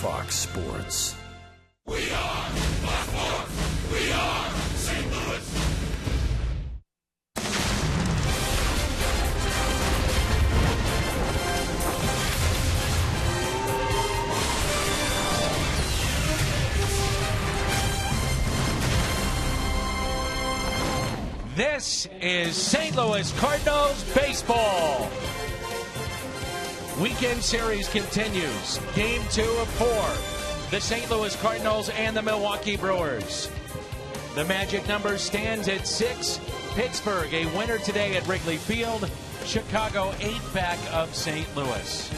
Fox Sports. We are Baltimore. We are St. Louis. This is St. Louis Cardinals baseball. Weekend series continues. Game 2 of 4. The St. Louis Cardinals and the Milwaukee Brewers. The magic number stands at 6. Pittsburgh, a winner today at Wrigley Field. Chicago, 8 back of St. Louis.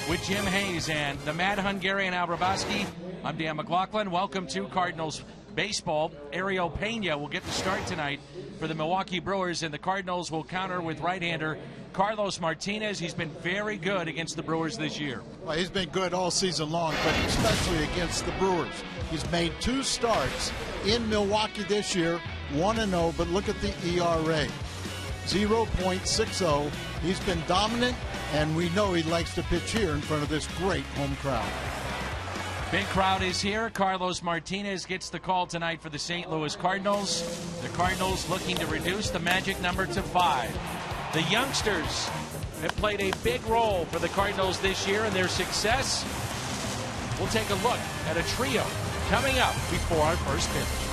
With Jim Hayes and the Mad Hungarian Al Raboski, I'm Dan McLaughlin. Welcome to Cardinals baseball. Ariel Pena will get the start tonight for the Milwaukee Brewers, and the Cardinals will counter with right-hander Carlos Martinez. He's been very good against the Brewers this year. Well, he's been good all season long, but especially against the Brewers. He's made 2 starts in Milwaukee this year, 1-0, but look at the ERA, 0.60. He's been dominant, and we know he likes to pitch here in front of this great home crowd. Big crowd is here. Carlos Martinez gets the call tonight for the St. Louis Cardinals. The Cardinals looking to reduce the magic number to 5. The youngsters have played a big role for the Cardinals this year in their success. We'll take a look at a trio coming up before our first pitch.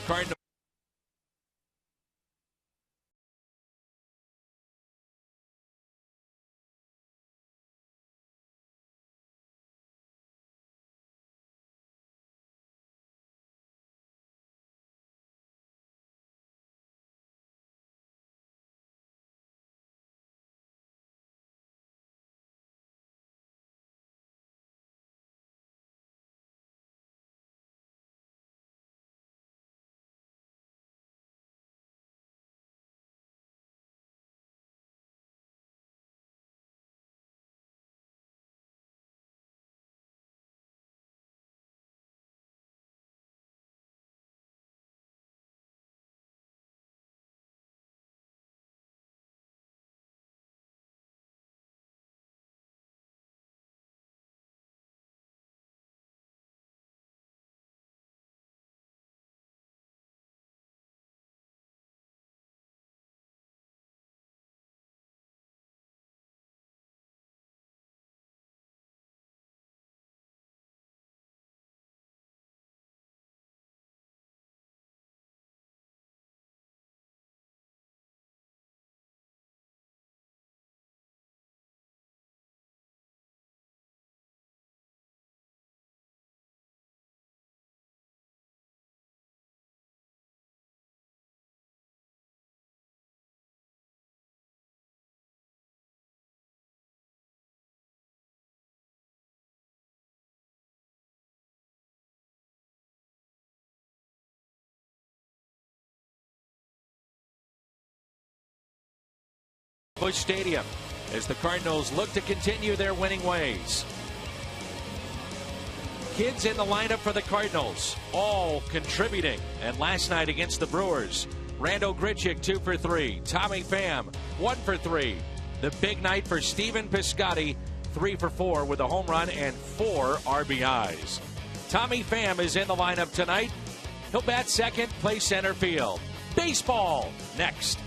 Cardinals. Busch Stadium as the Cardinals look to continue their winning ways. Kids in the lineup for the Cardinals, all contributing. And last night against the Brewers, Randal Grichuk 2 for 3, Tommy Pham 1 for 3. The big night for Stephen Piscotty, 3 for 4 with a home run and 4 RBIs. Tommy Pham is in the lineup tonight. He'll bat second, play center field. Baseball next.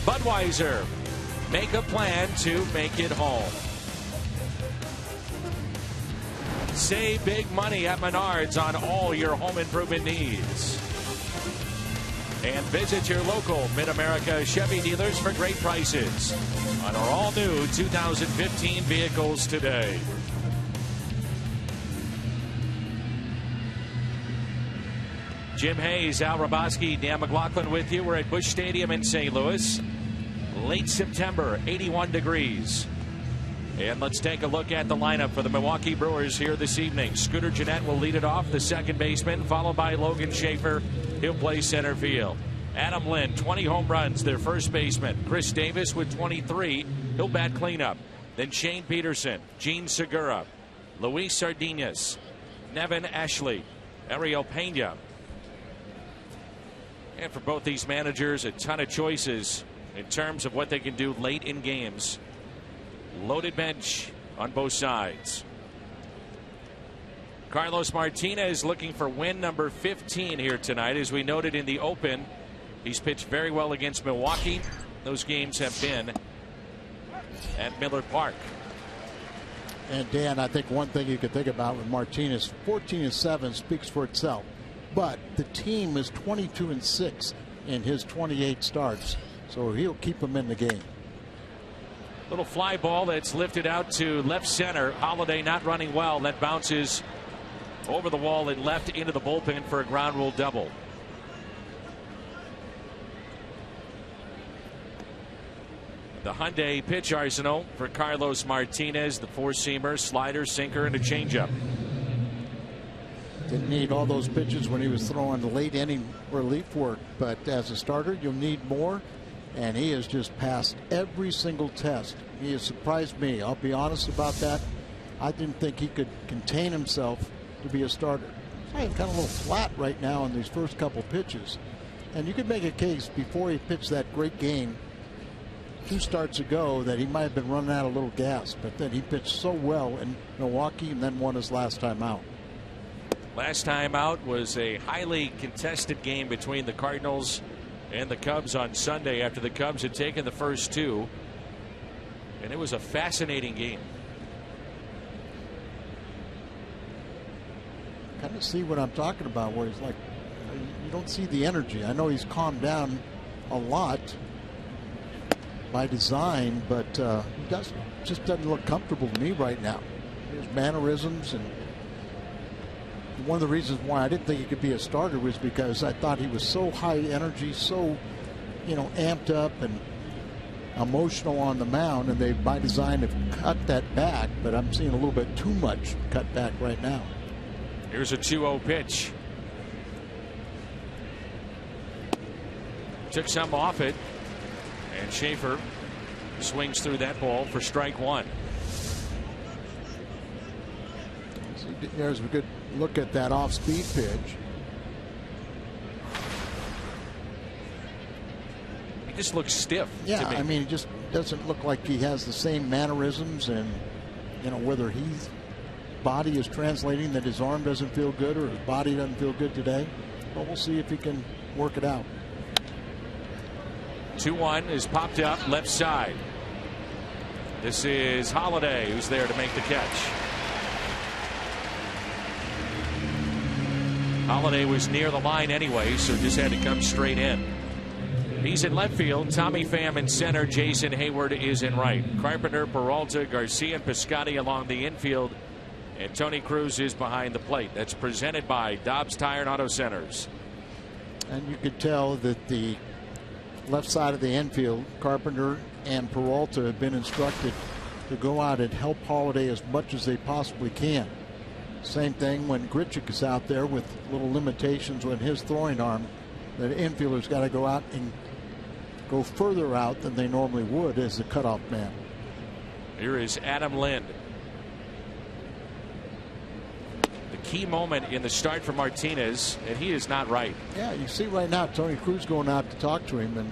Budweiser, make a plan to make it home. Save big money at Menards on all your home improvement needs. And visit your local Mid-America Chevy dealers for great prices on our all-new 2015 vehicles today. Jim Hayes, Al Roboski, Dan McLaughlin with you. We're at Busch Stadium in St. Louis. late September, 81 degrees. And let's take a look at the lineup for the Milwaukee Brewers here this evening. Scooter Gennett will lead it off, the second baseman, followed by Logan Schaefer. He'll play center field. Adam Lind, 20 home runs, their first baseman. Chris Davis with 23. He'll bat cleanup. Then Shane Peterson, Gene Segura, Luis Sardinas, Nevin Ashley, Ariel Pena. And for both these managers, a ton of choices in terms of what they can do late in games. Loaded bench on both sides. Carlos Martinez looking for win number 15 here tonight. As we noted in the open, he's pitched very well against Milwaukee. Those games have been at Miller Park. And Dan, I think one thing you could think about with Martinez, 14-7 speaks for itself. But the team is 22-6 in his 28 starts, so he'll keep them in the game. Little fly ball that's lifted out to left center. Holiday not running well. That bounces over the wall and left into the bullpen for a ground rule double. The Hyundai pitch arsenal for Carlos Martinez, the four-seamer, slider, sinker, and a changeup. Didn't need all those pitches when he was throwing the late inning relief work, but as a starter, you'll need more. And he has just passed every single test. He has surprised me. I'll be honest about that. I didn't think he could contain himself to be a starter. He's kind of a little flat right now in these first couple pitches. And you could make a case before he pitched that great game 2 starts ago that he might have been running out of a little gas. But then he pitched so well in Milwaukee and then won his last time out. Last time out was a highly contested game between the Cardinals and the Cubs on Sunday after the Cubs had taken the first 2. And it was a fascinating game. Kind of see what I'm talking about, where he's like, you don't see the energy. I know he's calmed down a lot by design, but he just doesn't look comfortable to me right now. His mannerisms, and one of the reasons why I didn't think he could be a starter was because I thought he was so high energy, so amped up and emotional on the mound, and they by design have cut that back, but I'm seeing a little bit too much cut back right now. Here's a 2-0 pitch. Took some off it, and Schaefer swings through that ball for strike 1. There's a good look at that off-speed pitch. He just looks stiff. Yeah, to me. I mean, he just doesn't look like he has the same mannerisms, and whether his body is translating that his arm doesn't feel good or his body doesn't feel good today. But we'll see if he can work it out. 2-1 is popped up left side. This is Holiday, who's there to make the catch. Holiday was near the line anyway, so just had to come straight in. He's in left field. Tommy Pham in center. Jason Hayward is in right. Carpenter, Peralta, Garcia, and Piscotty along the infield. And Tony Cruz is behind the plate. That's presented by Dobbs Tire and Auto Centers. And you could tell that the left side of the infield, Carpenter and Peralta have been instructed to go out and help Holiday as much as they possibly can. Same thing when Grichuk is out there with little limitations on his throwing arm. The infielders got to go out and go further out than they normally would as the cutoff man. Here is Adam Lind. The key moment in the start for Martinez, and he is not right. Yeah, you see right now Tony Cruz going out to talk to him, and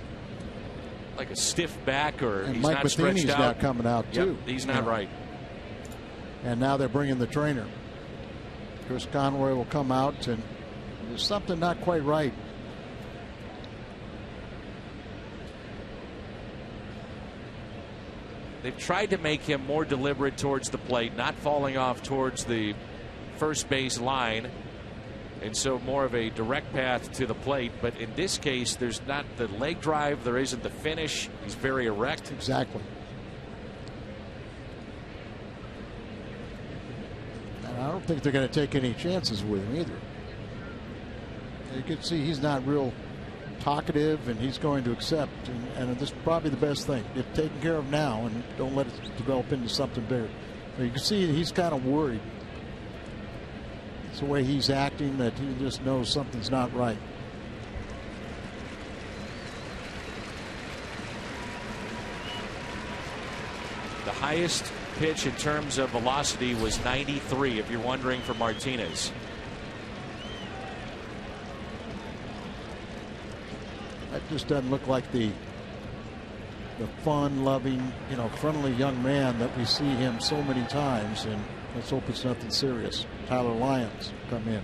like a stiff back, or and he's Mike not stretched Matheny's out. now coming out too. Yep, he's not right. And now they're bringing the trainer. Chris Conroy will come out, and there's something not quite right. They've tried to make him more deliberate towards the plate, not falling off towards the first base line, and so more of a direct path to the plate. But in this case, there's not the leg drive, there isn't the finish. He's very erect. Exactly. And I don't think they're going to take any chances with him either. You can see he's not real talkative, and he's going to accept. And this is probably the best thing. Get taken care of now, and don't let it develop into something bigger. So you can see he's kind of worried. It's the way he's acting that he just knows something's not right. The highest pitch in terms of velocity was 93, if you're wondering, for Martinez. That just doesn't look like the fun-loving, friendly young man that we see him so many times. And let's hope it's nothing serious. Tyler Lyons come in.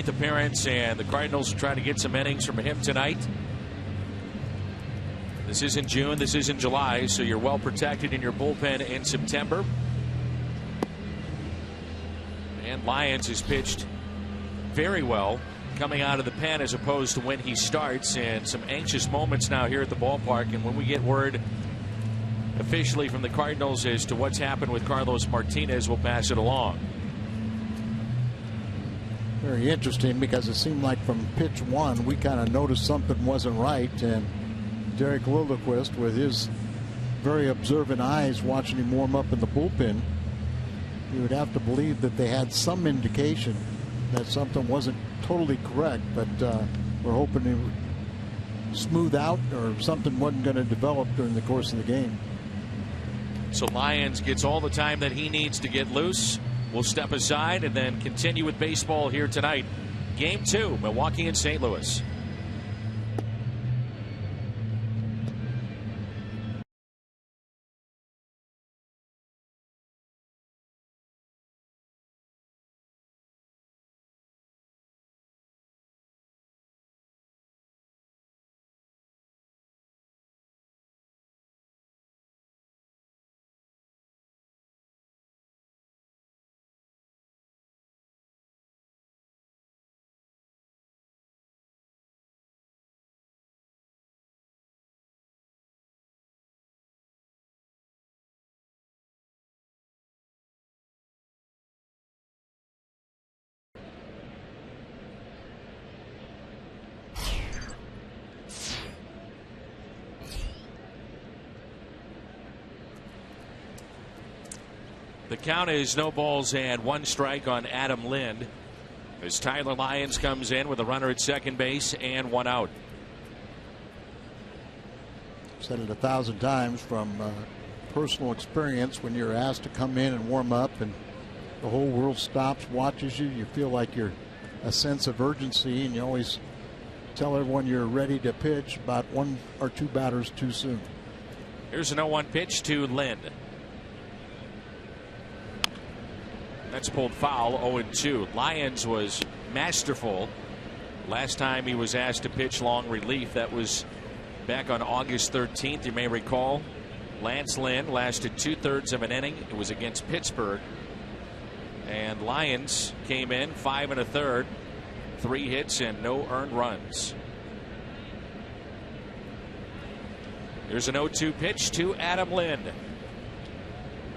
Appearance, and the Cardinals are trying to get some innings from him tonight. This isn't June, this isn't July, so you're well protected in your bullpen in September. And Lyons has pitched very well coming out of the pen as opposed to when he starts, and some anxious moments now here at the ballpark. And when we get word officially from the Cardinals as to what's happened with Carlos Martinez, we'll pass it along. Very interesting, because it seemed like from pitch one we kind of noticed something wasn't right, and Derek Lilliquist, with his very observant eyes watching him warm up in the bullpen, you would have to believe that they had some indication that something wasn't totally correct, but we're hoping it would smooth out or something wasn't going to develop during the course of the game. So Lyons gets all the time that he needs to get loose. We'll step aside and then continue with baseball here tonight. Game 2, Milwaukee and St. Louis. The count is no balls and 1 strike on Adam Lind as Tyler Lyons comes in with a runner at second base and 1 out. Said it 1,000 times from personal experience. When you're asked to come in and warm up and the whole world stops, watches you, you feel like you're a sense of urgency, and you always tell everyone you're ready to pitch about 1 or 2 batters too soon. Here's an 0-1 pitch to Lind. That's pulled foul. 0-2. Lyons was masterful last time he was asked to pitch long relief. That was back on August 13th. You may recall Lance Lynn lasted 2/3 of an inning. It was against Pittsburgh, and Lyons came in 5 1/3, 3 hits and no earned runs. Here's an 0-2 pitch to Adam Lind.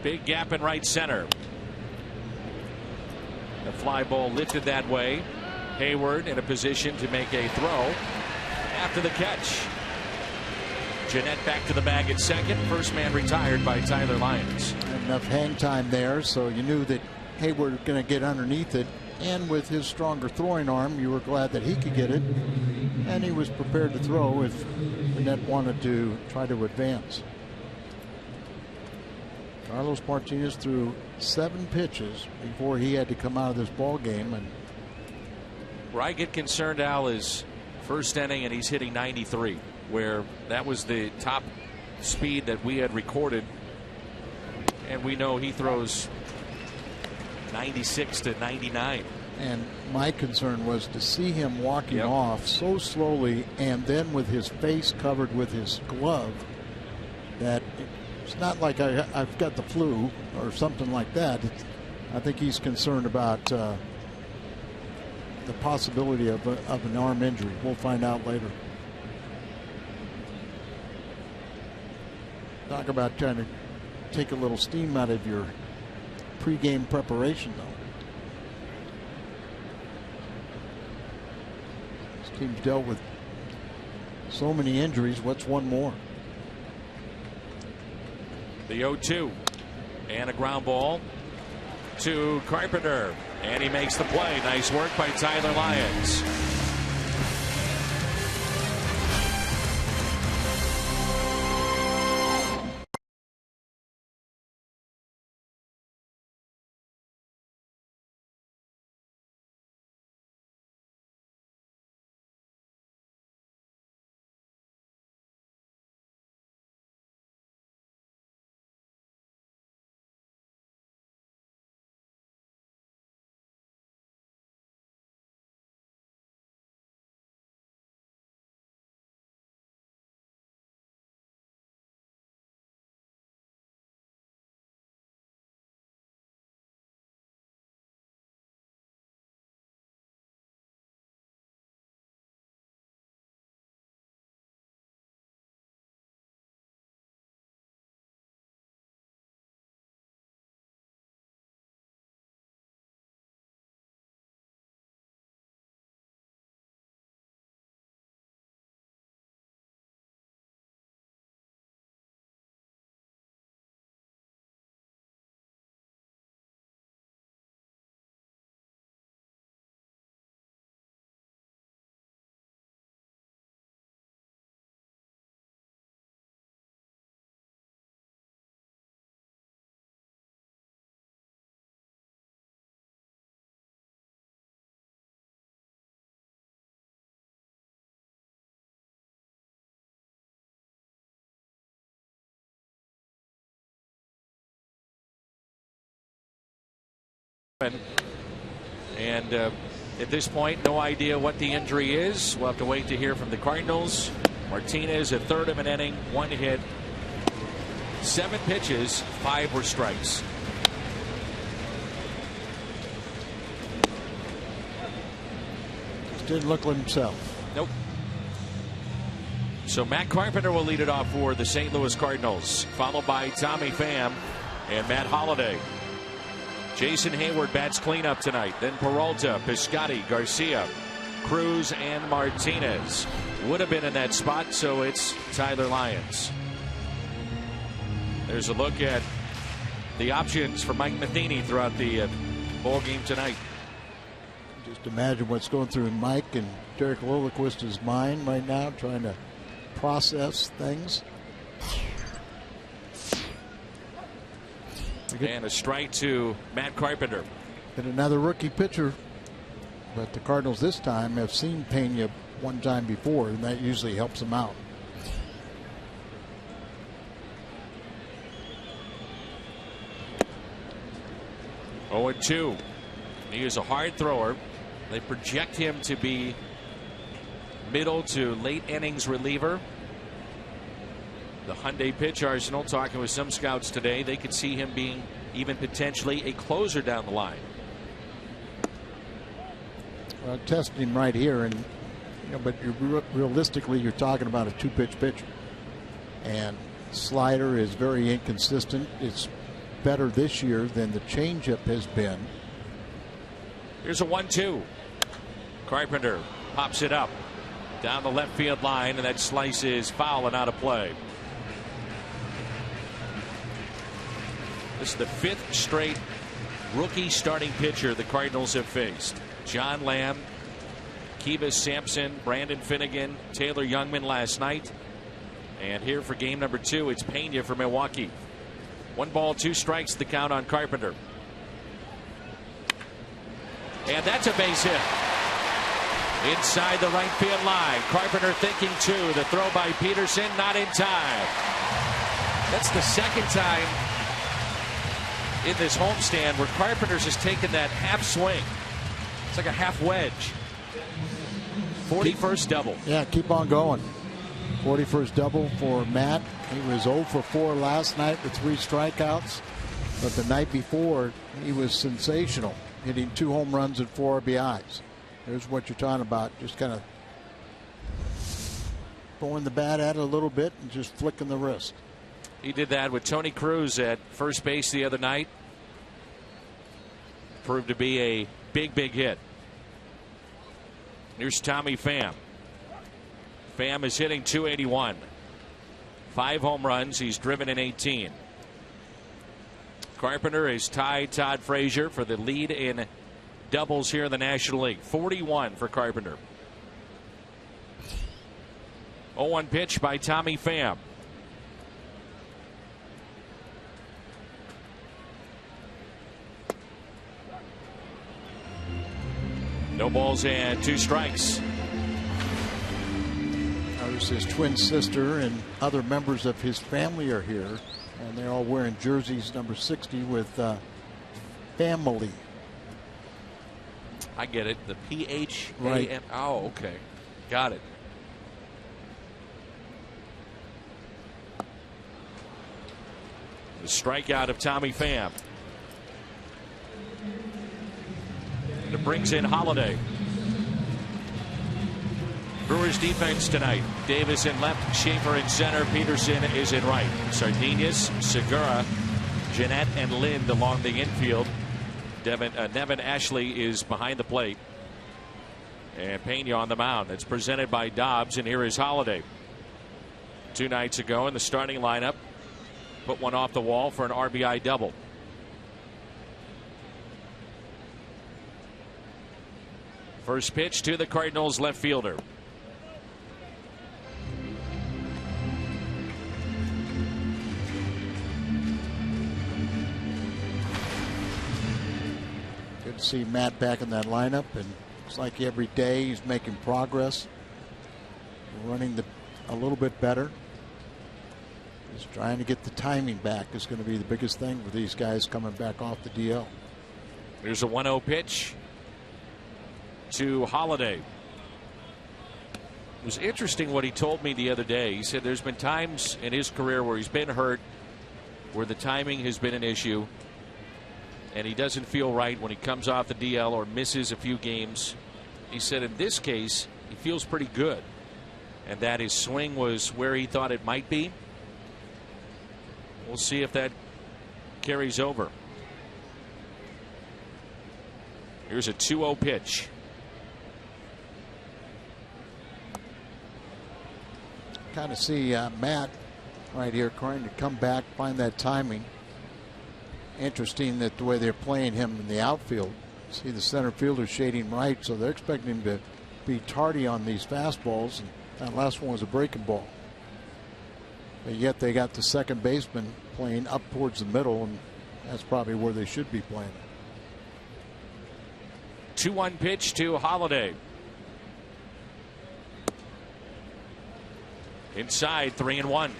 Big gap in right center. The fly ball lifted that way. Hayward in a position to make a throw after the catch. Jeanette back to the bag at second. First man retired by Tyler Lyons. Enough hang time there, so you knew that Hayward was going to get underneath it. And with his stronger throwing arm, you were glad that he could get it. And he was prepared to throw if Jeanette wanted to try to advance. Carlos Martinez threw 7 pitches before he had to come out of this ball game. And where I get concerned, Al, is first inning and he's hitting 93, where that was the top speed that we had recorded, and we know he throws 96 to 99. And my concern was to see him walking off so slowly, and then with his face covered with his glove, that it's not like I've got the flu or something like that. I think he's concerned about the possibility of an arm injury. We'll find out later. Talk about trying to take a little steam out of your pregame preparation, though. This team's dealt with so many injuries. What's one more? The 0-2 and a ground ball to Carpenter, and he makes the play. Nice work by Tyler Lyons. And at this point, no idea what the injury is. We'll have to wait to hear from the Cardinals. Martinez, a third of an inning, 1 hit, 7 pitches, 5 were strikes. Just didn't look like himself. Nope. So Matt Carpenter will lead it off for the St. Louis Cardinals, followed by Tommy Pham and Matt Holliday. Jason Hayward bats cleanup tonight. Then Peralta, Piscotty, Garcia, Cruz, and Martinez would have been in that spot, so it's Tyler Lyons. There's a look at the options for Mike Matheny throughout the ball game tonight. Just imagine what's going through Mike and Derek Lilliquist's mind right now, trying to process things. And a strike to Matt Carpenter. And another rookie pitcher. But the Cardinals this time have seen Pena one time before, and that usually helps them out. Oh, 2. He is a hard thrower. They project him to be middle to late innings reliever. The Hyundai pitch arsenal, talking with some scouts today, they could see him being even potentially a closer down the line. Well, testing him right here, and but realistically, you're talking about a 2-pitch pitcher, and slider is very inconsistent. It's better this year than the changeup has been. Here's a 1-2. Carpenter pops it up down the left field line, and that slice is foul and out of play. This is the 5th straight rookie starting pitcher the Cardinals have faced. John Lamb, Kivas Sampson, Brandon Finnegan, Taylor Youngman last night. And here for game number 2, it's Pena for Milwaukee. 1 ball, 2 strikes, the count on Carpenter. And that's a base hit. Inside the right field line. Carpenter thinking 2. The throw by Peterson, not in time. That's the second time in this homestand where Carpenter's has taken that half swing. It's like a half wedge. 41st double. Yeah, keep on going. 41st double for Matt. He was 0 for 4 last night with 3 strikeouts. But the night before, he was sensational, hitting 2 home runs and 4 RBIs. There's what you're talking about. Just kind of throwing the bat at it a little bit and just flicking the wrist. He did that with Tony Cruz at first base the other night. Proved to be a big hit. Here's Tommy Pham. Pham is hitting .281. 5 home runs. He's driven in 18. Carpenter has tied Todd Frazier for the lead in doubles here in the National League. 41 for Carpenter. 0-1 pitch by Tommy Pham. No balls and 2 strikes. Notice his twin sister and other members of his family are here, and they're all wearing jerseys number 60 with family. I get it. The PHAM. Right. Oh, okay. Got it. The strikeout of Tommy Pham. And it brings in Holiday. Brewers defense tonight. Davis in left, Schaefer in center, Peterson is in right. Sardinius, Segura, Jeanette, and Lind along the infield. Nevin Ashley is behind the plate. And Pena on the mound. It's presented by Dobbs, and here is Holiday. 2 nights ago in the starting lineup, put one off the wall for an RBI double. First pitch to the Cardinals left fielder. Good to see Matt back in that lineup, and it's like every day he's making progress, running a little bit better. He's trying to get the timing back. Is going to be the biggest thing with these guys coming back off the DL. Here's a 1-0 pitch to Holiday. It was interesting what he told me the other day. He said there's been times in his career where he's been hurt, where the timing has been an issue, and he doesn't feel right when he comes off the DL or misses a few games. He said in this case he feels pretty good, and that his swing was where he thought it might be. We'll see if that carries over. Here's a 2-0 pitch. Kind of see Matt right here trying to come back, find that timing. interesting that the way they're playing him in the outfield. See the center fielder shading right, so they're expecting him to be tardy on these fastballs, and that last one was a breaking ball. But yet they got the second baseman playing up towards the middle, and that's probably where they should be playing. 2-1 pitch to Holiday. Inside, 3-1.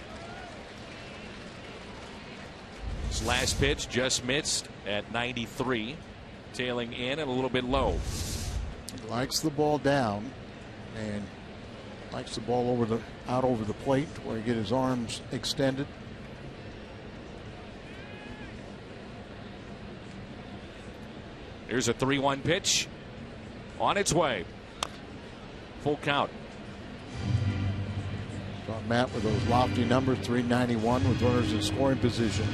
His last pitch just missed at 93. Tailing in and a little bit low. He likes the ball down and likes the ball out over the plate where he get his arms extended. Here's a 3-1 pitch on its way. Full count. Saw Matt with those lofty numbers, 391 with runners in scoring position.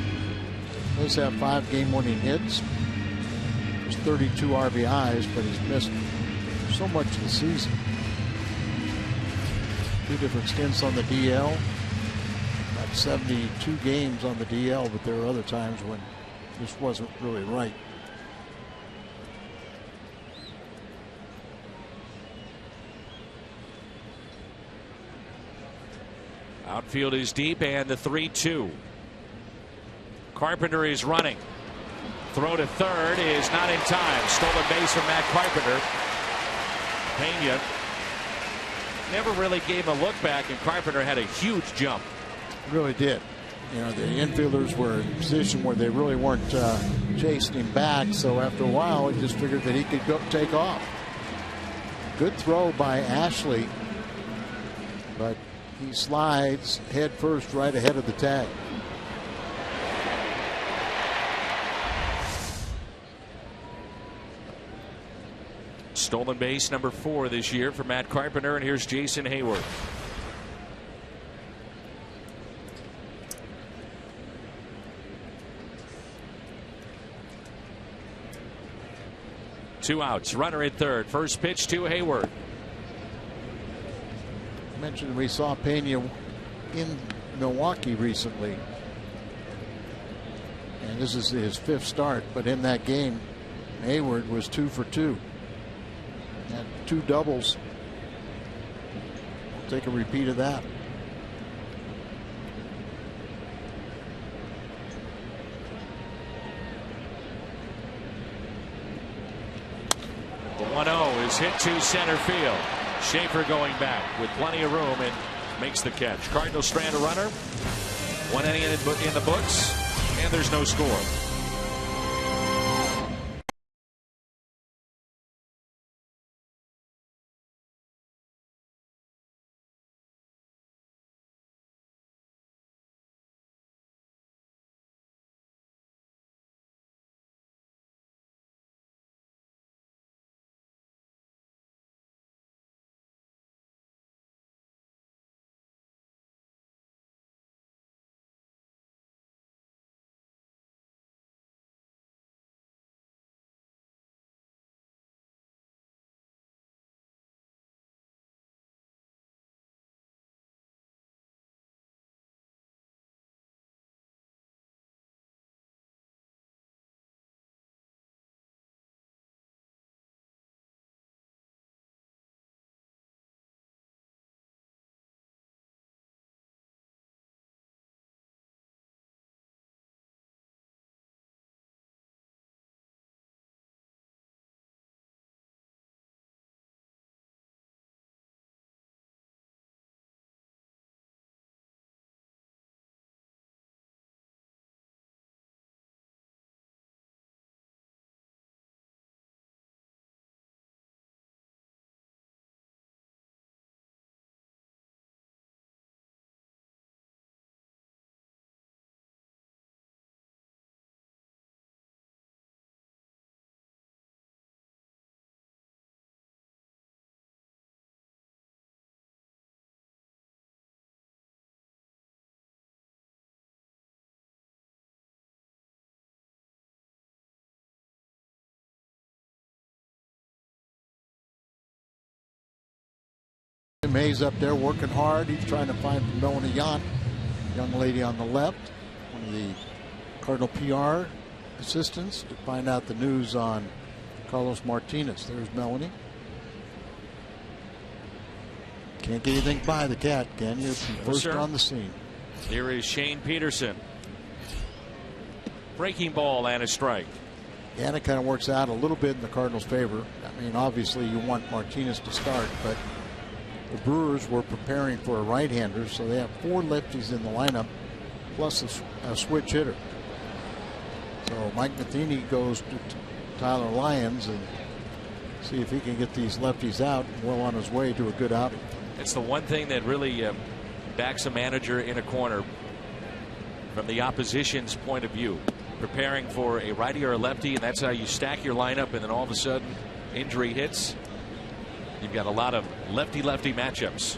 Does have 5 game-winning hits. There's 32 RBIs, but he's missed so much of the season. 2 different stints on the DL. About 72 games on the DL, but there were other times when this wasn't really right. Outfield is deep and the 3-2. Carpenter is running. Throw to third is not in time. Stolen base from Matt Carpenter. Pena never really gave him a look back, and Carpenter had a huge jump. Really did. You know, the infielders were in a position where they really weren't chasing him back, so after a while he just figured that he could go take off. Good throw by Ashley, but he slides head first right ahead of the tag. Stolen base number 4 this year for Matt Carpenter, and here's Jason Hayward. Two outs, runner at third. First pitch to Hayward. I mentioned we saw Pena in Milwaukee recently, and this is his 5th start, but in that game Hayward was 2 for 2. Had 2 doubles. We'll take a repeat of that. The 1-0 is hit to center field. Schaefer going back with plenty of room and makes the catch. Cardinals strand a runner. 1 inning in the books, and there's no score. Mays up there working hard. He's trying to find Mona Young lady on the left, one of the Cardinal PR assistants to find out the news on Carlos Martinez. There's Melanie. Can't get anything by the cat, can you? First on the scene. Here is Shane Peterson. Breaking ball and a strike. Yeah, and it kind of works out a little bit in the Cardinals' favor. I mean, obviously you want Martinez to start, but the Brewers were preparing for a right-hander, so they have 4 lefties in the lineup, plus a switch hitter. So Mike Matheny goes to Tyler Lyons and see if he can get these lefties out, well on his way to a good outing. It's the one thing that really backs a manager in a corner from the opposition's point of view. Preparing for a righty or a lefty, and that's how you stack your lineup, and then all of a sudden injury hits. You've got a lot of lefty-lefty matchups.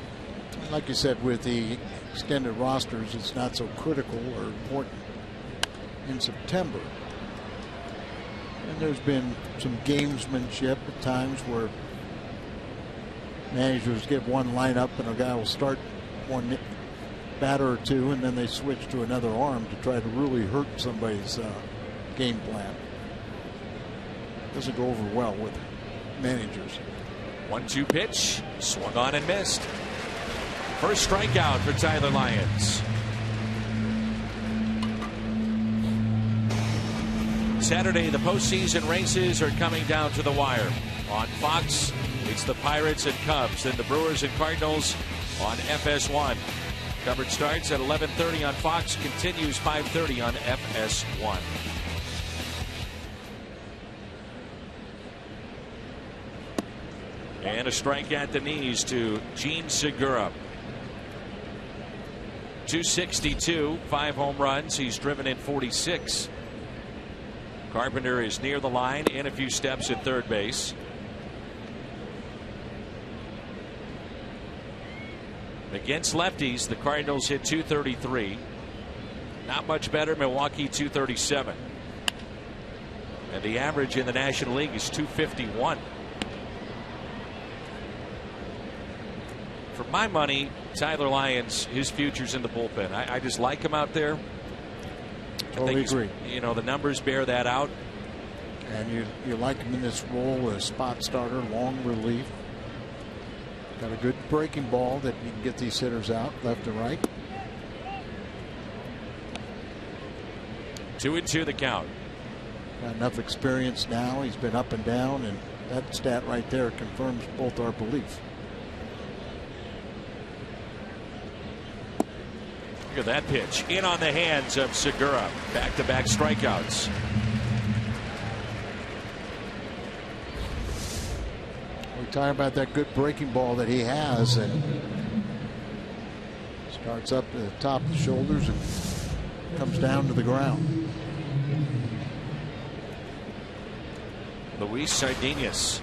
Like you said, with the extended rosters, it's not so critical or important in September. And there's been some gamesmanship at times where managers get one lineup and a guy will start one batter or two, and then they switch to another arm to try to really hurt somebody's game plan. Doesn't go over well with managers. 1-2 pitch, swung on and missed. First strikeout for Tyler Lyons. Saturday, the postseason races are coming down to the wire. On Fox, it's the Pirates and Cubs, then the Brewers and Cardinals on FS1. Coverage starts at 11:30 on Fox, continues 5:30 on FS1. And a strike at the knees to Gene Segura. 262, 5 home runs. He's driven in 46. Carpenter is near the line, in a few steps at third base. Against lefties, the Cardinals hit .233. Not much better. Milwaukee .237. And the average in the National League is .251. For my money, Tyler Lyons, his future's in the bullpen. I just like him out there. Totally agree. You know, the numbers bear that out. And you like him in this role as spot starter, long relief. Got a good breaking ball that you can get these hitters out left and right. 2-2 the count. Got enough experience now. He's been up and down, and that stat right there confirms both our beliefs. Look at that pitch. In on the hands of Segura. Back-to-back strikeouts. We talk about that good breaking ball that he has, and starts up to the top of the shoulders and comes down to the ground. Luis Sardinas,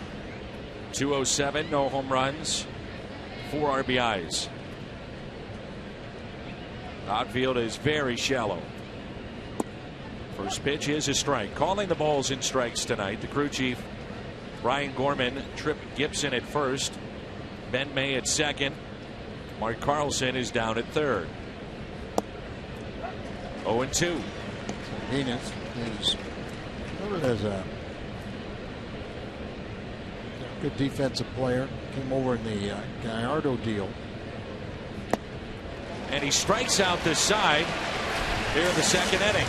207, no home runs, 4 RBIs. Outfield is very shallow. First pitch is a strike. Calling the balls and strikes tonight, the crew chief Ryan Gorman, Trip Gibson at first, Ben May at second, Mark Carlson is down at third. 0-2. Venus is noted as a good defensive player. Came over in the Gallardo deal. And he strikes out this side here in the second inning.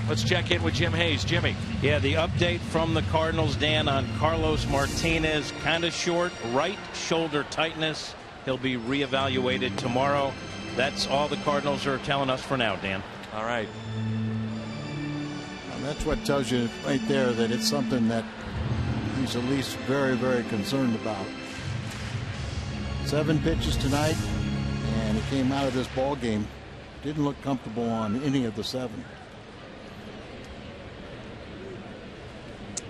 Let's check in with Jim Hayes. Jimmy. Yeah, the update from the Cardinals, Dan, on Carlos Martinez, kind of short, right shoulder tightness. He'll be reevaluated tomorrow. That's all the Cardinals are telling us for now, Dan. All right. And that's what tells you right there that it's something that he's at least very, very concerned about. 7 pitches tonight, and he came out of this ball game. Didn't look comfortable on any of the 7.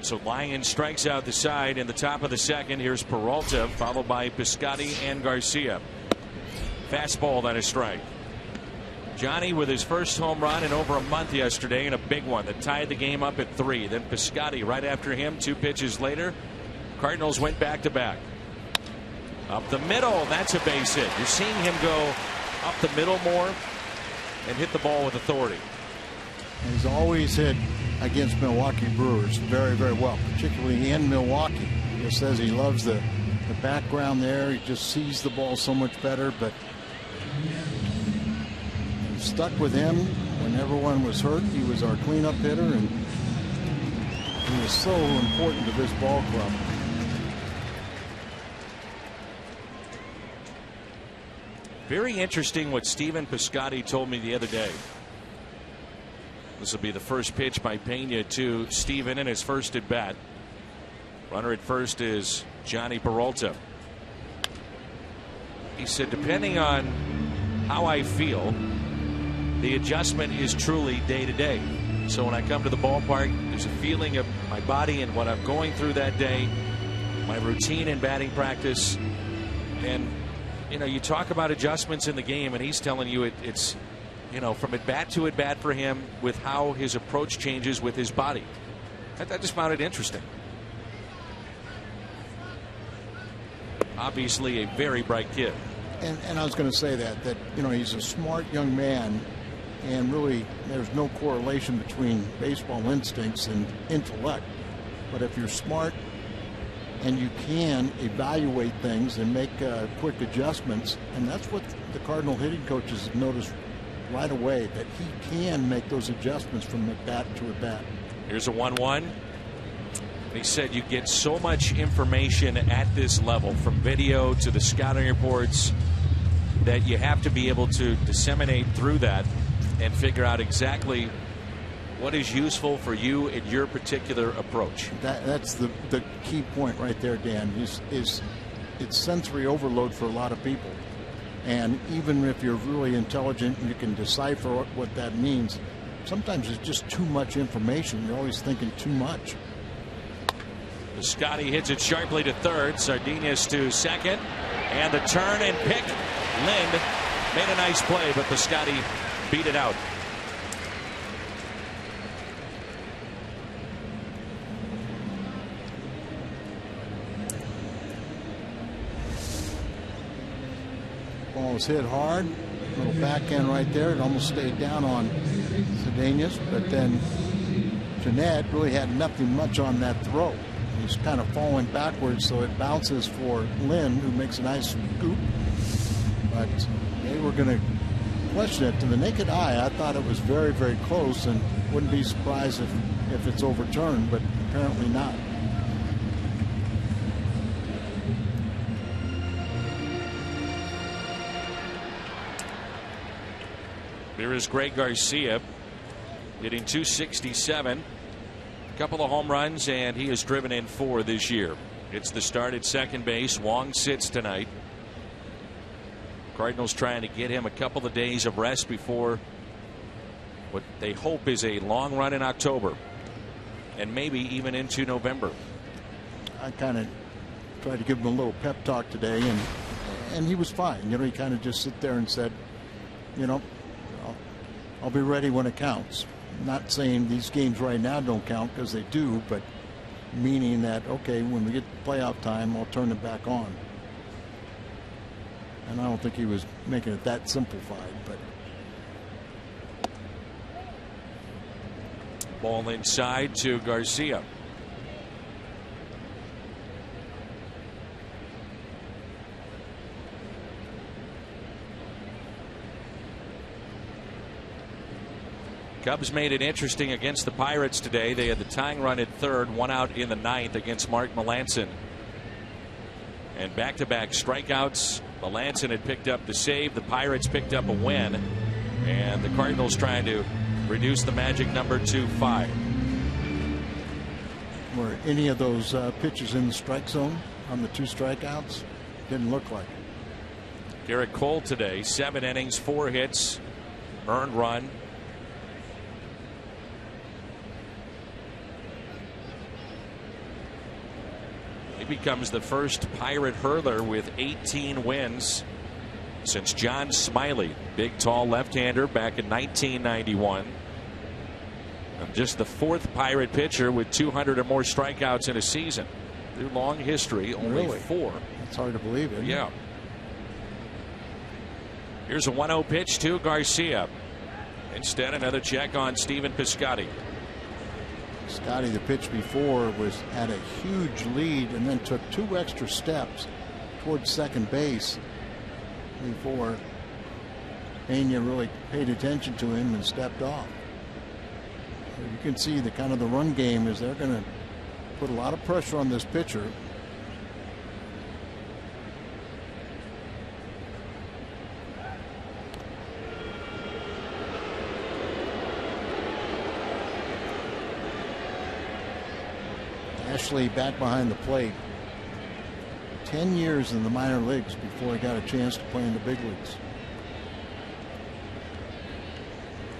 So Lyons strikes out the side in the top of the second. Here's Peralta, followed by Piscotty and Garcia. Fastball, that is strike. Johnny with his first home run in over a month yesterday, and a big one that tied the game up at 3. Then Piscotty right after him 2 pitches later. Cardinals went back to back. Up the middle, that's a base hit. You're seeing him go up the middle more and hit the ball with authority. He's always hit against Milwaukee Brewers very, very well, particularly in Milwaukee. He just says he loves the background there. He just sees the ball so much better, but he stuck with him when everyone was hurt. He was our cleanup hitter, and he was so important to this ball club. Very interesting what Stephen Piscotty told me the other day. This will be the first pitch by Pena to Steven in his first at bat. Runner at first is Johnny Peralta. He said, depending on how I feel, the adjustment is truly day to day. So when I come to the ballpark, there's a feeling of my body and what I'm going through that day, my routine in batting practice. And, you know, you talk about adjustments in the game, and he's telling you it's, you know, from at bat to at bat for him with how his approach changes with his body. I just found it interesting. Obviously a very bright kid. And I was going to say that you know, he's a smart young man, and really there's no correlation between baseball instincts and intellect. But if you're smart and you can evaluate things and make quick adjustments, and that's what the Cardinal hitting coaches have noticed right away, that he can make those adjustments from at bat to at bat. Here's a 1-1. He said you get so much information at this level, from video to the scouting reports, that you have to be able to disseminate through that and figure out exactly what is useful for you in your particular approach. That's the key point right there, Dan, is it's sensory overload for a lot of people. And even if you're really intelligent and you can decipher what that means, sometimes it's just too much information. You're always thinking too much. Scotty hits it sharply to third. Sardinhas to second. And the turn and pick. Lind made a nice play, but Piscotty beat it out. Ball was hit hard. Little backhand right there. It almost stayed down on Sardinhas, but then Jeanette really had nothing much on that throw. He's kind of falling backwards, so it bounces for Lind, who makes a nice scoop. But they were going to question it. To the naked eye, I thought it was very, very close, and wouldn't be surprised if it's overturned, but apparently not. Here is Greg Garcia hitting .267. A couple of home runs, and he has driven in 4 this year. It's the start at second base. Wong sits tonight. Cardinals trying to get him a couple of days of rest before what they hope is a long run in October, and maybe even into November. I kind of tried to give him a little pep talk today, and he was fine. You know, he kind of just sit there and said, you know, I'll be ready when it counts. Not saying these games right now don't count, because they do, but meaning that, okay, when we get to playoff time, I'll turn it back on. And I don't think he was making it that simplified, but. Ball inside to Garcia. Cubs made it interesting against the Pirates today. They had the tying run at third, one out in the ninth against Mark Melancon. And back-to-back strikeouts. Melancon had picked up the save. The Pirates picked up a win. And the Cardinals trying to reduce the magic number to 5. Were any of those pitches in the strike zone on the 2 strikeouts? Didn't look like it. Garrett Cole today, 7 innings, 4 hits, earned run. He becomes the first Pirate hurler with 18 wins since John Smiley, big tall left-hander, back in 1991. And just the 4th Pirate pitcher with 200 or more strikeouts in a season. Their long history, only Really? 4. It's hard to believe it. Yeah. Here's a 1-0 pitch to Garcia. Instead, another check on Stephen Piscotty. Scotty, the pitch before, was at a huge lead and then took 2 extra steps towards second base before Pena really paid attention to him and stepped off. You can see the kind of the run game is they're going to put a lot of pressure on this pitcher. Ashley back behind the plate. 10 years in the minor leagues before he got a chance to play in the big leagues.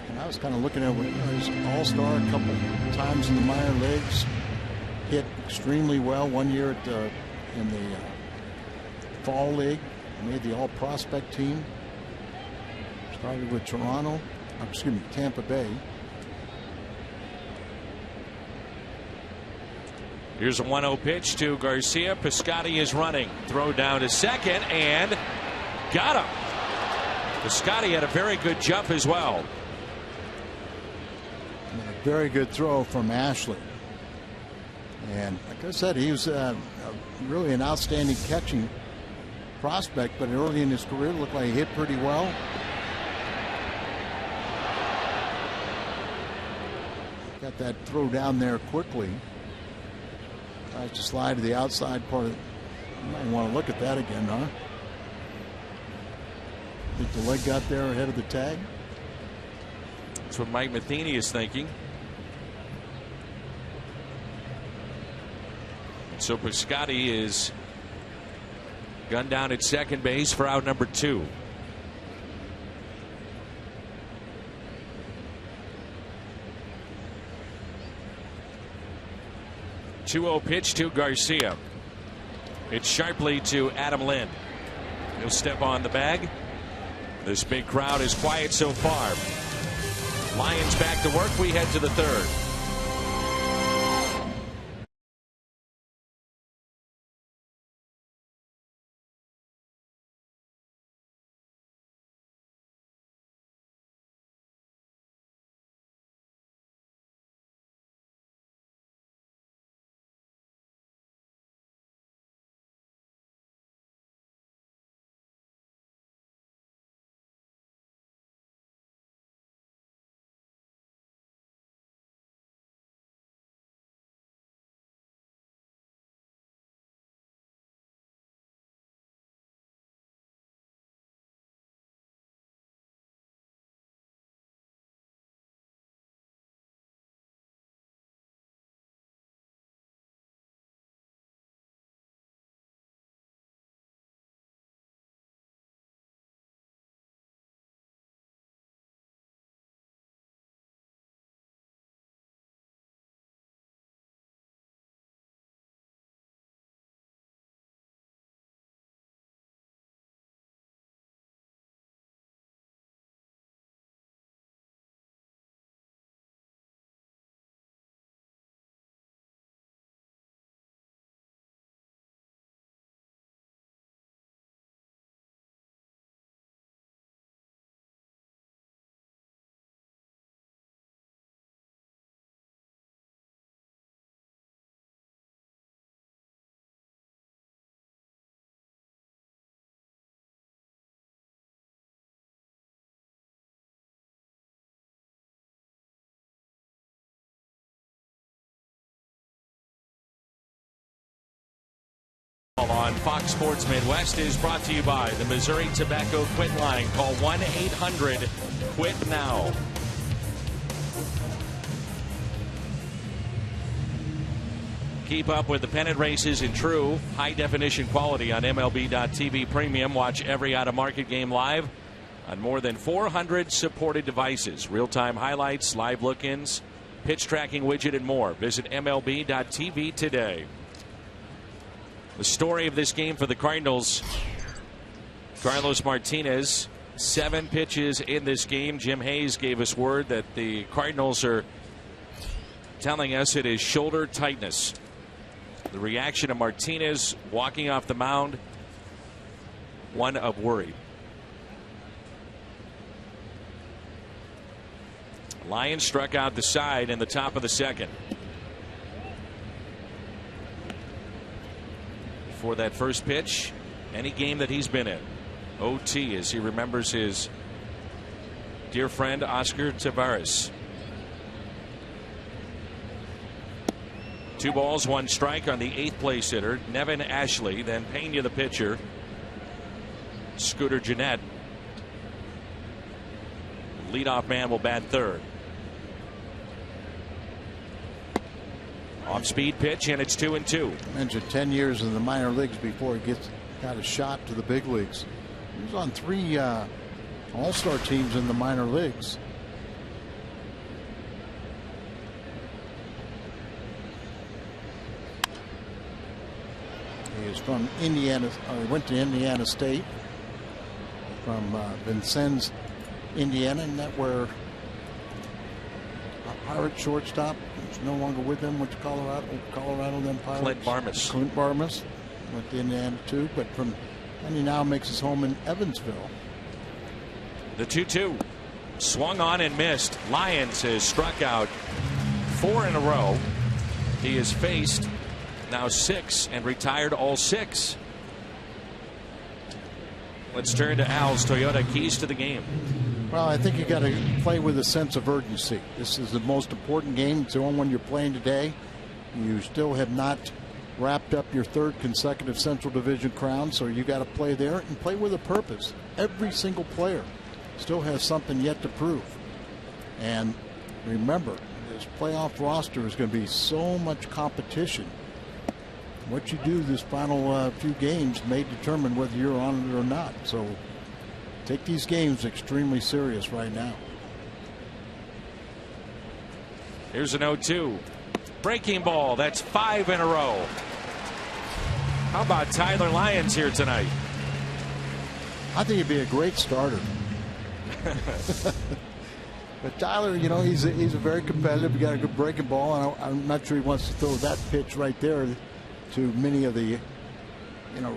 And I was kind of looking at what he's an all-star a couple times in the minor leagues. Hit extremely well one year at in the fall league. Made the all-prospect team. Started with Tampa Bay. Here's a 1-0 pitch to Garcia. Piscotty is running. Throw down to second and got him. Piscotty had a very good jump as well. And a very good throw from Ashley. And like I said, he was really an outstanding catching prospect, but early in his career looked like he hit pretty well. Got that throw down there quickly. Tries to slide to the outside part of it. You might want to look at that again, huh? Think the leg got there ahead of the tag? That's what Mike Matheny is thinking. So Piscotty is gunned down at second base for out number 2. Two-0 pitch to Garcia. It's sharply to Adam Lind. He'll step on the bag. This big crowd is quiet so far. Lions back to work. We head to the 3rd. On Fox Sports Midwest is brought to you by the Missouri Tobacco Quit Line. Call 1-800-QUIT-NOW. Keep up with the pennant races in true high-definition quality on MLB.TV Premium. Watch every out-of-market game live on more than 400 supported devices. Real-time highlights, live look-ins, pitch tracking widget, and more. Visit MLB.TV today. The story of this game for the Cardinals, Carlos Martinez, 7 pitches in this game. Jim Hayes gave us word that the Cardinals are telling us it is shoulder tightness. The reaction of Martinez walking off the mound, one of worry. Lions struck out the side in the top of the second. For that first pitch, any game that he's been in, OT, as he remembers his dear friend Oscar Taveras. 2 balls, 1 strike on the 8th place hitter, Nevin Ashley. Then Pena, the pitcher. Scooter Gennett, leadoff man, will bat third. Off-speed pitch, and it's 2-2. Mentioned 10 years in the minor leagues before he got a shot to the big leagues. He was on 3 all-star teams in the minor leagues. He is from Indiana. He went to Indiana State from Vincennes, Indiana, and that where a Pirate shortstop who's no longer with them went to Colorado then Pirates. Clint Barmas went to Indiana too, and he now makes his home in Evansville. The 2-2 swung on and missed. Lyons has struck out 4 in a row. He has faced now 6 and retired all 6. Let's turn to Al's Toyota keys to the game. Well, I think you got to play with a sense of urgency. This is the most important game. It's the only one you're playing today. You still have not wrapped up your 3rd consecutive Central Division crown, so you got to play there and play with a purpose. Every single player still has something yet to prove. And remember, this playoff roster is going to be so much competition. What you do this final few games may determine whether you're on it or not. So take these games extremely serious right now. Here's an 0-2. Breaking ball. That's 5 in a row. How about Tyler Lyons here tonight? I think he'd be a great starter. But Tyler, you know, he's a very competitive. He got a good breaking ball, and I'm not sure he wants to throw that pitch right there to many of the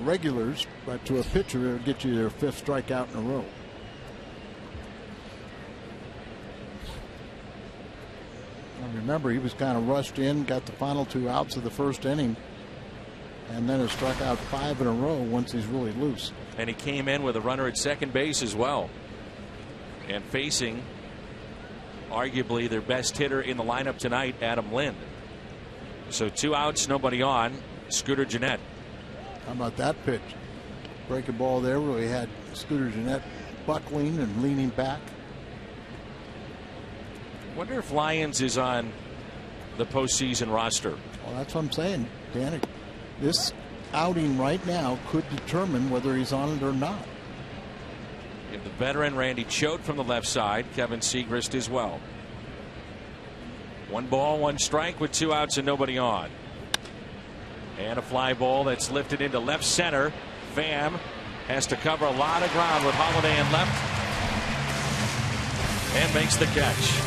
regulars, but to a pitcher it'll get you their 5th strikeout in a row. And remember, he was kind of rushed in, got the final 2 outs of the first inning, and then has struck out 5 in a row once he's really loose. And he came in with a runner at second base as well, and facing arguably their best hitter in the lineup tonight, Adam Lind. So 2 outs, nobody on. Scooter Gennett. How about that pitch? Breaking ball there where he had Scooter Gennett buckling and leaning back. Wonder if Lyons is on the postseason roster. Well, that's what I'm saying, Dan. This outing right now could determine whether he's on it or not. You have the veteran Randy Choate from the left side, Kevin Segrist as well. 1 ball, 1 strike with 2 outs and nobody on. And a fly ball that's lifted into left center. Pham has to cover a lot of ground with Holiday in left and makes the catch.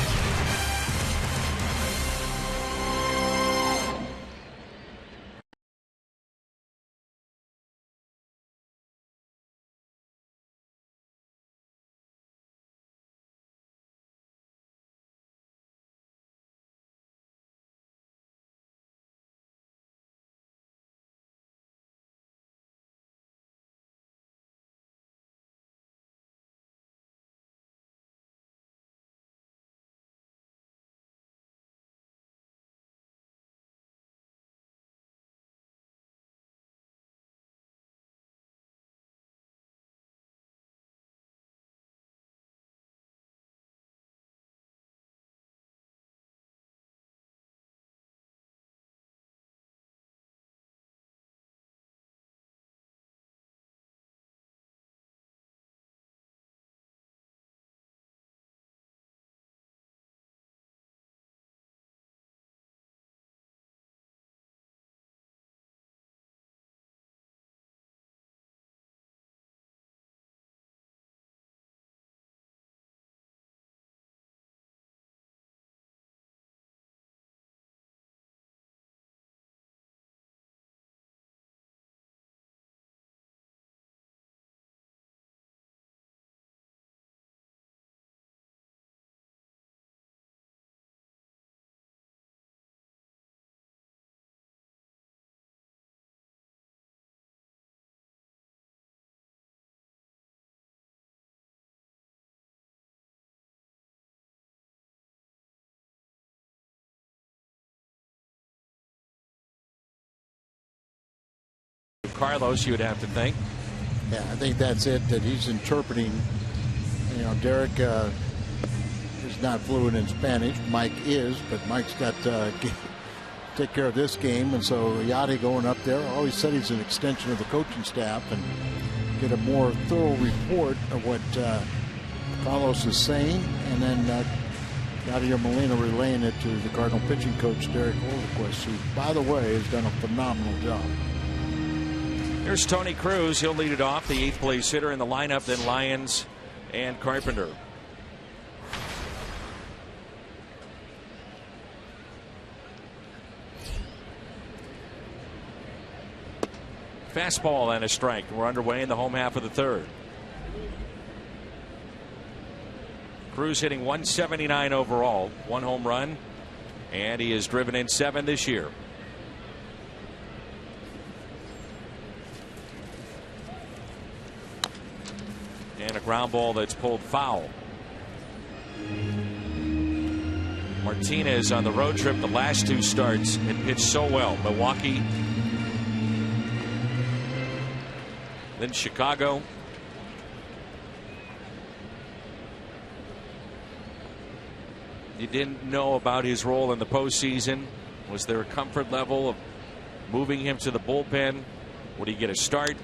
Carlos, you would have to think. Yeah, I think that's it, that he's interpreting. You know, Derek is not fluent in Spanish. Mike is, but Mike's got to take care of this game. And so Yachty going up there, always said he's an extension of the coaching staff, and get a more thorough report of what Carlos is saying. And then Yadier Molina relaying it to the Cardinal pitching coach, Derek Holmquist, who, by the way, has done a phenomenal job. Here's Tony Cruz. He'll lead it off, the 8th place hitter in the lineup, then Lyons and Carpenter. Fastball and a strike. We're underway in the home half of the 3rd. Cruz hitting 179 overall, 1 home run, and he has driven in 7 this year. And a ground ball that's pulled foul. Martinez on the road trip the last 2 starts had pitched so well. Milwaukee, then Chicago. You didn't know about his role in the postseason. Was there a comfort level of moving him to the bullpen? Would he get a start?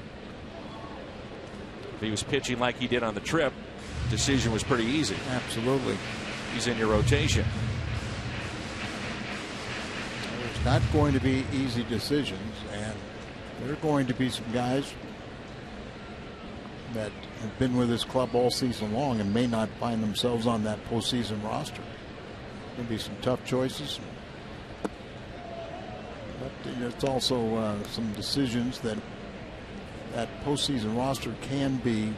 If he was pitching like he did on the trip, decision was pretty easy. Absolutely. He's in your rotation. There's not going to be easy decisions, and there are going to be some guys that have been with this club all season long and may not find themselves on that postseason roster. Going to be some tough choices, but it's also some decisions that postseason roster can be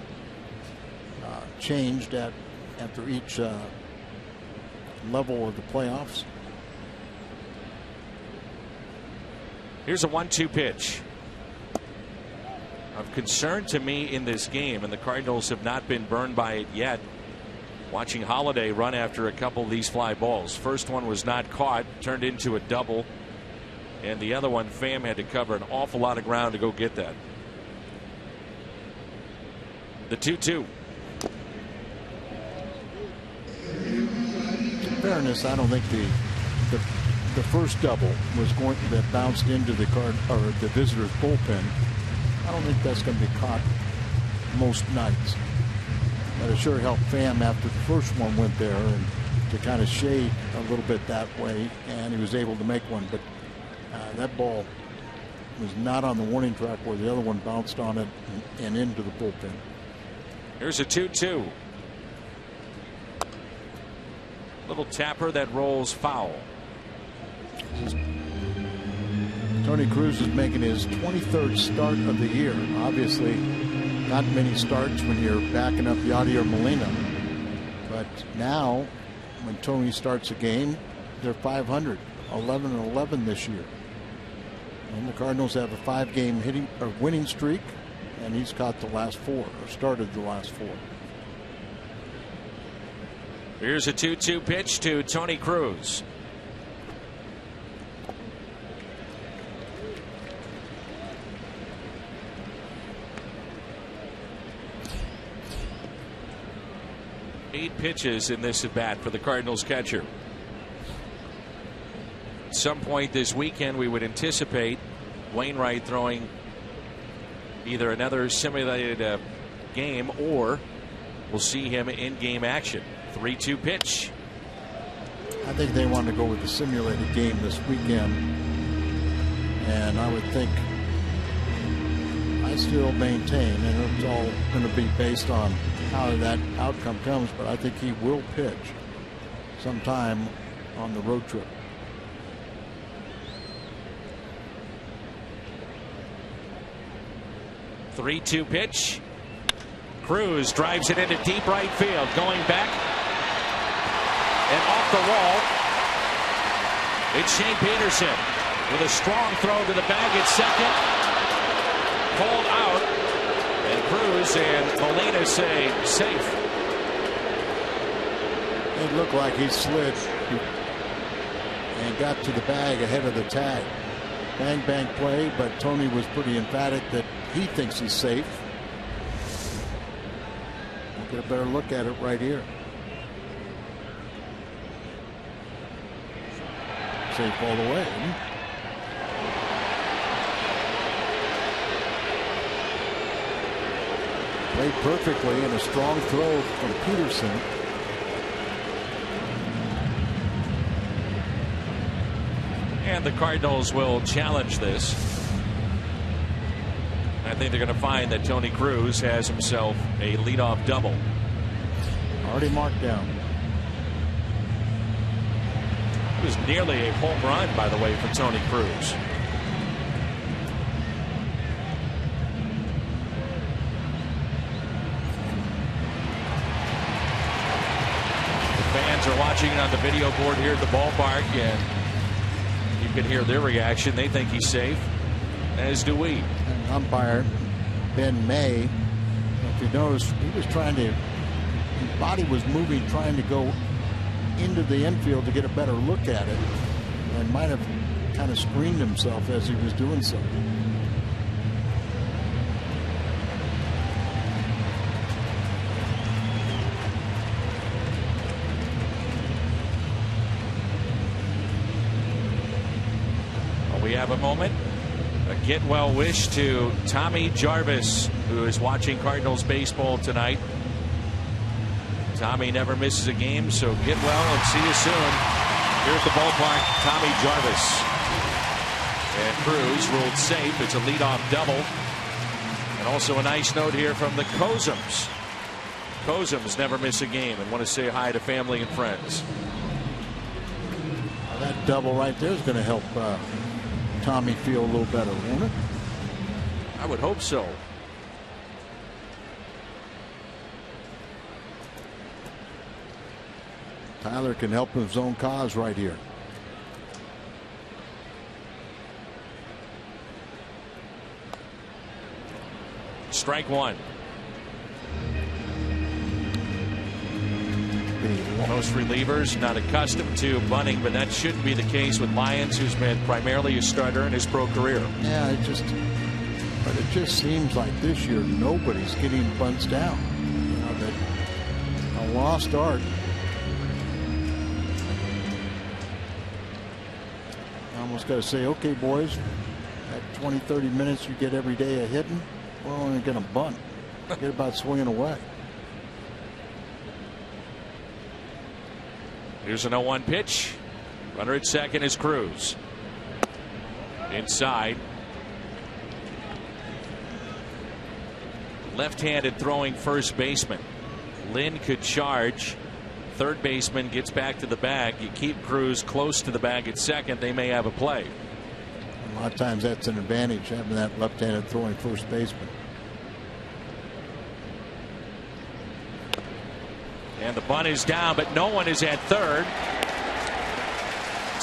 changed after each level of the playoffs. Here's a 1-2 pitch. Of concern to me in this game, and the Cardinals have not been burned by it yet. Watching Holiday run after a couple of these fly balls. First one was not caught, turned into a double, and the other one, Pham had to cover an awful lot of ground to go get that. The 2-2. In fairness, I don't think the first double was that bounced into the visitor's bullpen. I don't think that's going to be caught most nights. But it sure helped Pham after the first one went there, and to kind of shade a little bit that way, and he was able to make one. But that ball was not on the warning track where the other one bounced on it and into the bullpen. Here's a 2-2. Little tapper that rolls foul. Tony Cruz is making his 23rd start of the year. Obviously, not many starts when you're backing up Yadier Molina. But now, when Tony starts a game, they're 500, 11-11 this year. And the Cardinals have a 5-game winning streak, and he's caught the last 4, or started the last 4. Here's a 2-2 pitch to Tony Cruz. Eight pitches in this at bat for the Cardinals catcher. At some point this weekend, we would anticipate Wainwright throwing either another simulated game, or we'll see him in game action. 3-2 pitch. I think they want to go with the simulated game this weekend, and I would think, I still maintain, and it's all going to be based on how that outcome comes, but I think he will pitch sometime on the road trip. The 3-2 pitch. Cruz drives it into deep right field, going back and off the wall. It's Shane Peterson with a strong throw to the bag at second. Pulled out, and Cruz and Molina say safe. It looked like he slid and got to the bag ahead of the tag. bang bang play, but Tony was pretty emphatic that he thinks he's safe. We'll get a better look at it right here. Safe all the way. Played perfectly, and a strong throw from Peterson. And the Cardinals will challenge this. I think they're going to find that Tony Cruz has himself a leadoff double. Already marked down. It was nearly a home run, by the way, for Tony Cruz. The fans are watching on the video board here at the ballpark, and you can hear their reaction. They think he's safe, as do we. And umpire Ben May, if you notice, he was trying to, his body was moving, trying to go into the infield to get a better look at it, and might have kind of screened himself as he was doing so. We have a moment. A get well wish to Tommy Jarvis, who is watching Cardinals baseball tonight. Tommy never misses a game, so get well and see you soon. Here's the ballpark, Tommy Jarvis. And Cruz ruled safe. It's a leadoff double. And also a nice note here from the Cozums. Cozums never miss a game and want to say hi to family and friends. That double right there is going to help Tommy feel a little better, won't it? I would hope so. Tyler can help his own cause right here. Strike one. Most relievers not accustomed to bunting, but that shouldn't be the case with Lyons, who's been primarily a starter in his pro career. Yeah, it just seems like this year nobody's getting bunts down. You know, that a lost art. I almost got to say, okay, boys, at 20-30 minutes you get every day of hitting, we're only going to bunt. Forget about swinging away. Here's an 0-1 pitch. Runner at second is Cruz. Inside. Left-handed throwing first baseman. Lynn could charge. Third baseman gets back to the bag. You keep Cruz close to the bag at second, they may have a play. A lot of times that's an advantage, having that left-handed throwing first baseman. And the bunt is down, but no one is at third.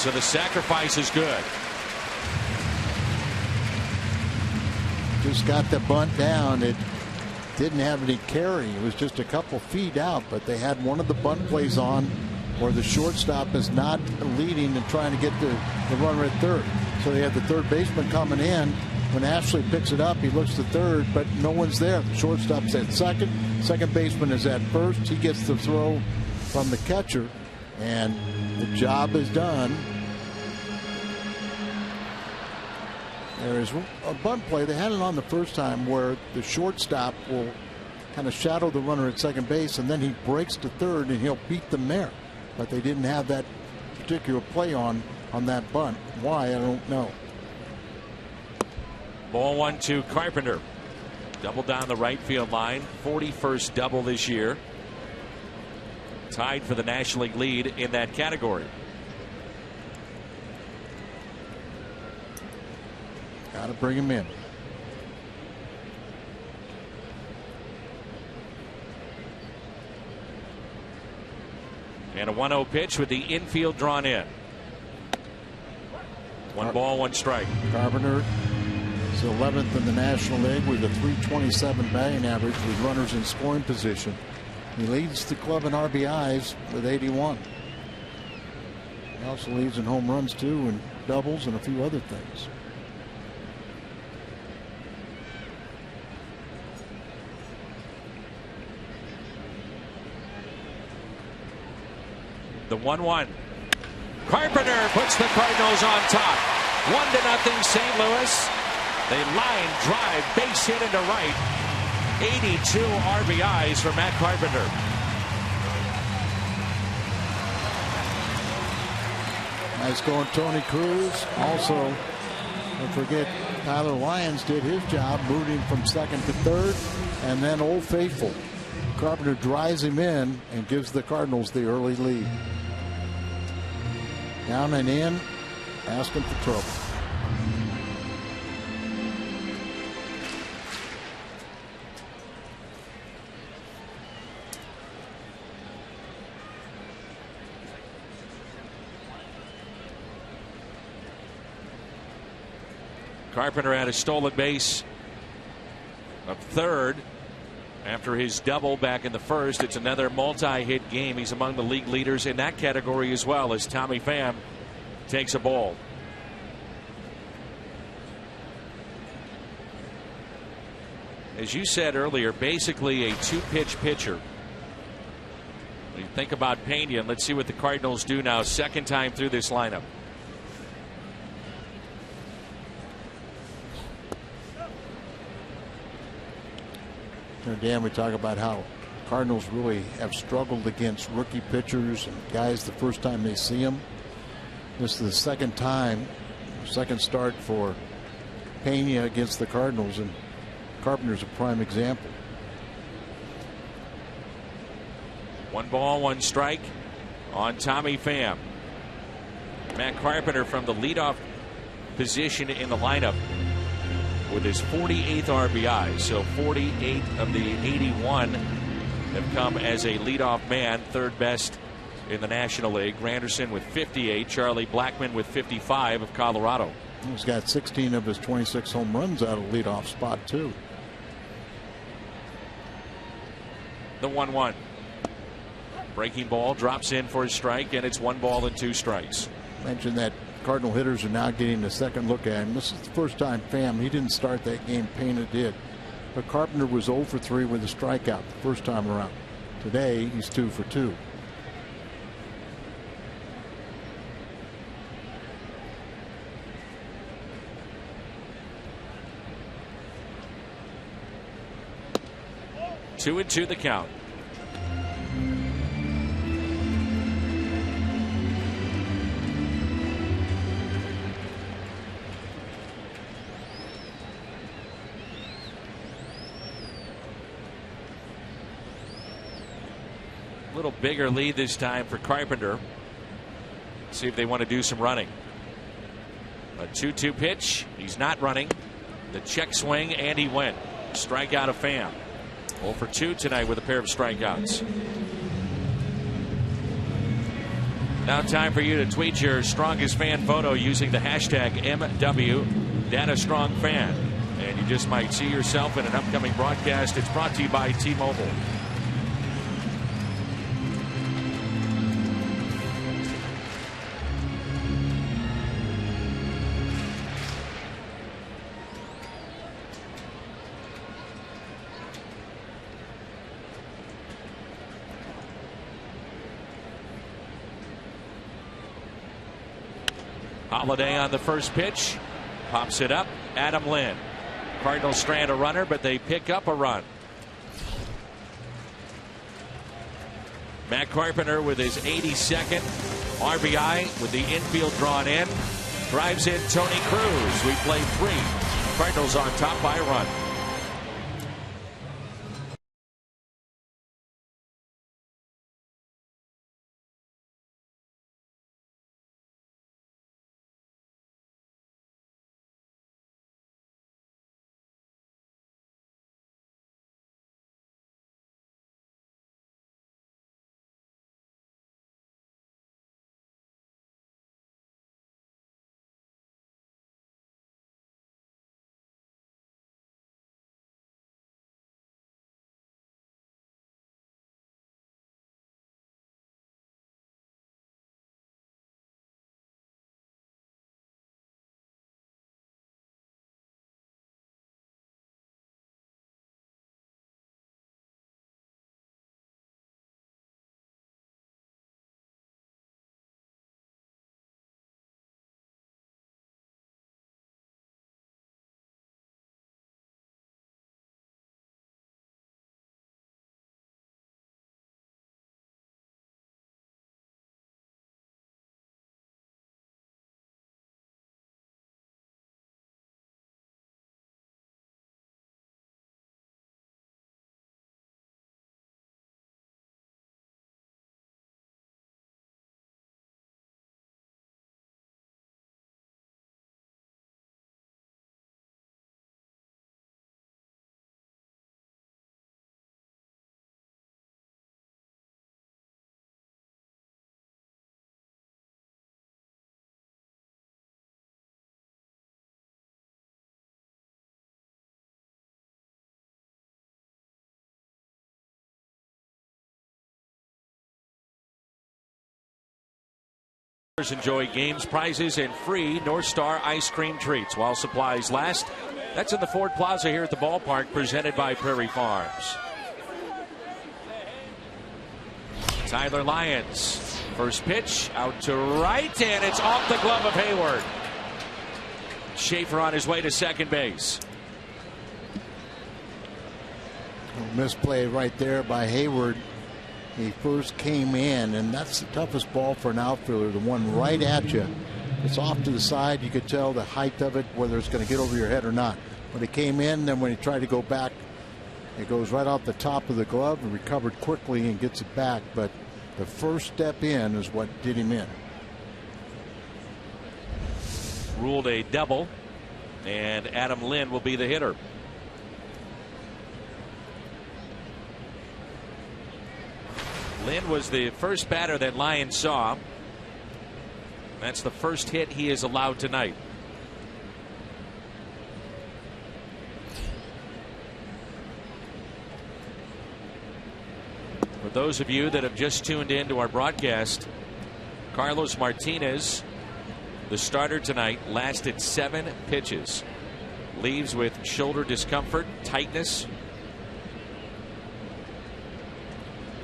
So the sacrifice is good. Just got the bunt down. It didn't have any carry. It was just a couple feet out, but they had one of the bunt plays on where the shortstop is not leading and trying to get the runner at third. So they had the third baseman coming in. When Ashley picks it up, he looks to third, but no one's there. The shortstop's at second. Second baseman is at first. He gets the throw from the catcher, and the job is done. There is a bunt play. They had it on the first time where the shortstop will kind of shadow the runner at second base, and then he breaks to third, and he'll beat them there. But they didn't have that particular play on that bunt. Why, I don't know. Ball 1 to Carpenter. Double down the right field line. 41st double this year. Tied for the National League lead in that category. Got to bring him in. And a 1-0 pitch with the infield drawn in. 1 ball, 1 strike. Carpenter is 11th in the National League with a .327 batting average with runners in scoring position. He leads the club in RBIs with 81. He also leads in home runs too, and doubles and a few other things. The 1-1. Carpenter puts the Cardinals on top. 1-0 St. Louis. They line drive, base hit into right. 82 RBIs for Matt Carpenter. Nice going, Tony Cruz. Also, don't forget, Tyler Lyons did his job, moving from second to third, and then Old Faithful. Carpenter drives him in and gives the Cardinals the early lead. Down and in, asking for trouble. Carpenter had a stolen base of third after his double back in the first. It's another multi-hit game. He's among the league leaders in that category as well, as Tommy Pham takes a ball. As you said earlier, basically a two-pitch pitcher. When you think about Pena, let's see what the Cardinals do now, second time through this lineup. Dan, we talk about how Cardinals really have struggled against rookie pitchers and guys the first time they see them. This is the second start for Pena against the Cardinals, and Carpenter's a prime example. 1 ball, 1 strike on Tommy Pham. Matt Carpenter from the leadoff position in the lineup with his 48th RBI. So 48 of the 81 have come as a leadoff man, third best in the National League. Granderson with 58, Charlie Blackmon with 55 of Colorado. He's got 16 of his 26 home runs out of leadoff spot too. The 1-1. Breaking ball drops in for a strike, and it's 1 ball and 2 strikes. Mentioned that Cardinal hitters are now getting a second look at him. This is the first time Pham, he didn't start that game, Pena did. But Carpenter was 0 for 3 with a strikeout the first time around. Today he's 2 for 2. Two and 2 the count. A little bigger lead this time for Carpenter. See if they want to do some running. A 2-2 pitch. He's not running. The check swing, and he went. Strikeout of Pham. 0 for 2 tonight with a pair of strikeouts. Now time for you to tweet your strongest fan photo using the hashtag MW_DataStrongFan. And you just might see yourself in an upcoming broadcast. It's brought to you by T-Mobile. Holiday on the first pitch. Pops it up. Adam Lynn. Cardinals strand a runner, but they pick up a run. Matt Carpenter with his 82nd RBI with the infield drawn in. Drives in Tony Cruz. We play 3. Cardinals on top by a run. Enjoy games, prizes, and free North Star ice cream treats while supplies last. That's in the Ford Plaza here at the ballpark, presented by Prairie Farms. Tyler Lyons, first pitch out to right, and it's off the glove of Hayward. Schaefer on his way to second base. Misplay right there by Hayward. He first came in, and that's the toughest ball for an outfielder, the one right at you. It's off to the side. You could tell the height of it, whether it's going to get over your head or not. When he came in, then when he tried to go back, it goes right off the top of the glove and recovered quickly and gets it back. But the first step in is what did him in. Ruled a double, and Adam Lynn will be the hitter. Lynn was the first batter that Lyons saw. That's the first hit he is allowed tonight. For those of you that have just tuned in to our broadcast, Carlos Martinez, the starter tonight, lasted 7 pitches. Leaves with shoulder discomfort, tightness.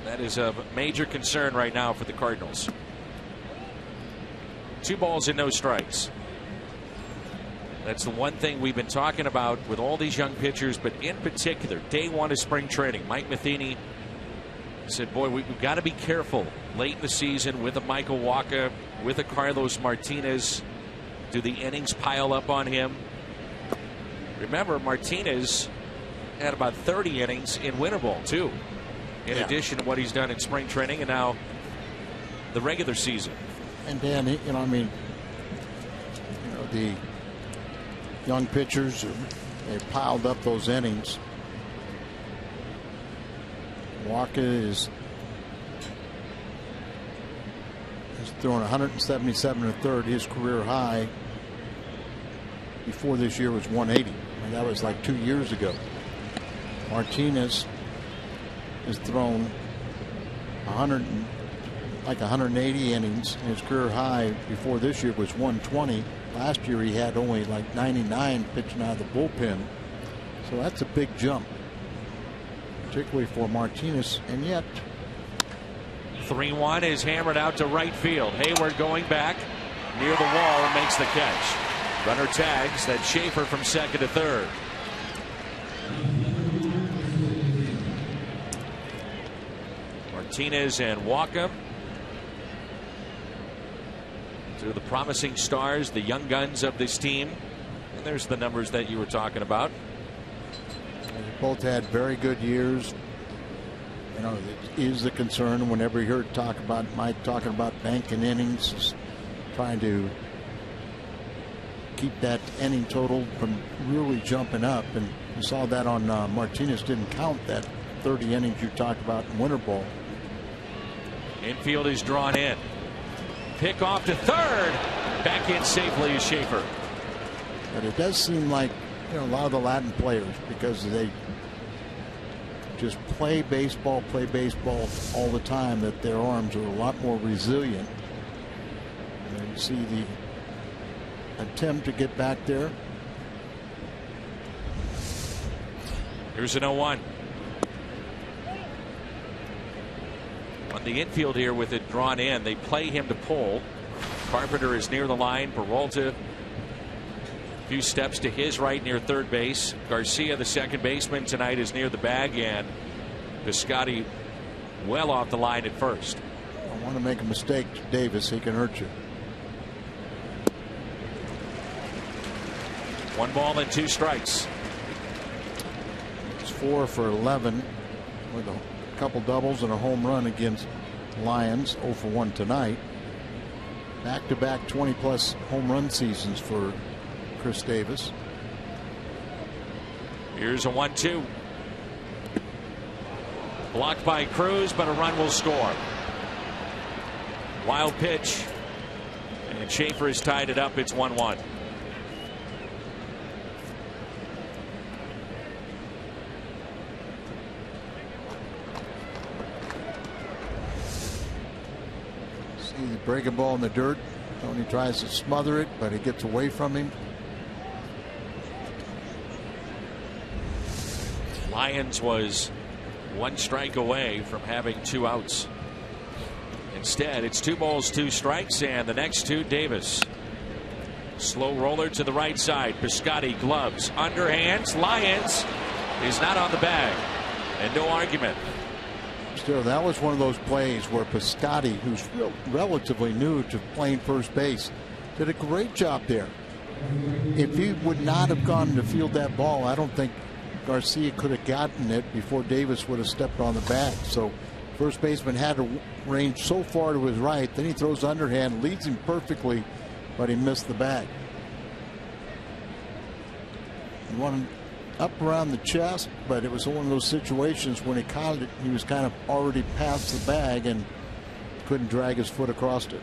That is a major concern right now for the Cardinals. 2 balls and no strikes. That's the one thing we've been talking about with all these young pitchers, but in particular, day one of spring training, Mike Matheny said, boy, we've got to be careful late in the season with a Michael Wacha, with a Carlos Martinez. Do the innings pile up on him? Remember, Martinez had about 30 innings in winter ball, too. In addition to what he's done in spring training and now the regular season. And Dan, the young pitchers, they piled up those innings. Wacha is throwing 177 1/3. His career high before this year was 180. And that was like 2 years ago. Martinez has thrown 180 innings. His career high before this year was 120. Last year he had only like 99 pitching out of the bullpen. So that's a big jump, particularly for Martinez. And yet 3-1 is hammered out to right field. Hayward going back near the wall and makes the catch. Runner tags. That's Schaefer from second to third. Martinez and Wacha, 2 of the promising stars, the young guns of this team. And there's the numbers that you were talking about. They both had very good years. It is the concern whenever you hear Mike talking about banking innings, trying to keep that inning total from really jumping up. And you saw that on Martinez didn't count that 30 innings you talked about in winter ball. Infield is drawn in. Pick off to third. Back in safely is Schaefer. But it does seem like a lot of the Latin players, because they just play baseball all the time, that their arms are a lot more resilient. And you see the attempt to get back there. Here's an 0-1. On the infield here with it drawn in, they play him to pull. Carpenter is near the line. Peralta a few steps to his right near third base. Garcia, the second baseman tonight, is near the bag, and Piscotty well off the line at first. I want to make a mistake to Davis. He can hurt you. 1 ball and 2 strikes. It's 4 for 11 with a couple doubles and a home run against Lions. 0 for 1 tonight. Back-to-back 20-plus home run seasons for Chris Davis. Here's a 1-2. Blocked by Cruz, but a run will score. Wild pitch, and Schaefer has tied it up. It's 1-1. See the breaking ball in the dirt. Tony tries to smother it, but it gets away from him. Lyons was 1 strike away from having 2 outs. Instead, it's 2 balls, 2 strikes, and the next 2, Davis. Slow roller to the right side. Piscotty, gloves, underhands. Lyons is not on the bag, and no argument. Still, that was one of those plays where Piscotty, who's relatively new to playing first base, did a great job there. If he would not have gone to field that ball, I don't think Garcia could have gotten it before Davis would have stepped on the bag. So first baseman had to range so far to his right. Then he throws underhand, leads him perfectly, but he missed the bag. He wanted up around the chest, but it was one of those situations when he caught it, he was kind of already past the bag and couldn't drag his foot across it.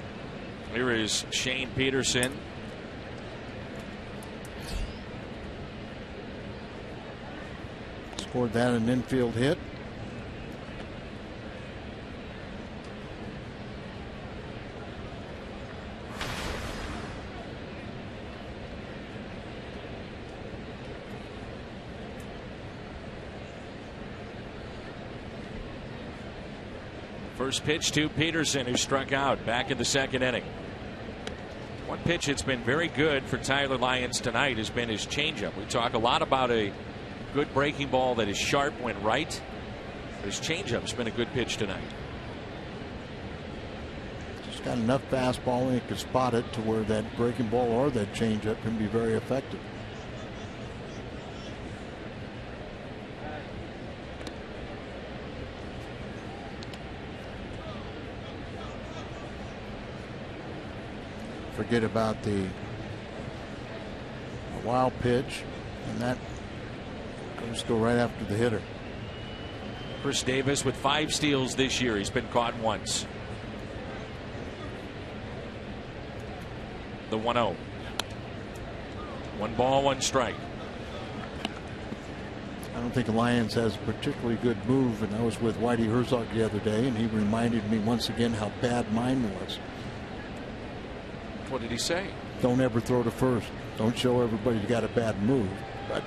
Here is Shane Peterson. Scored that an infield hit. First pitch to Peterson, who struck out back in the 2nd inning. One pitch that's been very good for Tyler Lyons tonight has been his changeup. We talk a lot about a good breaking ball that is sharp when right. His changeup's been a good pitch tonight. Just got enough fastball and he can spot it to where that breaking ball or that changeup can be very effective. Forget about the wild pitch, and that goes go right after the hitter. Chris Davis with 5 steals this year. He's been caught once. The 1-0. 1 ball, 1 strike. I don't think Lyons has a particularly good move, and I was with Whitey Herzog the other day, and he reminded me once again how bad mine was. What did he say? Don't ever throw to first. Don't show everybody you got a bad move. But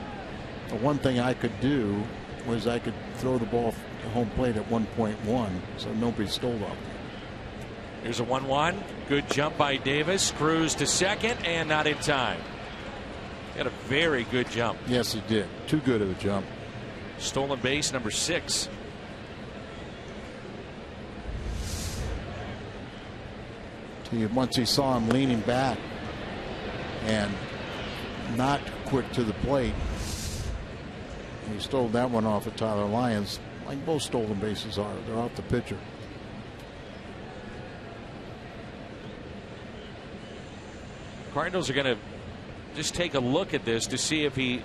the one thing I could do was I could throw the ball to home plate at 1.1, so nobody stole off. Here's a 1-1. Good jump by Davis. Cruise to second and not in time. Had a very good jump. Yes, he did. Too good of a jump. Stolen base number 6. Once he saw him leaning back and not quick to the plate, he stole that one off of Tyler Lyons, like most stolen bases are. They're off the pitcher. Cardinals are going to just take a look at this to see if he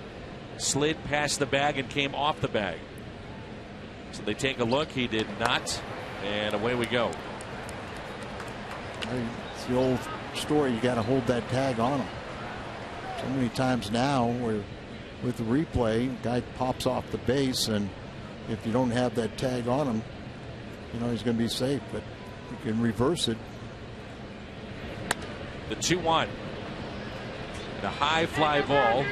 slid past the bag and came off the bag. So they take a look. He did not, and away we go. It's the old story. You got to hold that tag on him. So many times now where with the replay, guy pops off the base, and if you don't have that tag on him, you know he's going to be safe, but you can reverse it. The 2-1. The high fly ball.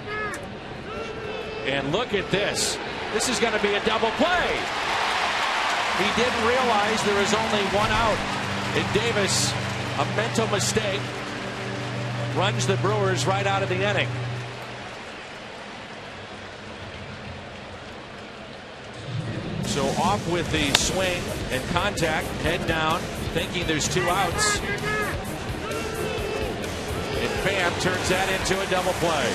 And look at this. This is going to be a double play. He didn't realize there was only 1 out. And Davis, a mental mistake, runs the Brewers right out of the inning. So off with the swing and contact, head down, thinking there's 2 outs. And Pham turns that into a double play.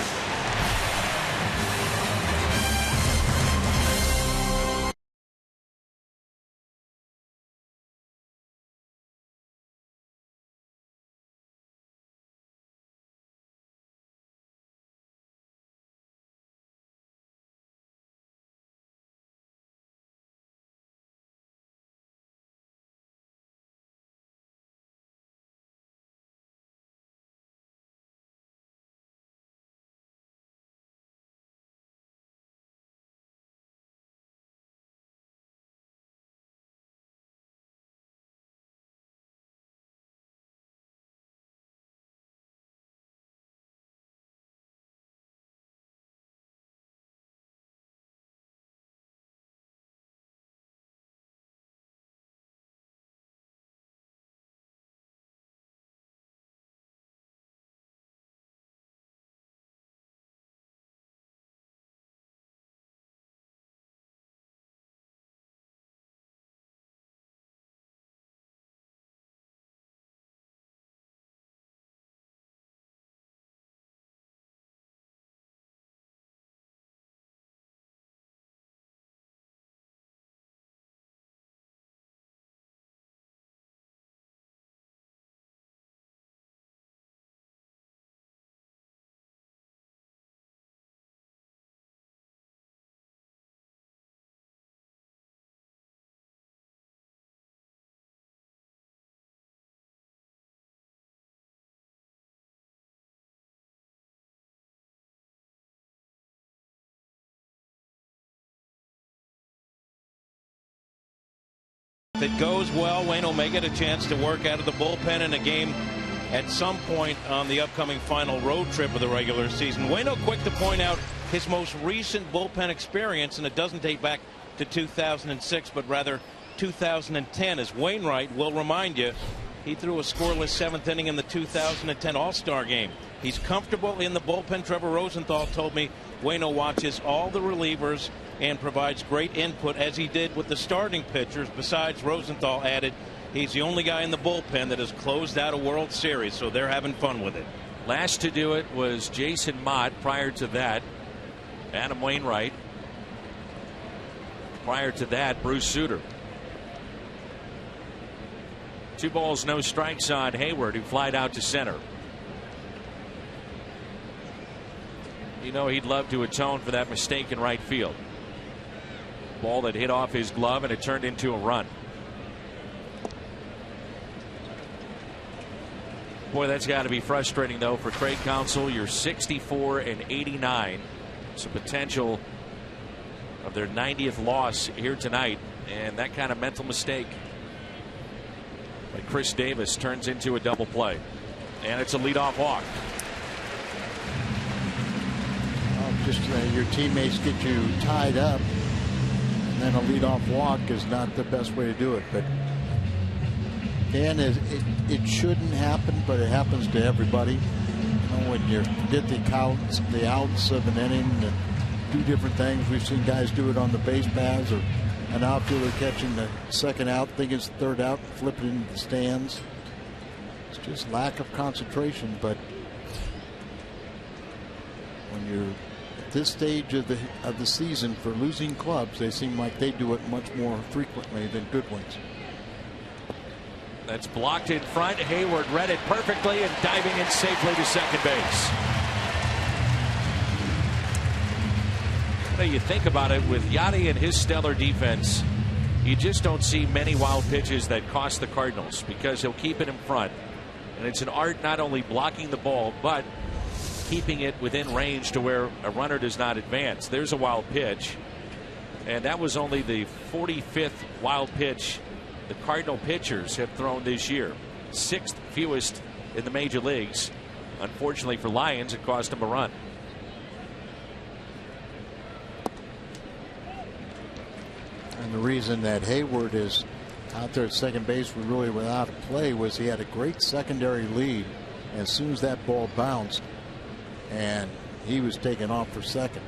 if it goes well, Waino may get a chance to work out of the bullpen in a game at some point on the upcoming final road trip of the regular season. Waino quick to point out his most recent bullpen experience, and it doesn't date back to 2006, but rather 2010, as Wainwright will remind you, he threw a scoreless 7th inning in the 2010 All-Star game. He's comfortable in the bullpen. Trevor Rosenthal told me Waino watches all the relievers and provides great input, as he did with the starting pitchers. Besides, Rosenthal added, he's the only guy in the bullpen that has closed out a World Series, so they're having fun with it. Last to do it was Jason Mott. Prior to that, Adam Wainwright. Prior to that, Bruce Sutter. 2 balls, no strikes on Hayward, who flied out to center. You know, he'd love to atone for that mistake in right field. Ball that hit off his glove, and it turned into a run. Boy, that's got to be frustrating, though, for Craig Counsell. You're 64-89. It's a potential of their 90th loss here tonight, and that kind of mental mistake by Chris Davis turns into a double play, and it's a leadoff walk. Just your teammates get you tied up, and then a leadoff walk is not the best way to do it. But Dan, it shouldn't happen, but it happens to everybody. You know, when you get the outs of an inning and do different things. We've seen guys do it on the base paths, or an outfielder catching the second out, thinking it's the third out, flip it into the stands. It's just lack of concentration. But when you're at this stage of the season for losing clubs, they seem like they do it much more frequently than good ones. That's blocked in front. Hayward read it perfectly and diving in safely to second base. You think about it, with Yachty and his stellar defense, you just don't see many wild pitches that cost the Cardinals, because he'll keep it in front. And it's an art not only blocking the ball, but keeping it within range to where a runner does not advance. There's a wild pitch, and that was only the 45th wild pitch the Cardinal pitchers have thrown this year. 6th fewest in the major leagues. Unfortunately for Lions, it cost them a run. And the reason that Hayward is out there at second base really without a play was he had a great secondary lead. As soon as that ball bounced, and he was taken off for second.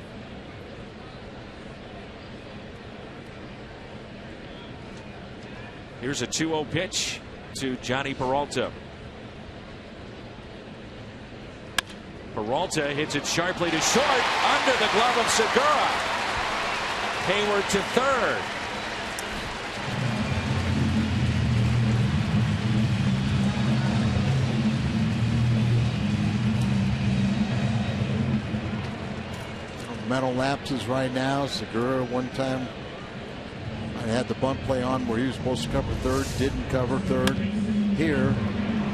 Here's a 2-0 pitch to Johnny Peralta. Peralta hits it sharply to short, under the glove of Segura. Hayward to third. Mental lapses right now. Segura one time had the bunt play on where he was supposed to cover third, didn't cover third. Here,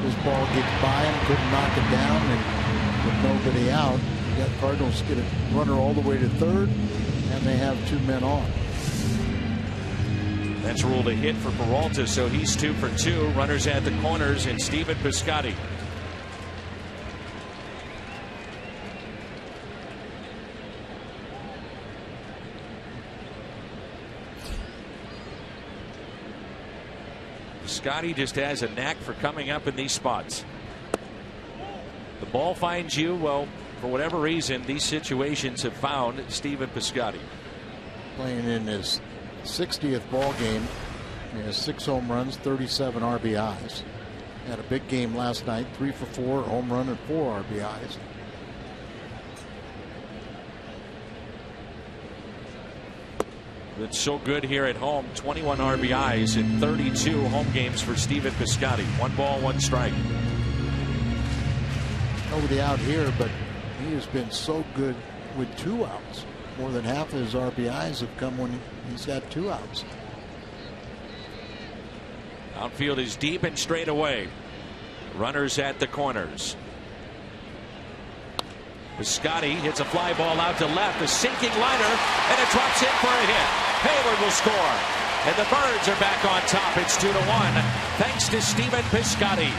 this ball gets by him, couldn't knock it down, and with nobody out, you got Cardinals get a runner all the way to third, and they have 2 men on. That's ruled a hit for Peralta, so he's 2 for 2. Runners at the corners, and Stephen Piscotty. Scotty just has a knack for coming up in these spots. The ball finds you. Well, for whatever reason, these situations have found Stephen Piscotty. Playing in his 60th ball game. He has 6 home runs, 37 RBIs. Had a big game last night, 3 for 4, home run and 4 RBIs. It's so good here at home. 21 RBIs in 32 home games for Stephen Piscotty. 1 ball, 1 strike. Nobody out here, but he has been so good with 2 outs. More than half of his RBIs have come when he's got 2 outs. Outfield is deep and straight away. Runners at the corners. Piscotty hits a fly ball out to left, a sinking liner, and it drops in for a hit. Hayward will score. And the Birds are back on top. It's 2-1 thanks to Stephen Piscotty.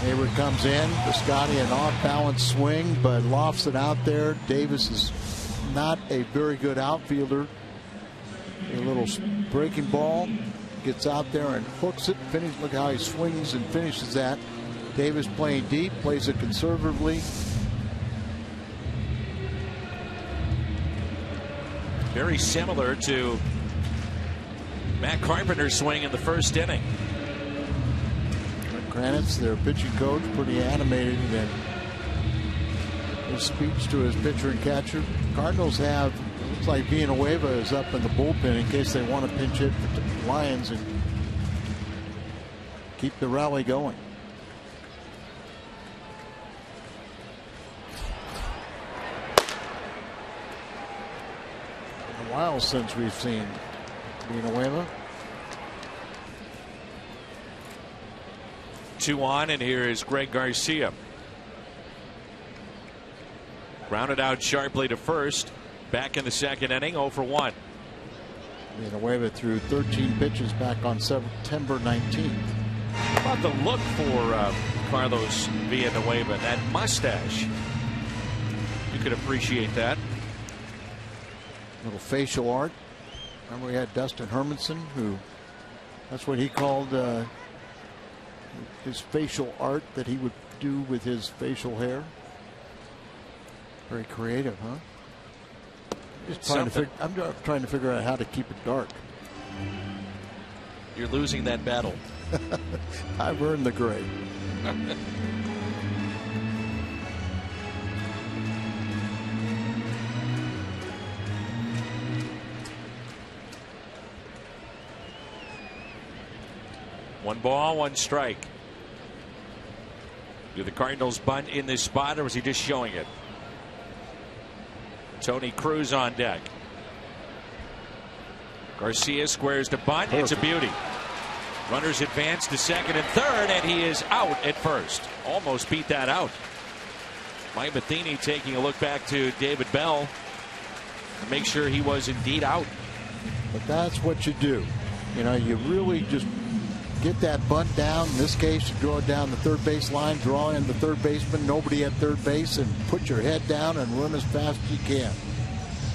Hayward comes in. Piscotty an off-balance swing, but lofts it out there. Davis is not a very good outfielder. A little breaking ball, gets out there and hooks it. Look how he swings and finishes that. Davis playing deep, plays it conservatively. Very similar to Matt Carpenter's swing in the first inning. Granted, their pitching coach pretty animated in his speech to his pitcher and catcher. Cardinals have, looks like Villanueva is up in the bullpen in case they want to pinch hit for the Lions and keep the rally going. Been a while since we've seen Villanueva. 2 on, and here is Greg Garcia. Grounded out sharply to first. Back in the second inning, 0 for 1. Villanueva threw 13 pitches back on September 19th. How about the look for Carlos Villanueva? That mustache. You could appreciate that. Little facial art. Remember we had Dustin Hermanson, who that's what he called his facial art that he would do with his facial hair. Very creative, huh? I'm trying to figure out how to keep it dark. You're losing that battle. I've earned the gray. One ball, one strike. Do the Cardinals bunt in this spot, or was he just showing it? Tony Cruz on deck. Garcia squares to bunt. Perfect. It's a beauty. Runners advance to second and third, and he is out at first. Almost beat that out. Mike Matheny taking a look back to David Bell to make sure he was indeed out. But that's what you do. You know, you really just get that bunt down. In this case, you draw it down the third base line, draw in the third baseman, nobody at third base, and put your head down and run as fast as you can.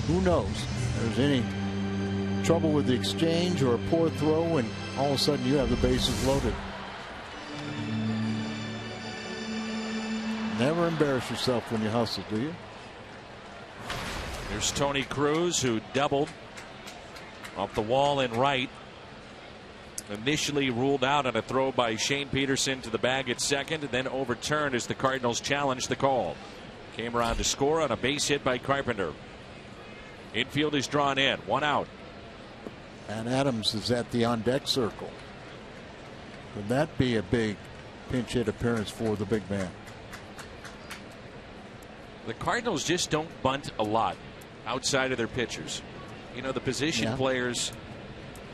Who knows if there's any trouble with the exchange or a poor throw, and all of a sudden you have the bases loaded. Never embarrass yourself when you hustle, do you? There's Tony Cruz, who doubled off the wall in right. Initially ruled out on a throw by Shane Peterson to the bag at second, and then overturned as the Cardinals challenged the call. Came around to score on a base hit by Carpenter. Infield is drawn in. One out. And Adams is at the on deck circle. Could that be a big pinch hit appearance for the big man? The Cardinals just don't bunt a lot outside of their pitchers. You know, the position players,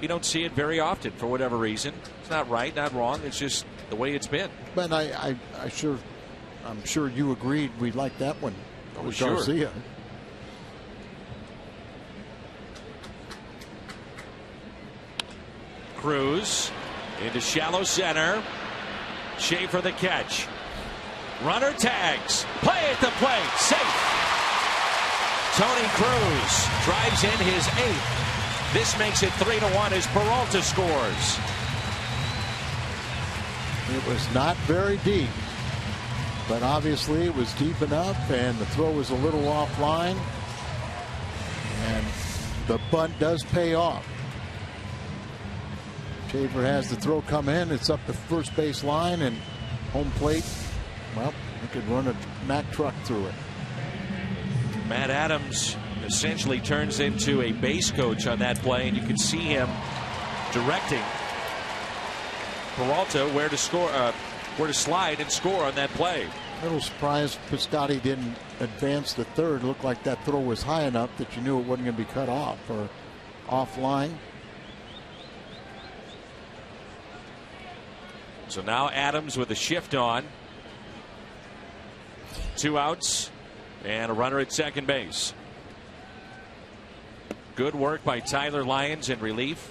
you don't see it very often for whatever reason. It's not right, not wrong. It's just the way it's been. But I'm sure you agreed we like that one. Oh, with sure. Garcia. Cruz into shallow center. Schaefer the catch. Runner tags. Play at the plate. Safe. Tony Cruz drives in his 8th. This makes it 3-1 as Peralta scores. It was not very deep, but obviously it was deep enough, and the throw was a little offline, and the bunt does pay off. Schaefer has the throw come in. It's up the first base line, and home plate, well, you could run a Mack truck through it. Matt Adams essentially turns into a base coach on that play, and you can see him directing Peralta where to score, where to slide and score on that play. A little surprised Piscotty didn't advance to third. It looked like that throw was high enough that you knew it wasn't going to be cut off or offline. So now Adams with a shift on. 2 outs and a runner at second base. Good work by Tyler Lyons in relief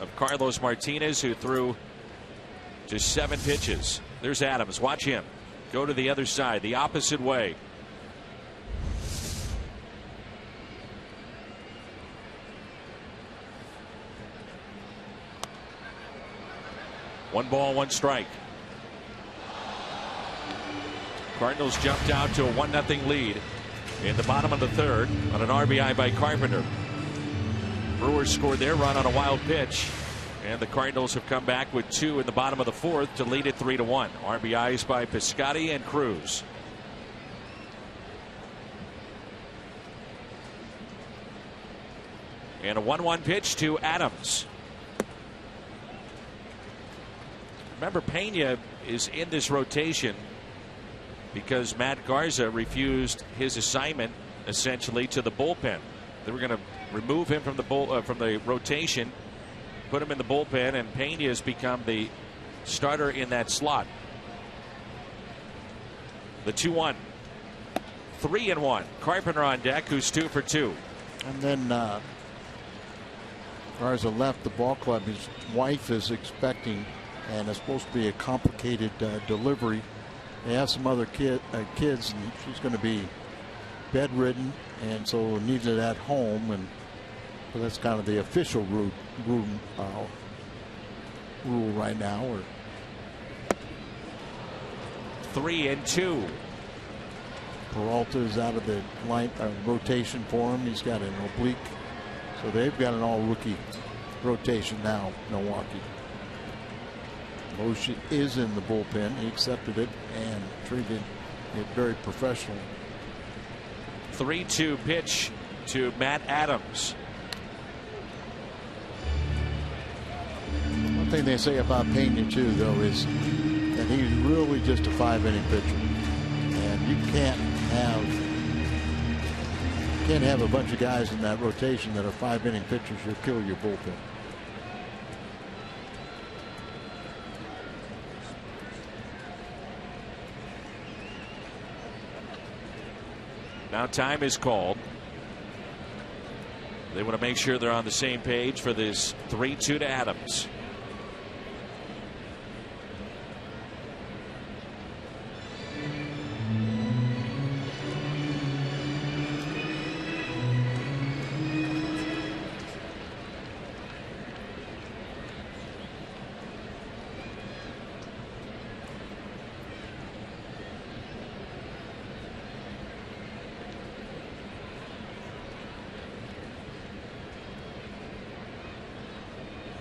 of Carlos Martinez, who threw just 7 pitches. There's Adams. Watch him go to the other side, the opposite way. One ball, one strike. Cardinals jumped out to a 1-0 lead in the bottom of the third on an RBI by Carpenter. Brewers scored their run on a wild pitch, and the Cardinals have come back with 2 in the bottom of the fourth to lead it 3-1. RBIs by Piscotty and Cruz. And a 1-1 pitch to Adams. Remember, Pena is in this rotation because Matt Garza refused his assignment essentially to the bullpen. They were going to remove him from the rotation, put him in the bullpen, and Pena has become the starter in that slot. The 2-1. 3-1. Carpenter on deck, who's 2 for 2. And then Garza left the ball club. His wife is expecting, and it's supposed to be a complicated delivery. They have some other kids, and she's going to be bedridden, and so needed at home. And so that's kind of the official rule right now. 3-2. Peralta is out of the rotation for him. He's got an oblique, so they've got an all-rookie rotation now, Milwaukee. Moshe is in the bullpen. He accepted it and treated it very professionally. 3-2 pitch to Matt Adams. One thing they say about Pena too, though, is that he's really just a 5-inning pitcher, and you can't have a bunch of guys in that rotation that are 5-inning pitchers. You'll kill your bullpen. Now time is called. They want to make sure they're on the same page for this 3-2 to Adams.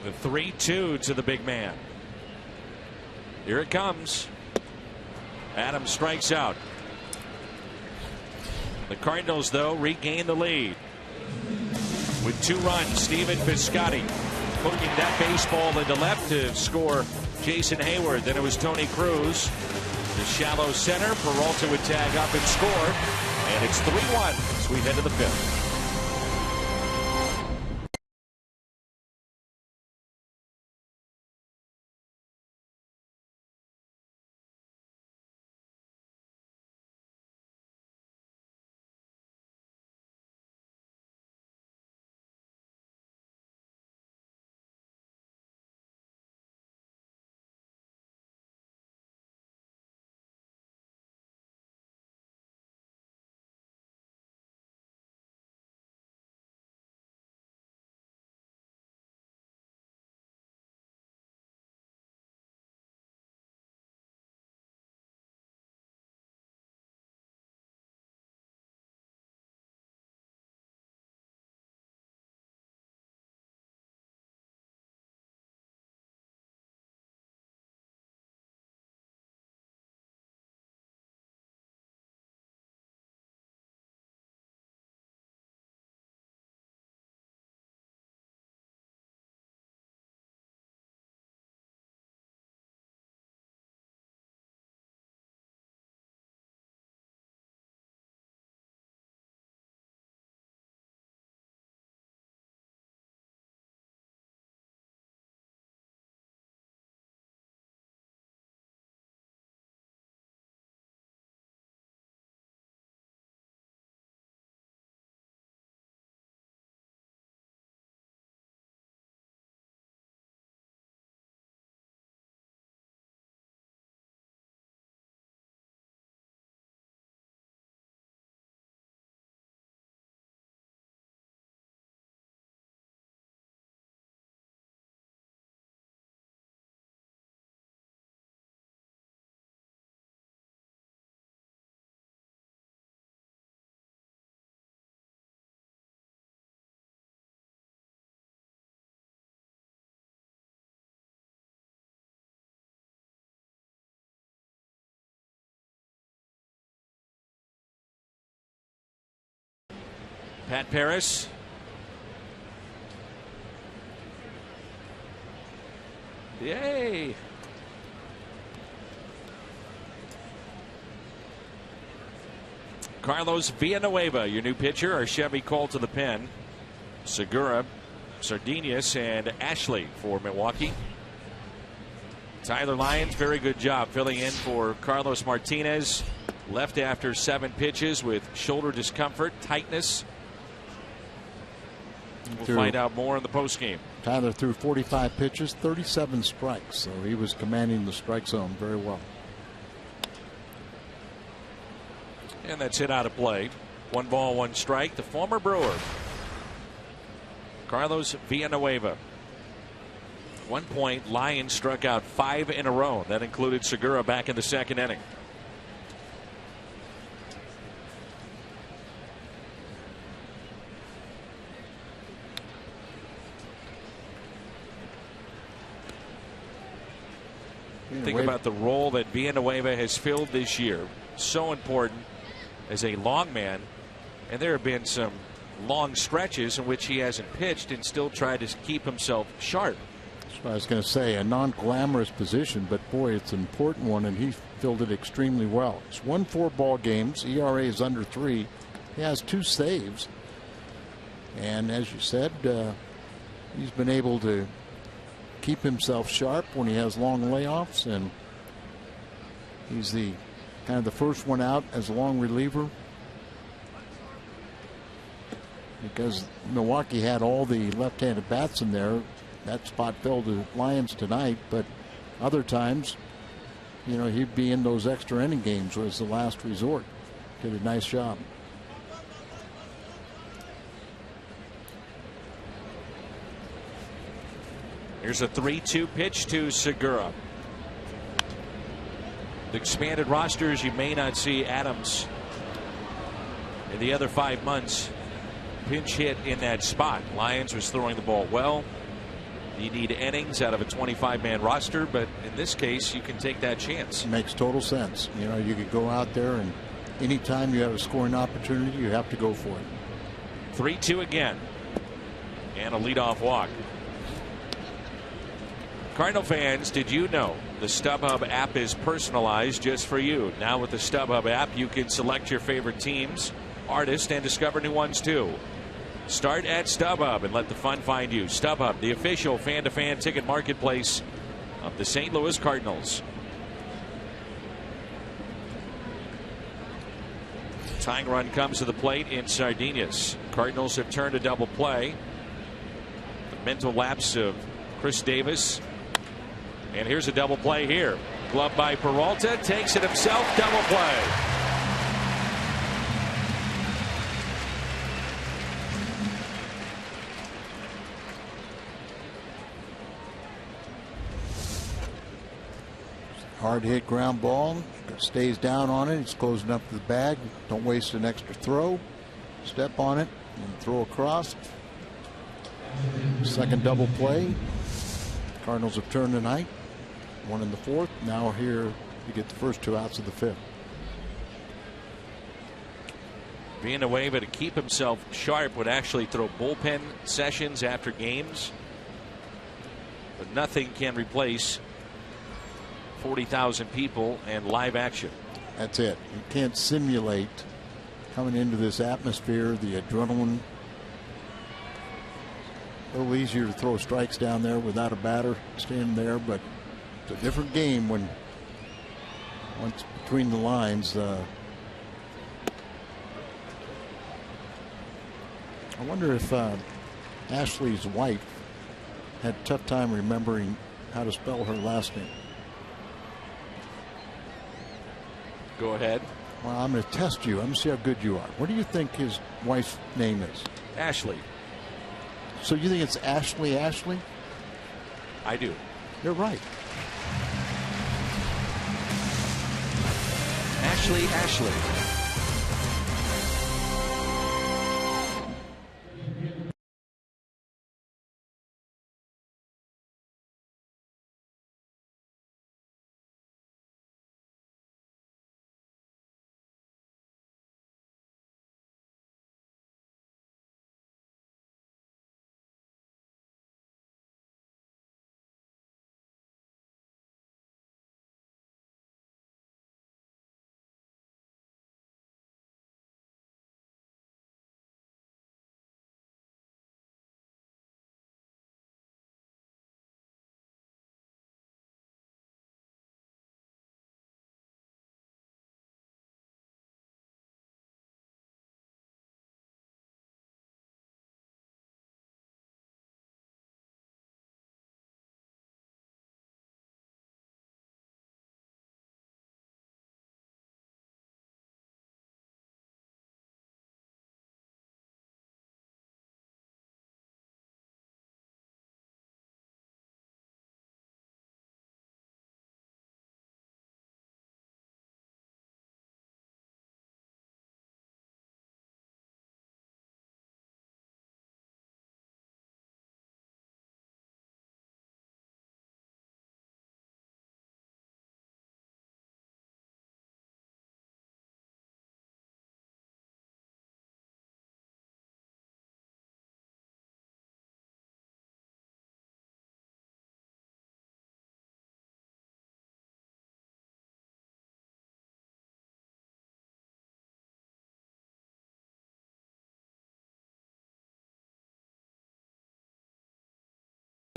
The 3-2 to the big man. Here it comes. Adams strikes out. The Cardinals, though, regain the lead with 2 runs. Stephen Piscotty hooking that baseball into left to score Jason Hayward. Then it was Tony Cruz, the shallow center. Peralta would tag up and score, and it's 3-1 as we head to the 5th. Pat Paris. Yay. Carlos Villanueva, your new pitcher. Our Chevy called to the pen. Segura, Sardinius, and Ashley for Milwaukee. Tyler Lyons, very good job filling in for Carlos Martinez. Left after 7 pitches with shoulder discomfort, tightness. We'll find out more in the postgame. Tyler threw 45 pitches, 37 strikes, so he was commanding the strike zone very well. And that's hit out of play. 1 ball, 1 strike. The former Brewer, Carlos Villanueva. At one point, Lyons struck out 5 in a row. That included Segura back in the 2nd inning. Think about the role that Villanueva has filled this year. So important as a long man. And there have been some long stretches in which he hasn't pitched and still tried to keep himself sharp. That's what I was going to say. A non-glamorous position, but boy, it's an important one, and he filled it extremely well. He's won 4 ball games. ERA is under 3. He has 2 saves. And as you said, he's been able to keep himself sharp when he has long layoffs, and he's the kind of the first one out as a long reliever, because Milwaukee had all the left-handed bats in there. That spot fell to Lyons tonight, but other times, you know, he'd be in those extra inning games was the last resort. Did a nice job. Here's a 3-2 pitch to Segura. The expanded rosters, you may not see Adams in the other 5 months pinch hit in that spot. Lyons was throwing the ball well. You need innings out of a 25-man roster, but in this case, you can take that chance. Makes total sense. You know, you could go out there, and anytime you have a scoring opportunity, you have to go for it. 3-2 again, and a leadoff walk. Cardinal fans, did you know the StubHub app is personalized just for you? Now with the StubHub app, you can select your favorite teams, artists, and discover new ones too. Start at StubHub and let the fun find you. StubHub, the official fan-to-fan ticket marketplace of the St. Louis Cardinals. Tying run comes to the plate in Sardinius. Cardinals have turned a double play. The mental lapse of Chris Davis. And here's a double play here. Glove by Peralta, takes it himself, double play. Hard hit ground ball, stays down on it. He's closing up the bag. Don't waste an extra throw. Step on it and throw across. Second double play. Cardinals have turned tonight. 1 in the 4th. Now here you get the first 2 outs of the 5th. Being away, but to keep himself sharp, would actually throw bullpen sessions after games. But nothing can replace 40,000 people and live action. That's it. You can't simulate coming into this atmosphere, the adrenaline. A little easier to throw strikes down there without a batter standing there, but it's a different game when once between the lines. I wonder if Ashley's wife had a tough time remembering how to spell her last name. Go ahead. Well, I'm going to test you. I'm going to see how good you are. What do you think his wife's name is? Ashley. So you think it's Ashley? I do. You're right. Ashley.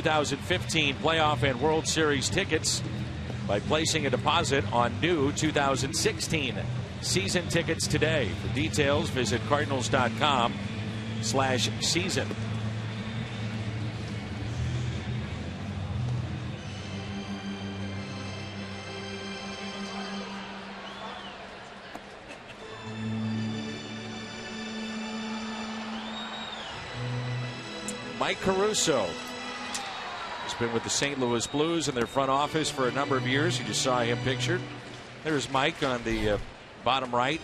2015 playoff and World Series tickets by placing a deposit on new 2016 season tickets today. For details, visit cardinals.com/season. Mike Caruso has been with the St. Louis Blues in their front office for a number of years. You just saw him pictured. There's Mike on the bottom right.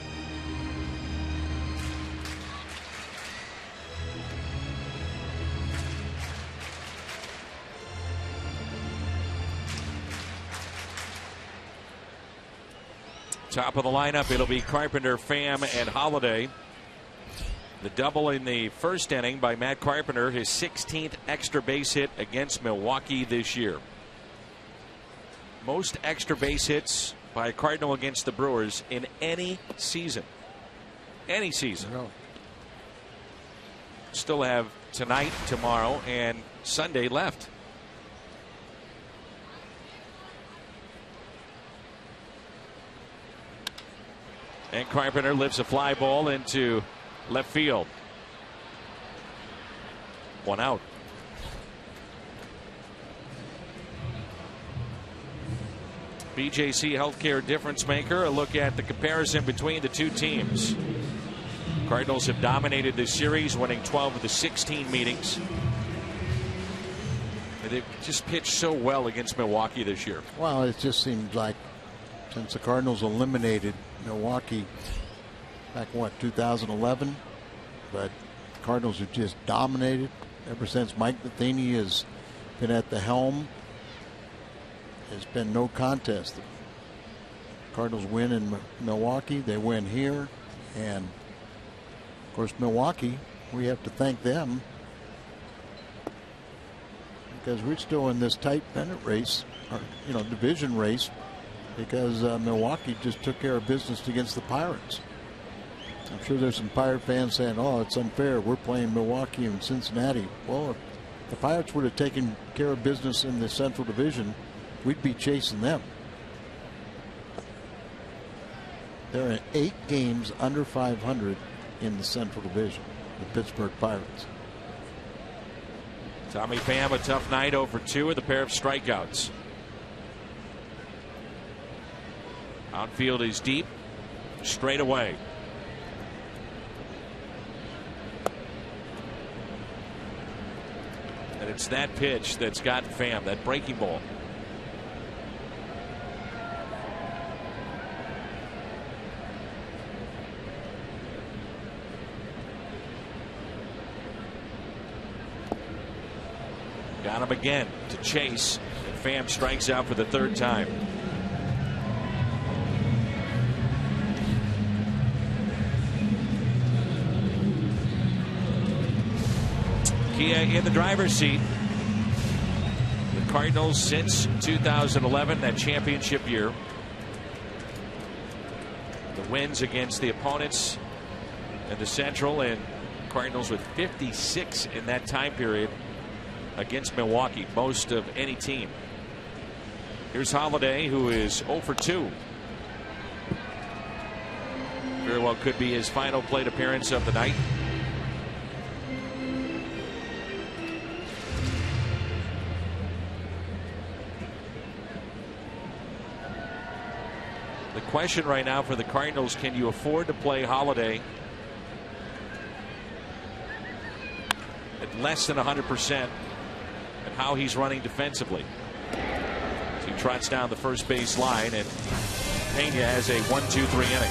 Top of the lineup, it'll be Carpenter, Pham, and Holiday. The double in the first inning by Matt Carpenter, his 16th extra base hit against Milwaukee this year. Most extra base hits by a Cardinal against the Brewers in any season. Any season. Really? Still have tonight, tomorrow, and Sunday left. And Carpenter lifts a fly ball into left field. One out. BJC Healthcare Difference Maker, a look at the comparison between the two teams. Cardinals have dominated this series, winning 12 of the 16 meetings. They've just pitched so well against Milwaukee this year. Well, it just seems like since the Cardinals eliminated Milwaukee back, what, 2011? But Cardinals have just dominated ever since Mike Matheny has been at the helm. There's been no contest. The Cardinals win in Milwaukee. They win here. And, of course, Milwaukee, we have to thank them because we're still in this tight pennant race, or, division race, because Milwaukee just took care of business against the Pirates. I'm sure there's some Pirate fans saying, oh, it's unfair. We're playing Milwaukee and Cincinnati. Well, if the Pirates would have taken care of business in the Central Division, we'd be chasing them. They're in 8 games under 500 in the Central Division, the Pittsburgh Pirates. Tommy Pham, a tough night, over 2 with a pair of strikeouts. Outfield is deep, straight away. And it's that pitch that's got Pham, that breaking ball. Got him again to chase, and Pham strikes out for the 3rd time. Kia in the driver's seat. The Cardinals since 2011, that championship year. The wins against the opponents in the Central, and Cardinals with 56 in that time period against Milwaukee, most of any team. Here's Holiday, who is 0 for 2. Very well could be his final plate appearance of the night. The question right now for the Cardinals, can you afford to play Holiday at less than 100%, and how he's running defensively? So he trots down the first base line, and Pena has a 1-2-3 inning.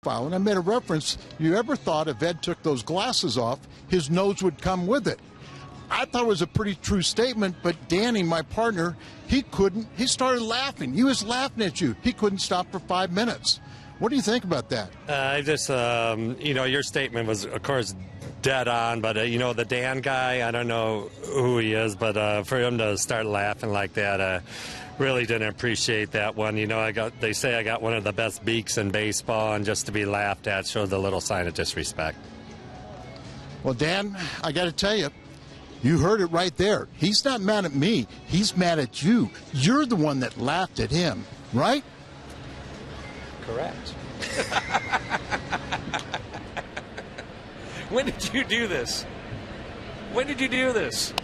And I made a reference. You ever thought if Ed took those glasses off, his nose would come with it? I thought it was a pretty true statement, but Danny, my partner, he couldn't. He started laughing. He was laughing at you. He couldn't stop for 5 minutes. What do you think about that? I just, your statement was, of course, dead on, but, the Dan guy, I don't know who he is, but for him to start laughing like that, really didn't appreciate that one. They say I got one of the best beaks in baseball, and just to be laughed at shows a little sign of disrespect. Well, Dan, I got to tell you, you heard it right there. He's not mad at me. He's mad at you. You're the one that laughed at him, right? Correct. When did you do this? When did you do this?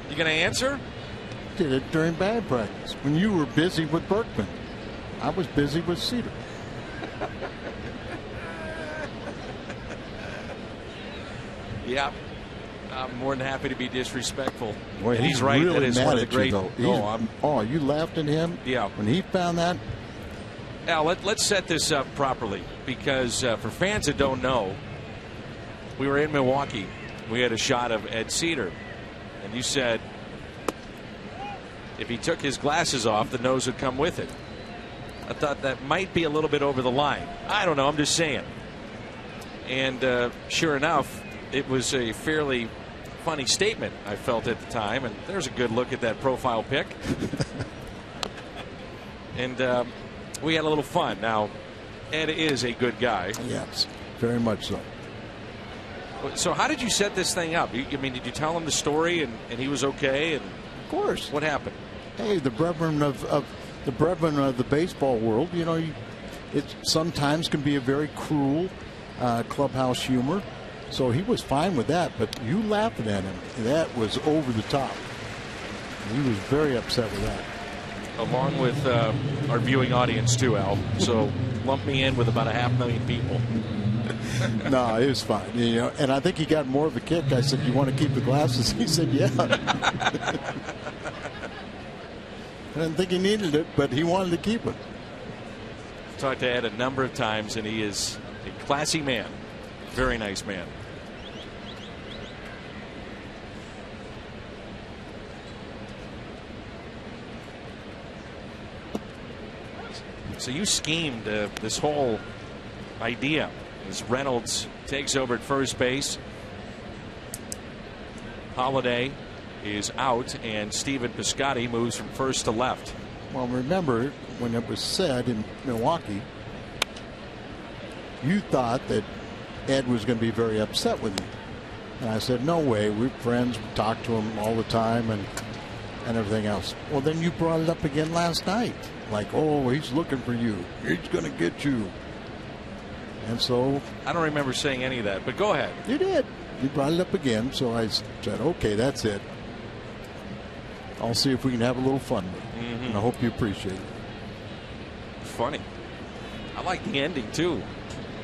You going to answer? Did it during bad practice when you were busy with Berkman. I was busy with Cedar. Yeah, I'm more than happy to be disrespectful. Boy, and he's right. Really that is one of the great. You laughed at him? Yeah. When he found that? Now, let's set this up properly, because for fans that don't know, we were in Milwaukee. We had a shot of Ed Cedar, and you said if he took his glasses off, the nose would come with it. I thought that might be a little bit over the line. I don't know. I'm just saying. And sure enough, it was a fairly funny statement, I felt at the time. And there's a good look at that profile pic. And we had a little fun. Now, Ed is a good guy. Yes, very much so. So how did you set this thing up? Did you tell him the story and he was okay? And of course. What happened? Hey, the brethren of the baseball world, it sometimes can be a very cruel clubhouse humor. So he was fine with that, but you laughing at him, that was over the top. He was very upset with that. Along with our viewing audience too, Al. So lump me in with about 500,000 people. No, it was fine. And I think he got more of a kick. I said, "You want to keep the glasses?" He said, "Yeah." I didn't think he needed it, but he wanted to keep it. Talked to Ed a number of times, and he is a classy man. Very nice man. So you schemed this whole idea as Reynolds takes over at first base. Holiday is out, and Stephen Piscotty moves from first to left. Well, remember when it was said in Milwaukee, you thought that Ed was going to be very upset with you. And I said, no way. We're friends. We talk to him all the time and everything else. Well, then you brought it up again last night. Like, oh, he's looking for you. He's going to get you. And so. I don't remember saying any of that, but go ahead. You did. You brought it up again. So I said, okay, that's it. I'll see if we can have a little fun with it. Mm-hmm. And I hope you appreciate it. Funny. I like the ending, too.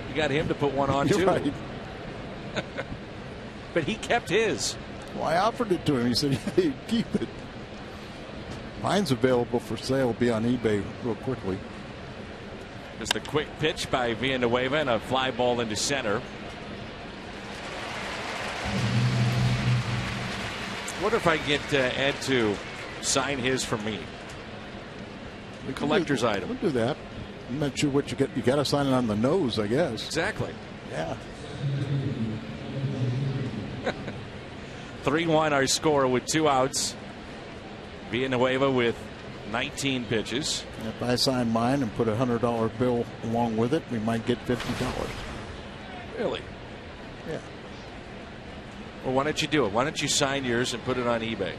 You got him to put one on, You're too. Right. But he kept his. Well, I offered it to him. He said, hey, keep it. Mine's available for sale. It'll be on eBay real quickly. Just a quick pitch by Villanueva and a fly ball into center. What if I get Ed to sign his for me? The collector's item. We'll do that. I'm not sure what you get. You got to sign it on the nose, I guess. Exactly. Yeah. 3-1 our score with 2 outs. Villanueva with 19 pitches. If I sign mine and put a $100 bill along with it, we might get $50. Really? Yeah. Well, why don't you do it? Why don't you sign yours and put it on eBay?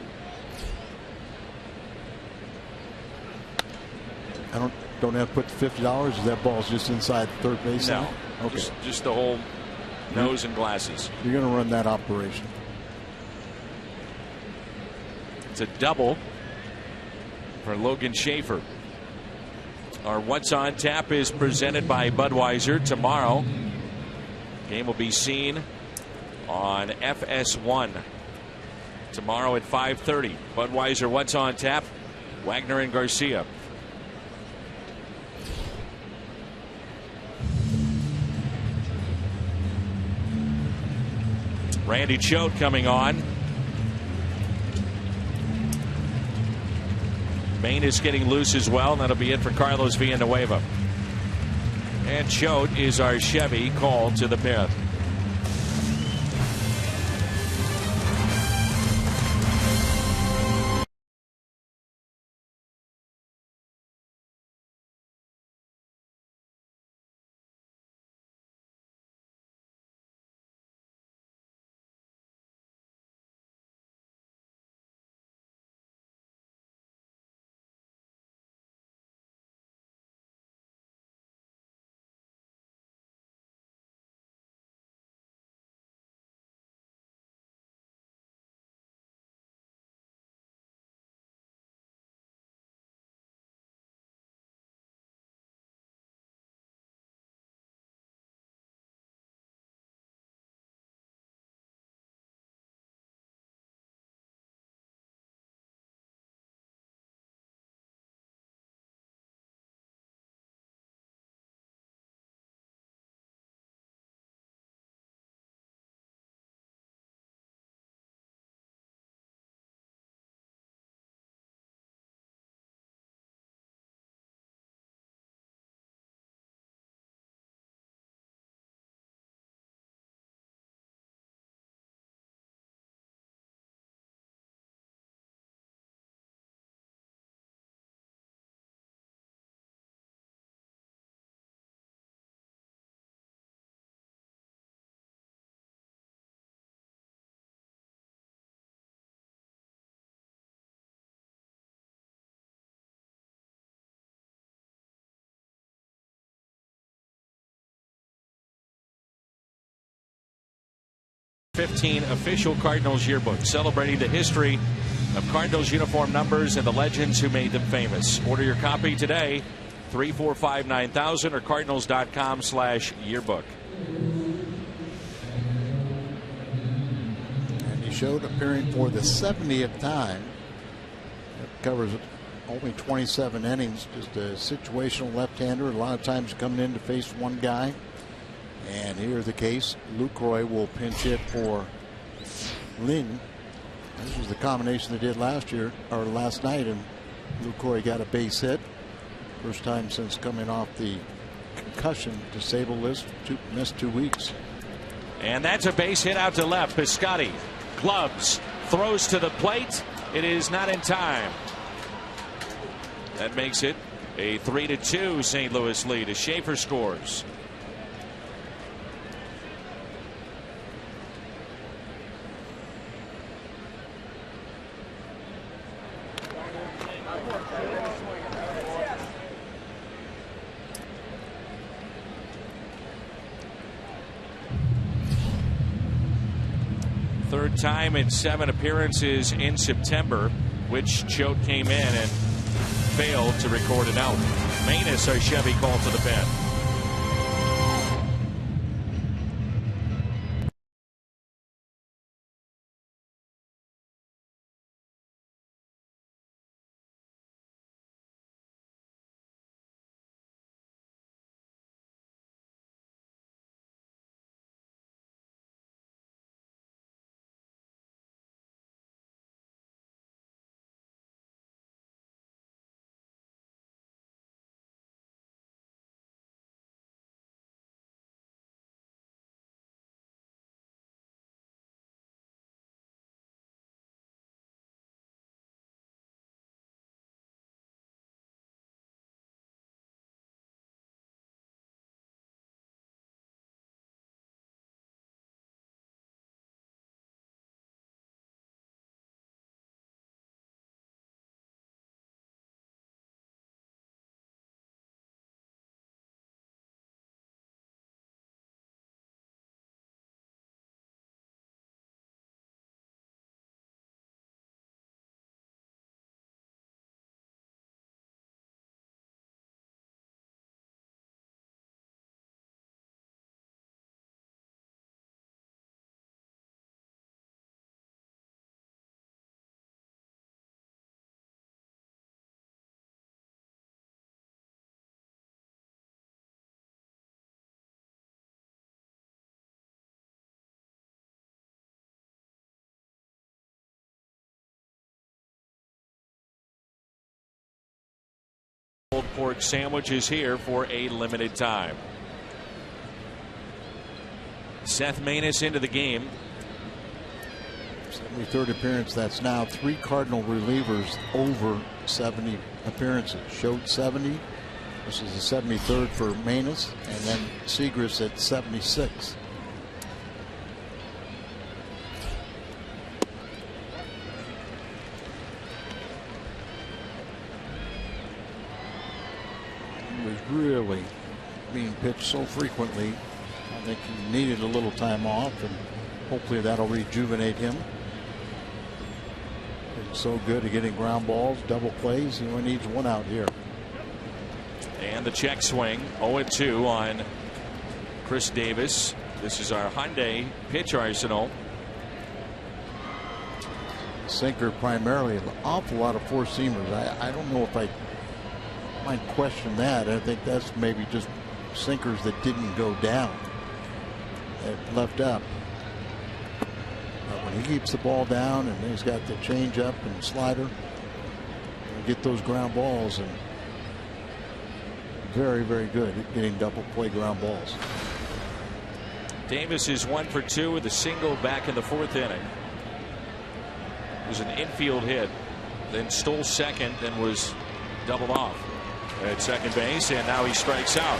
I don't have to put the $50. Is that ball's just inside third base? No. Now? Okay. Just the whole nose and glasses. You're going to run that operation. It's a double for Logan Schaefer. Our What's on Tap is presented by Budweiser. Tomorrow, game will be seen on FS1. Tomorrow at 5:30. Budweiser What's on Tap. Wagner and Garcia. Randy Choate coming on. Maine is getting loose as well, and that'll be it for Carlos Villanueva. And Choate is our Chevy called to the pen. '15 official Cardinals yearbook celebrating the history of Cardinals uniform numbers and the legends who made them famous. Order your copy today, 345-9000 or cardinals.com/yearbook. And he showed appearing for the 70th time. That covers only 27 innings. Just a situational left-hander. A lot of times coming in to face one guy. And here's the case. Lucroy will pinch hit for Lynn. This was the combination they did last night, and Lucroy got a base hit. First time since coming off the concussion disabled list. Missed 2 weeks. And that's a base hit out to left. Piscotty gloves, throws to the plate. It is not in time. That makes it a 3-2 St. Louis lead as Schaefer scores. Third time in 7 appearances in September, which Choate came in and failed to record an out. Manus, our Chevy called to the pen. pork sandwiches here for a limited time. Seth Maness into the game. 73rd appearance. That's now 3 Cardinal relievers over 70 appearances. Showed 70. This is the 73rd for Maness, and then Seagrass at 76. He was really being pitched so frequently. I think he needed a little time off, and hopefully that'll rejuvenate him. He's so good at getting ground balls, double plays. He only needs 1 out here. And the check swing, 0-2 on Chris Davis. This is our Hyundai pitch arsenal. Sinker primarily, an awful lot of 4-seamers. I don't know if I might question that. I think that's maybe just sinkers that didn't go down, that left up. But when he keeps the ball down and he's got the changeup and slider, he'll get those ground balls, and very, very good at getting double play ground balls. Davis is 1 for 2 with a single back in the 4th inning. It was an infield hit, then stole second, then was doubled off at second base, and now he strikes out.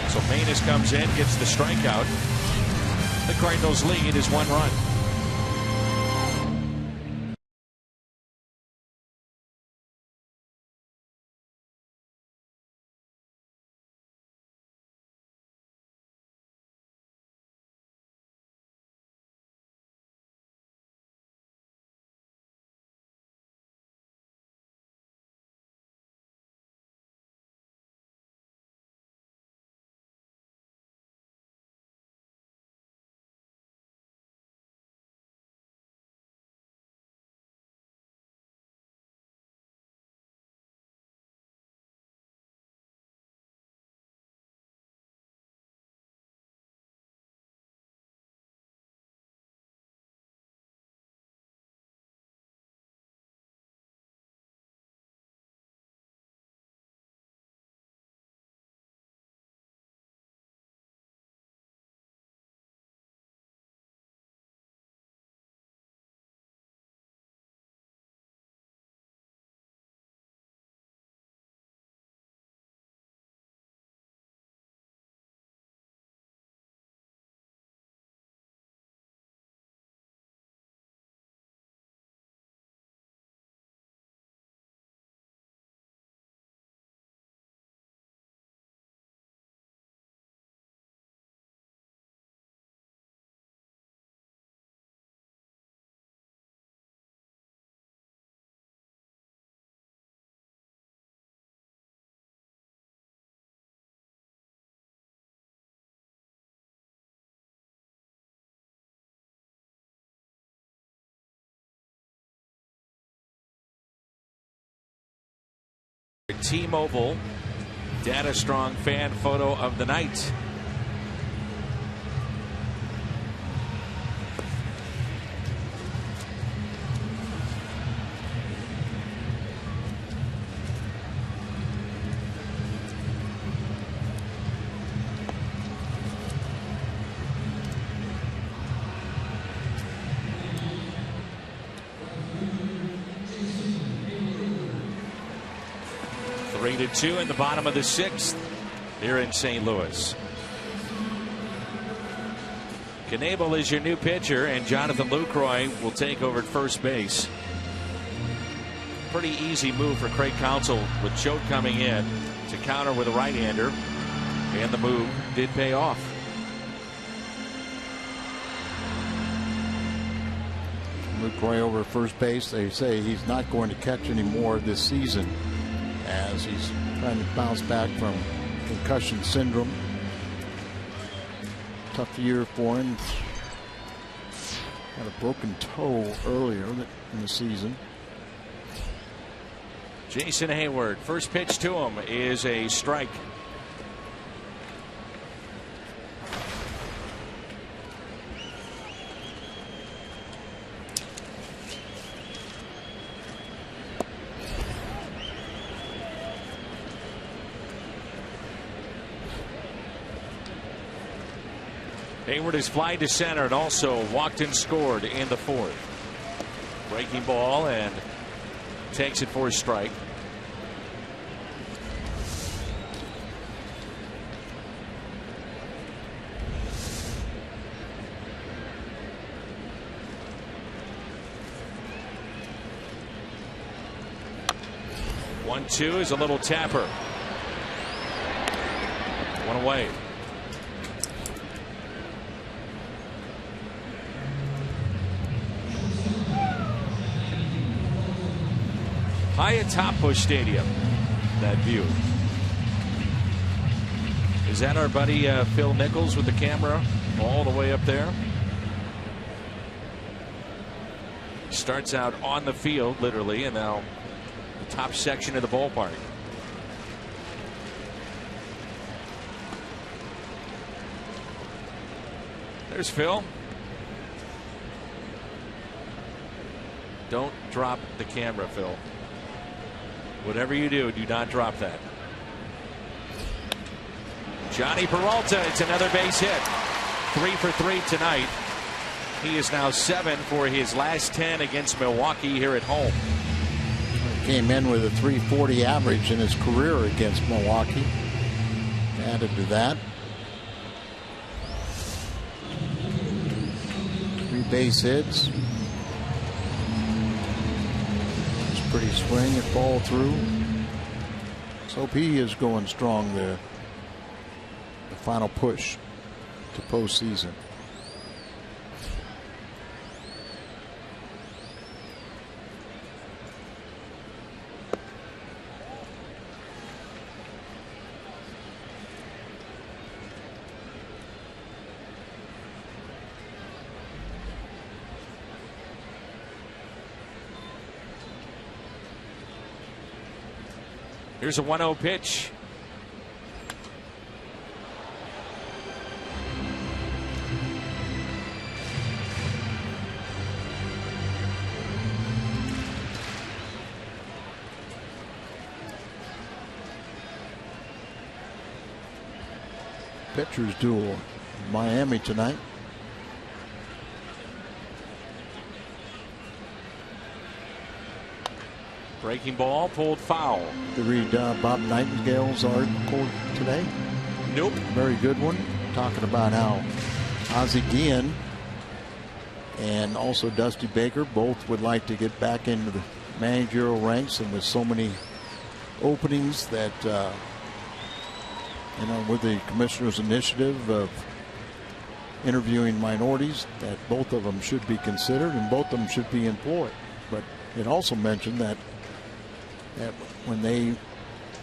So Maness comes in, gets the strikeout. The Cardinals lead is 1 run. T-Mobile Data Strong fan photo of the night. Rated 2 in the bottom of the 6th here in St. Louis. Knebel is your new pitcher, and Jonathan Lucroy will take over at first base. Pretty easy move for Craig Counsell with Choate coming in to counter with a right-hander, and the move did pay off. Lucroy over at first base. They say he's not going to catch any more this season, as he's trying to bounce back from concussion syndrome. Tough year for him. Had a broken toe earlier in the season. Jason Hayward, first pitch to him is a strike. Hayward is fly to center and also walked and scored in the fourth. Breaking ball and takes it for a strike. One, two is a little tapper. One away. High atop Busch Stadium, that view. Is that our buddy Phil Nichols with the camera all the way up there? Starts out on the field, literally, and now the top section of the ballpark. There's Phil. Don't drop the camera, Phil. Whatever you do, do not drop that. Johnny Peralta, it's another base hit. 3 for 3 tonight. He is now 7 for his last 10 against Milwaukee here at home. He came in with a .340 average in his career against Milwaukee. Added to that. 3 base hits. Pretty swing and fall through. Let's hope he is going strong there. The final push to postseason. Here's a 1-0 pitch. Pitchers duel in Miami tonight. Breaking ball pulled foul. Did you read Bob Nightingale's article today? Nope. Very good one, talking about how Ozzie Guillen and also Dusty Baker both would like to get back into the managerial ranks, and with so many openings that with the commissioner's initiative of interviewing minorities, that both of them should be considered and both of them should be employed. But it also mentioned that when they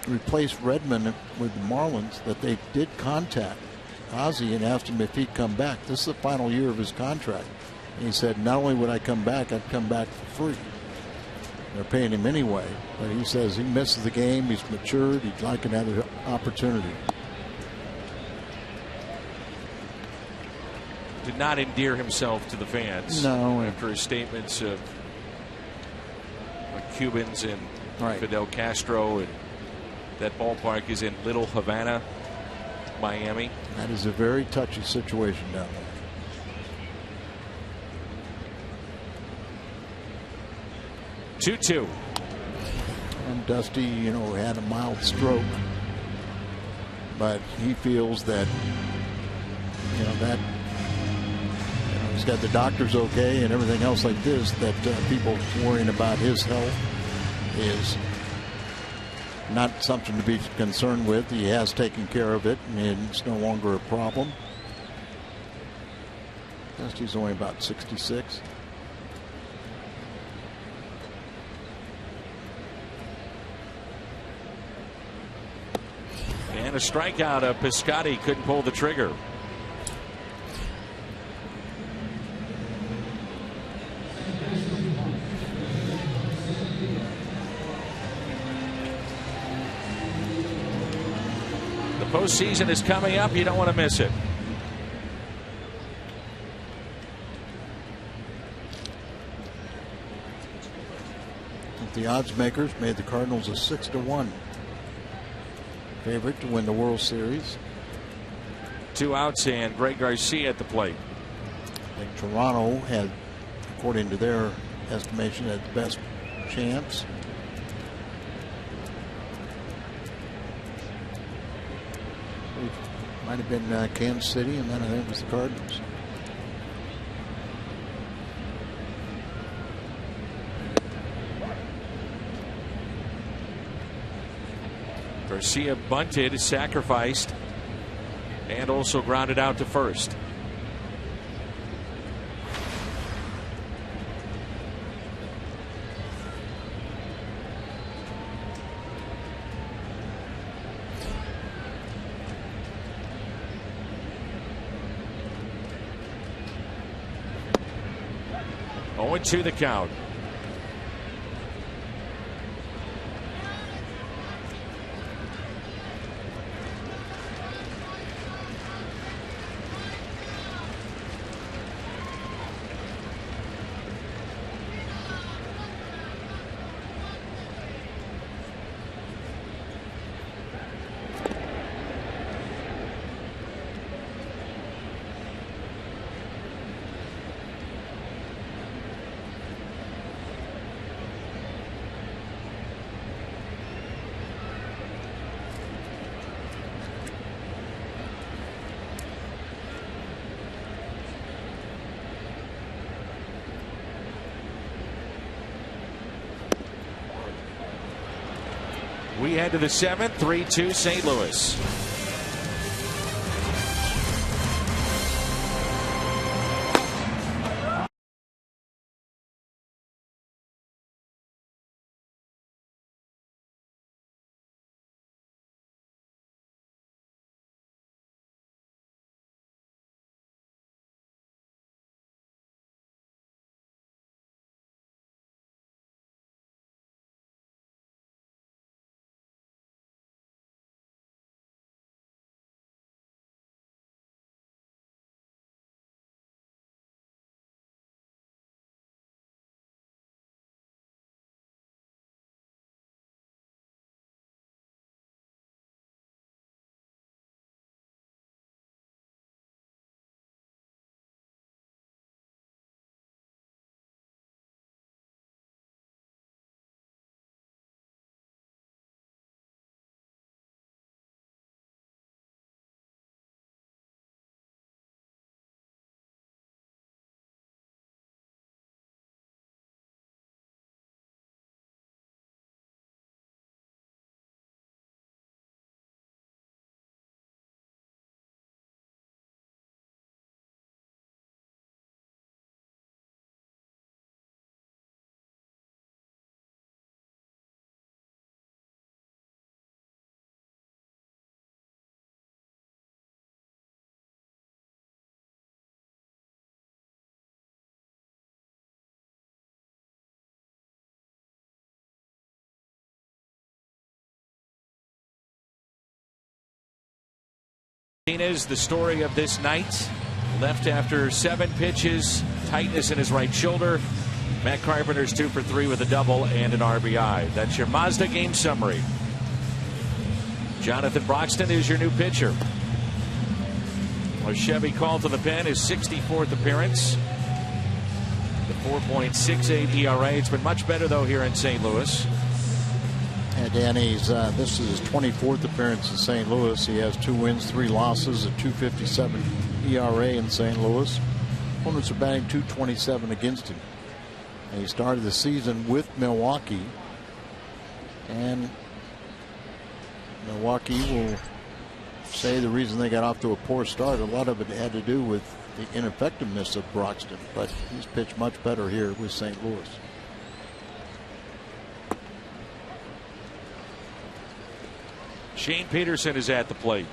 replaced Redmond with the Marlins, that they did contact Ozzie and asked him if he'd come back. This is the final year of his contract. And he said, not only would I come back, I'd come back for free. They're paying him anyway. But he says he misses the game. He's matured. He'd like another opportunity. Did not endear himself to the fans. No. After his statements of Cubans and Fidel Castro, and that ballpark is in Little Havana, Miami. That is a very touchy situation down there. 2-2. And Dusty, had a mild stroke, but he feels that, he's got the doctors okay and everything else like this, that people worrying about his health is not something to be concerned with. He has taken care of it, and it's no longer a problem. Dusty's only about 66. And a strikeout of Piscotty, couldn't pull the trigger. Postseason is coming up. You don't want to miss it. The odds makers made the Cardinals a 6-1 favorite to win the World Series. 2 outs, and Greg Garcia at the plate. I think Toronto had, according to their estimation, had the best chance. Might have been Kansas City, and then I think it was the Cardinals. Garcia bunted, sacrificed, and also grounded out to first. To the count. We head to the 7th, 3-2 St. Louis. Martinez, the story of this night, left after 7 pitches, tightness in his right shoulder. Matt Carpenter's 2 for 3 with a double and an RBI. That's your Mazda game summary. Jonathan Broxton is your new pitcher. A Chevy call to the pen, his 64th appearance. The 4.68 ERA. It's been much better though here in St. Louis. And Danny's this is his 24th appearance in St. Louis. He has 2 wins, 3 losses, a 2.57 ERA in St. Louis. Opponents are batting .227 against him. And he started the season with Milwaukee, and Milwaukee will say the reason they got off to a poor start, a lot of it had to do with the ineffectiveness of Broxton, but he's pitched much better here with St. Louis. Shane Peterson is at the plate.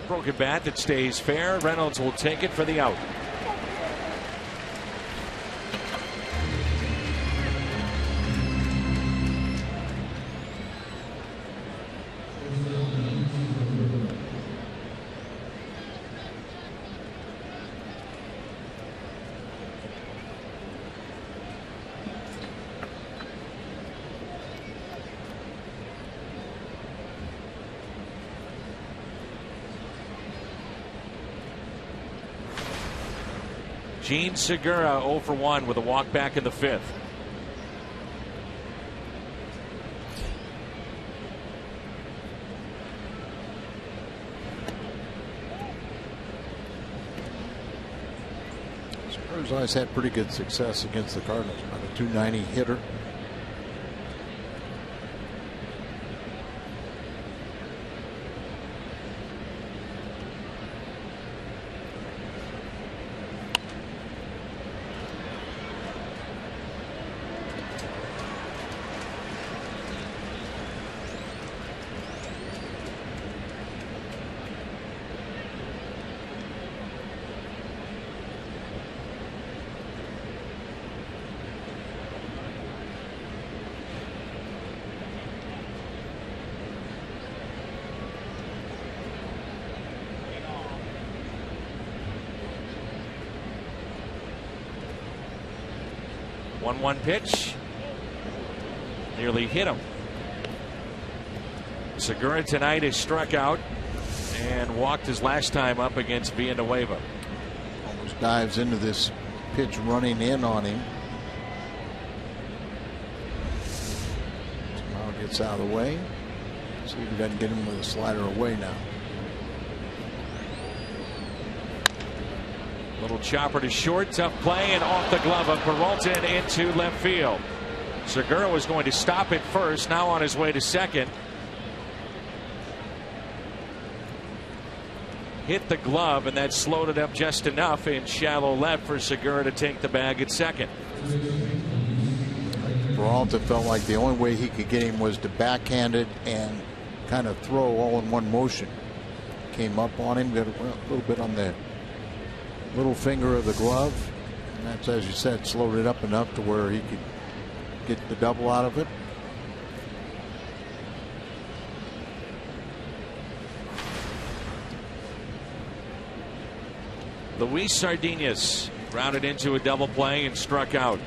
Broken bat that stays fair. Reynolds will take it for the out. Gene Segura 0 for 1 with a walk back in the 5th. Segura's always had pretty good success against the Cardinals. About a .290 hitter. One pitch. Nearly hit him. Segura tonight is struck out and walked his last time up against Villanueva. Almost dives into this pitch running in on him. Somehow gets out of the way. See if he doesn't get him with a slider away now. Little chopper to short, tough play, and off the glove of Peralta and into left field. Segura was going to stop it first, now on his way to second. Hit the glove, and that slowed it up just enough in shallow left for Segura to take the bag at second. Peralta felt like the only way he could get him was to backhand it and kind of throw all in one motion. Came up on him, got a little bit on the little finger of the glove, and that's, as you said, slowed it up enough to where he could get the double out of it. Luis Sardinas grounded into a double play and struck out.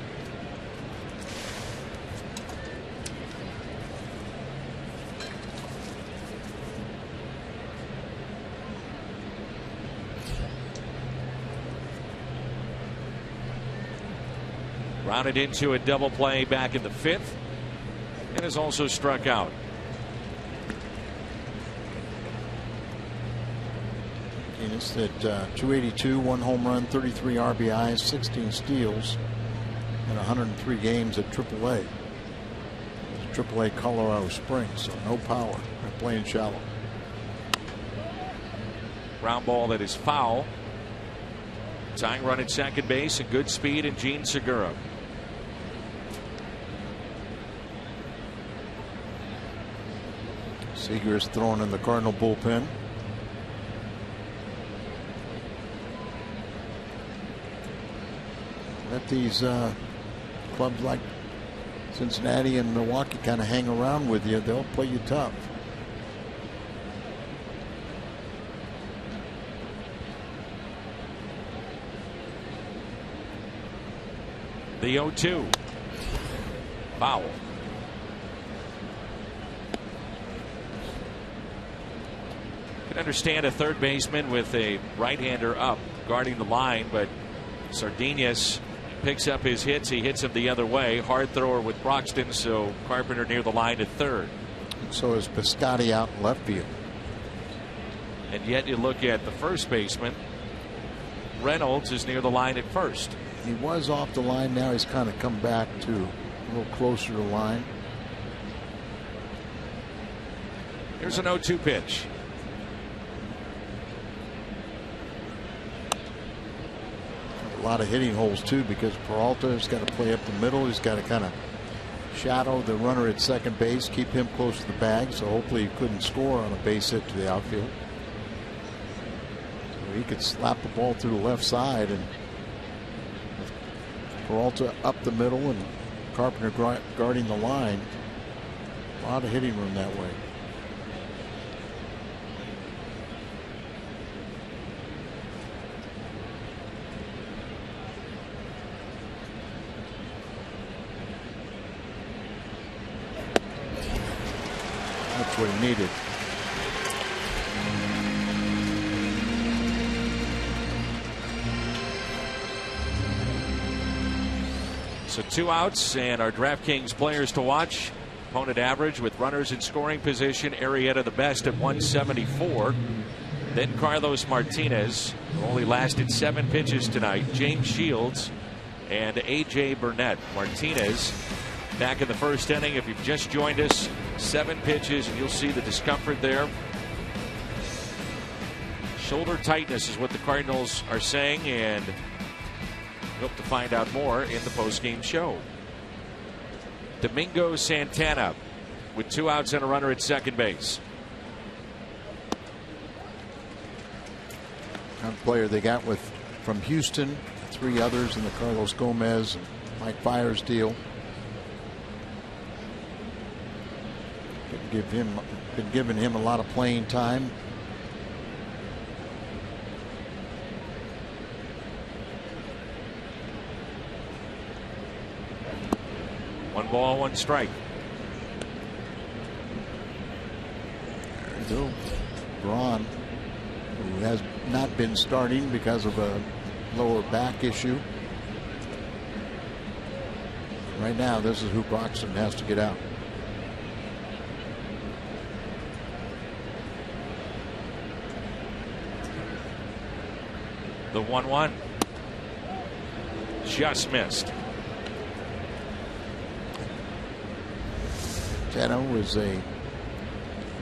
Grounded into a double play back in the 5th and is also struck out. Martinez at 282, 1 home run, 33 RBIs, 16 steals, and 103 games at AAA. AAA Colorado Springs, so no power. They're playing shallow. Ground ball that is foul. Tying run at second base and good speed in Gene Segura. Seager is thrown in the Cardinal bullpen. Let these clubs like Cincinnati and Milwaukee kind of hang around with you. They'll play you tough. The 0-2. Foul. Can understand a third baseman with a right-hander up guarding the line, but Sardinas picks up his hits. He hits him the other way. Hard thrower with Broxton, so Carpenter near the line at third. And so is Piscotty out in left field. And yet you look at the first baseman. Reynolds is near the line at first. He was off the line. Now he's kind of come back to a little closer to the line. Here's an 0-2 pitch. A lot of hitting holes too, because Peralta's got to play up the middle. He's got to kind of shadow the runner at second base, keep him close to the bag, so hopefully he couldn't score on a base hit to the outfield. He could slap the ball through the left side, and Peralta up the middle and Carpenter guarding the line. A lot of hitting room that way. That's what he needed. So 2 outs, and our DraftKings players to watch. Opponent average with runners in scoring position. Arrieta the best at 174. Then Carlos Martinez, who only lasted 7 pitches tonight. James Shields and A.J. Burnett. Martinez back in the first inning. If you've just joined us, 7 pitches, and you'll see the discomfort there. Shoulder tightness is what the Cardinals are saying, and hope to find out more in the postgame show. Domingo Santana with 2 outs and a runner at second base. Kind of player they got from Houston, 3 others in the Carlos Gomez and Mike Fiers deal. Been giving him a lot of playing time. One ball, 1 strike. Bill Braun, who has not been starting because of a lower back issue. Right now, this is who Broxton has to get out. The 1-1 just missed. Tano was a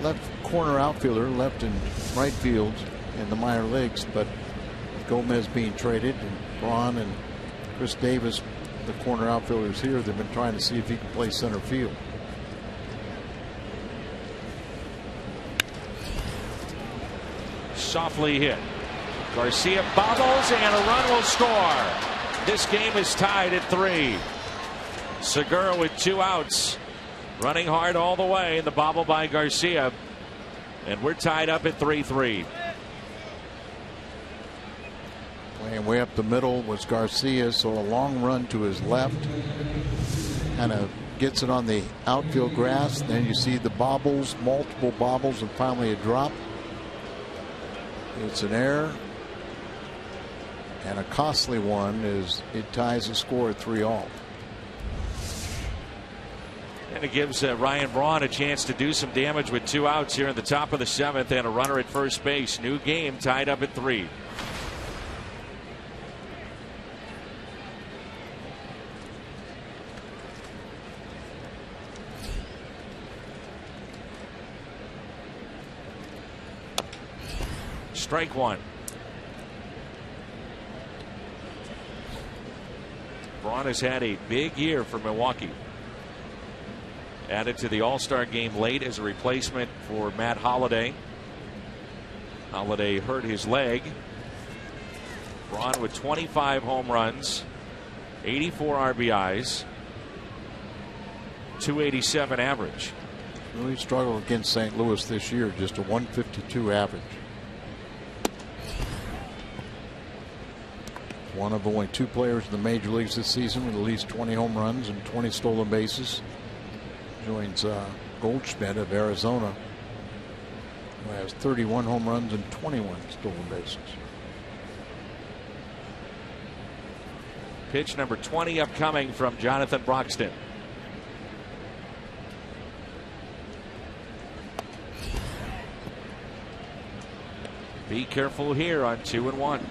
left corner outfielder, left and right field in the minor leagues, but with Gomez being traded and Braun and Chris Davis, the corner outfielders here, they've been trying to see if he can play center field. Softly hit. Garcia bobbles, and a run will score. This game is tied at 3. Segura with 2 outs. Running hard all the way in the bobble by Garcia. And we're tied up at 3-3. Playing way up the middle was Garcia, so a long run to his left. Kind of gets it on the outfield grass. Then you see the bobbles, multiple bobbles, and finally a drop. It's an error. And a costly one as it ties the score at 3-all. And it gives Ryan Braun a chance to do some damage with 2 outs here in the top of the 7th and a runner at first base. New game tied up at 3. Strike 1. Braun has had a big year for Milwaukee. Added to the All-Star game late as a replacement for Matt Holliday. Holliday hurt his leg. Braun with 25 home runs, 84 RBIs, 287 average. Really struggled against St. Louis this year, just a 152 average. One of only 2 players in the major leagues this season with at least 20 home runs and 20 stolen bases. Joins Goldschmidt of Arizona, who has 31 home runs and 21 stolen bases. Pitch number 20 upcoming from Jonathan Broxton. Be careful here on 2-1.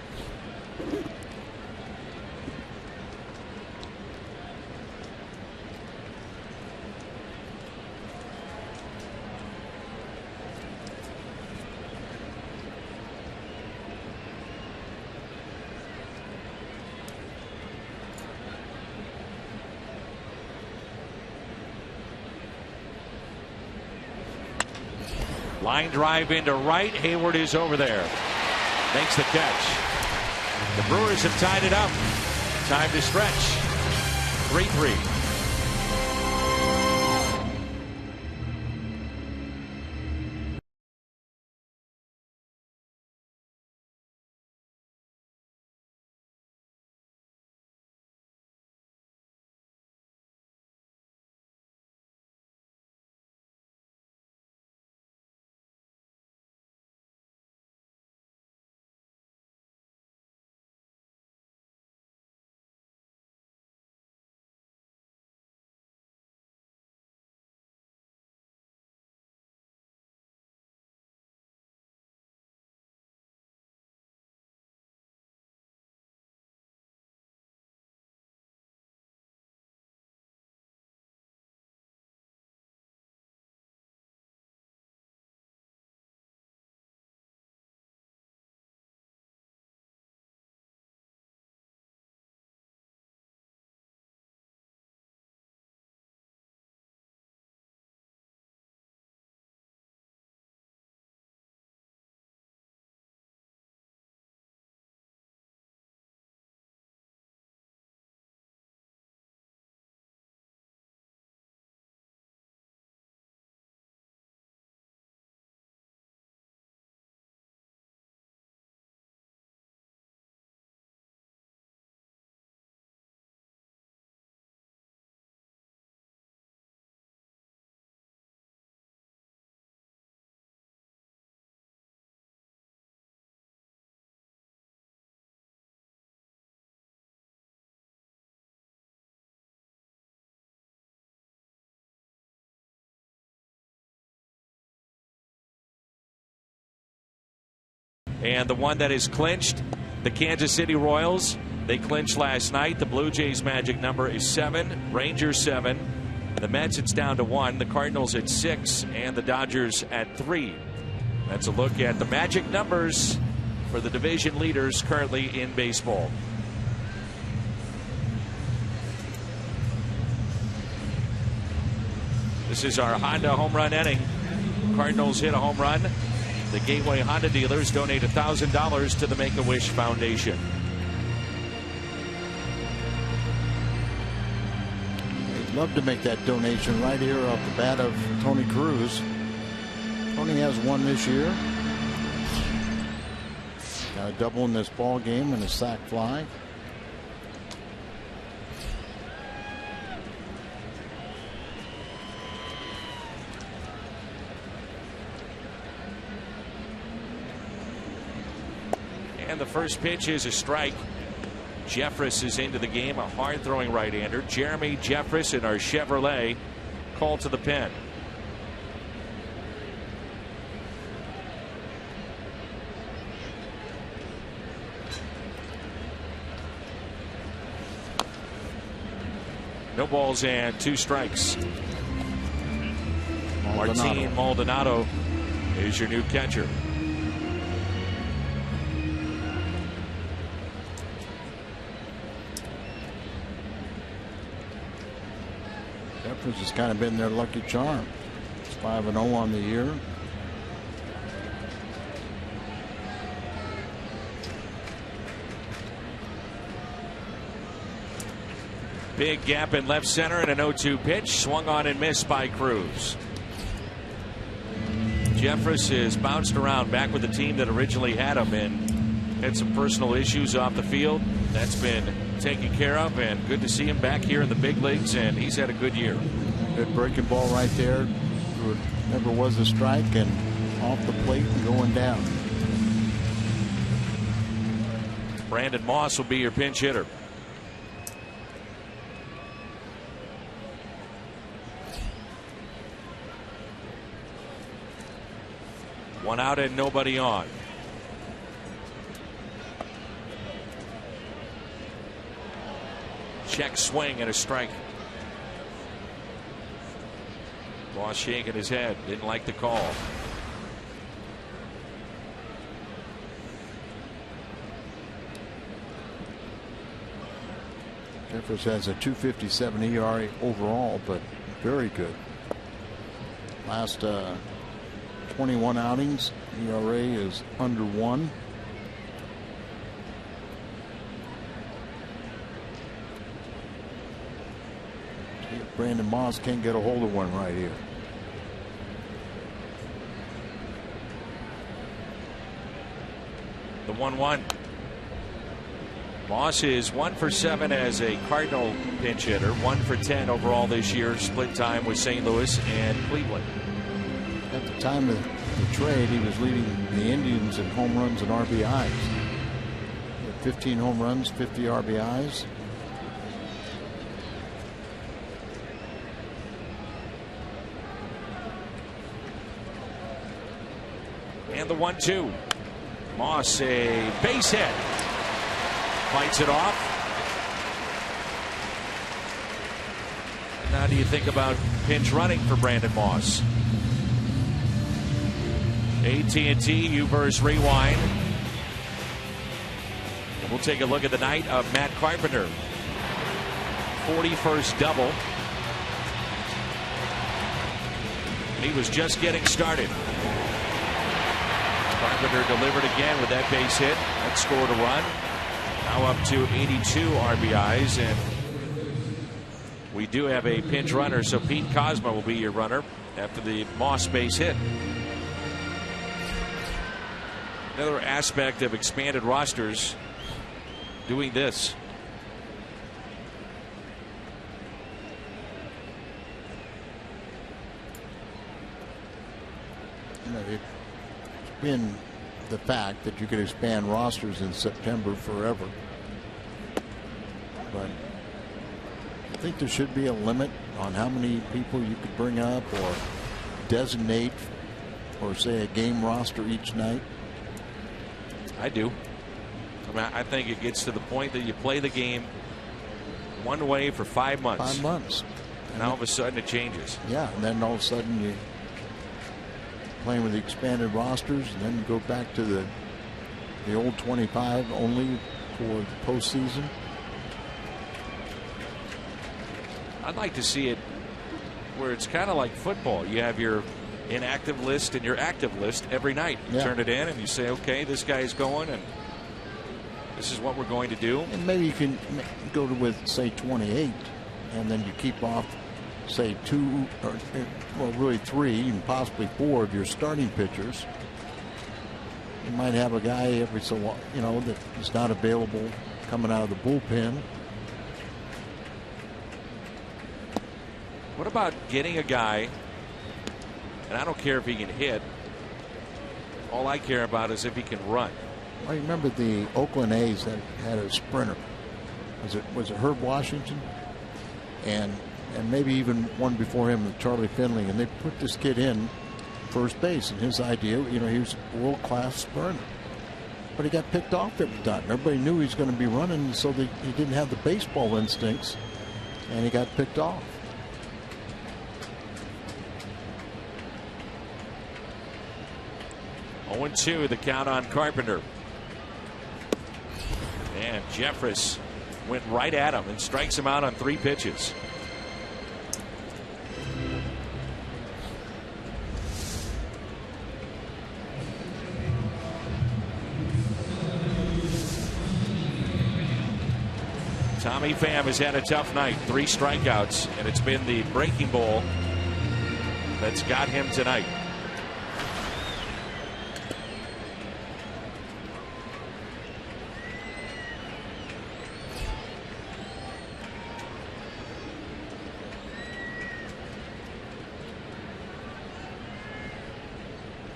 Line drive into right. Hayward is over there. makes the catch. The Brewers have tied it up. Time to stretch. 3-3. And the one that is clinched, the Kansas City Royals, they clinched last night. The Blue Jays' magic number is 7, Rangers 7. The Mets, it's down to 1. The Cardinals at 6, and the Dodgers at 3. That's a look at the magic numbers for the division leaders currently in baseball. This is our Honda home run inning. Cardinals hit a home run. The Gateway Honda dealers donate $1,000 to the Make-A-Wish Foundation. I'd love to make that donation right here off the bat of Tony Cruz. Tony has one this year. Got a double in this ball game and a sac fly. And the first pitch is a strike. Jeffress is into the game, a hard-throwing right-hander. Jeremy Jeffress in our Chevrolet called to the pen. No balls and 2 strikes. Martin Maldonado is your new catcher. Jeffress has kind of been their lucky charm. It's 5-0 on the year. Big gap in left center and an 0-2 pitch swung on and missed by Cruz. Jeffress is bounced around back with the team that originally had him and had some personal issues off the field. That's been taken care of, and good to see him back here in the big leagues, and he's had a good year. Good breaking ball right there. Never was a strike, and off the plate and going down. Brandon Moss will be your pinch hitter. One out and nobody on. Check swing and a strike. Moss shaking his head. Didn't like the call. Jeffress has a 2.57 ERA overall, but very good. Last 21 outings, ERA is under 1. Brandon Moss can't get a hold of one right here. The 1-1. Moss is 1 for 7 as a Cardinal pinch hitter, 1 for 10 overall this year, split time with St. Louis and Cleveland. At the time of the trade, he was leading the Indians in home runs and RBIs. He had 15 home runs, 50 RBIs. And the 1-2. Moss, a base hit. Fights it off. Now, do you think about pinch running for Brandon Moss? AT&T, U-verse rewind. And we'll take a look at the night of Matt Carpenter. 41st double. He was just getting started. Carpenter delivered again with that base hit. That scored a run. Now up to 82 RBIs, and we do have a pinch runner, so Pete Kozma will be your runner after the Moss base hit. Another aspect of expanded rosters doing this. You know, it's been the fact that you could expand rosters in September forever. But I think there should be a limit on how many people you could bring up or designate or say a game roster each night. I do. I mean, I think it gets to the point that you play the game one way for 5 months. 5 months. And all of a sudden it changes. Yeah, and then all of a sudden you playing with the expanded rosters, and then you go back to the old 25 only for the postseason. I'd like to see it where it's kind of like football. You have your inactive list and your active list every night. You turn it in and you say, okay, this guy's going and this is what we're going to do. And maybe you can go to with, say, 28, and then you keep off, say, 2 or well, really 3 and possibly 4 of your starting pitchers. You might have a guy every so long, you know, that is not available coming out of the bullpen. What about getting a guy, and I don't care if he can hit, all I care about is if he can run. I remember the Oakland A's that had a sprinter. Was it Herb Washington? And maybe even one before him, Charlie Finley, and they put this kid in first base, and his idea, you know, he was a world-class sprinter. But he got picked off every time. Everybody knew he was going to be running, so that he didn't have the baseball instincts, and he got picked off. Oh, 0-2 the count on Carpenter. And Jeffress went right at him and strikes him out on 3 pitches. Tommy Pham has had a tough night, 3 strikeouts, and it's been the breaking ball that's got him tonight.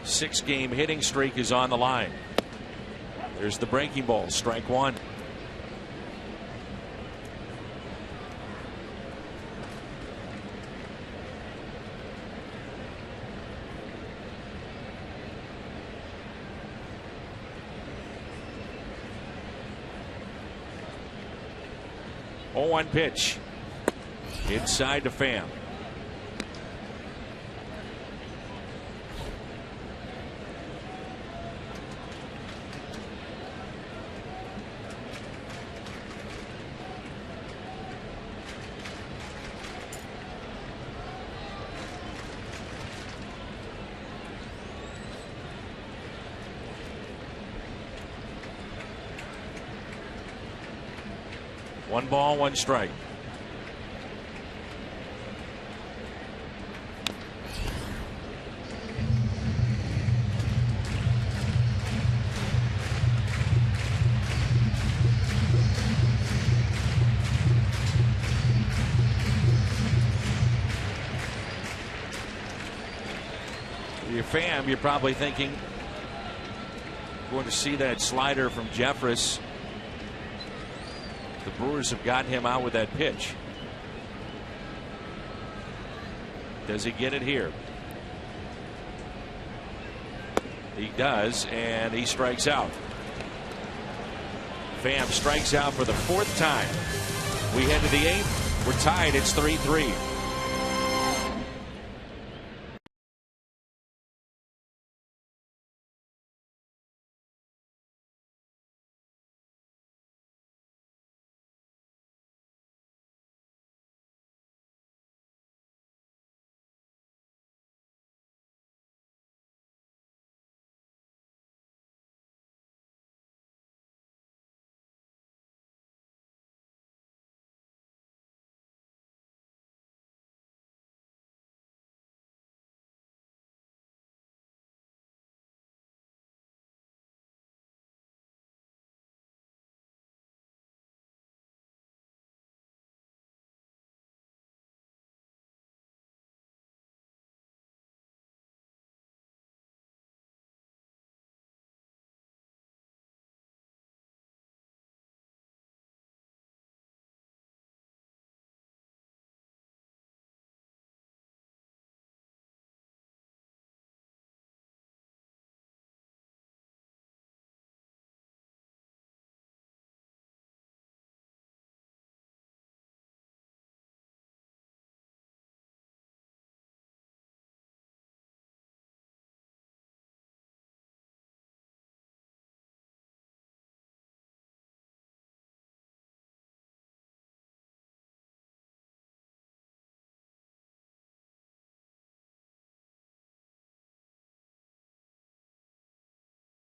Six-game hitting streak is on the line. There's the breaking ball, strike 1. One pitch inside to Pham. One ball, 1 strike. Pham, you're probably thinking, going to see that slider from Jeffress. The Brewers have gotten him out with that pitch. Does he get it here? He does, and he strikes out. Pham strikes out for the 4th time. We head to the 8th. We're tied. It's 3-3.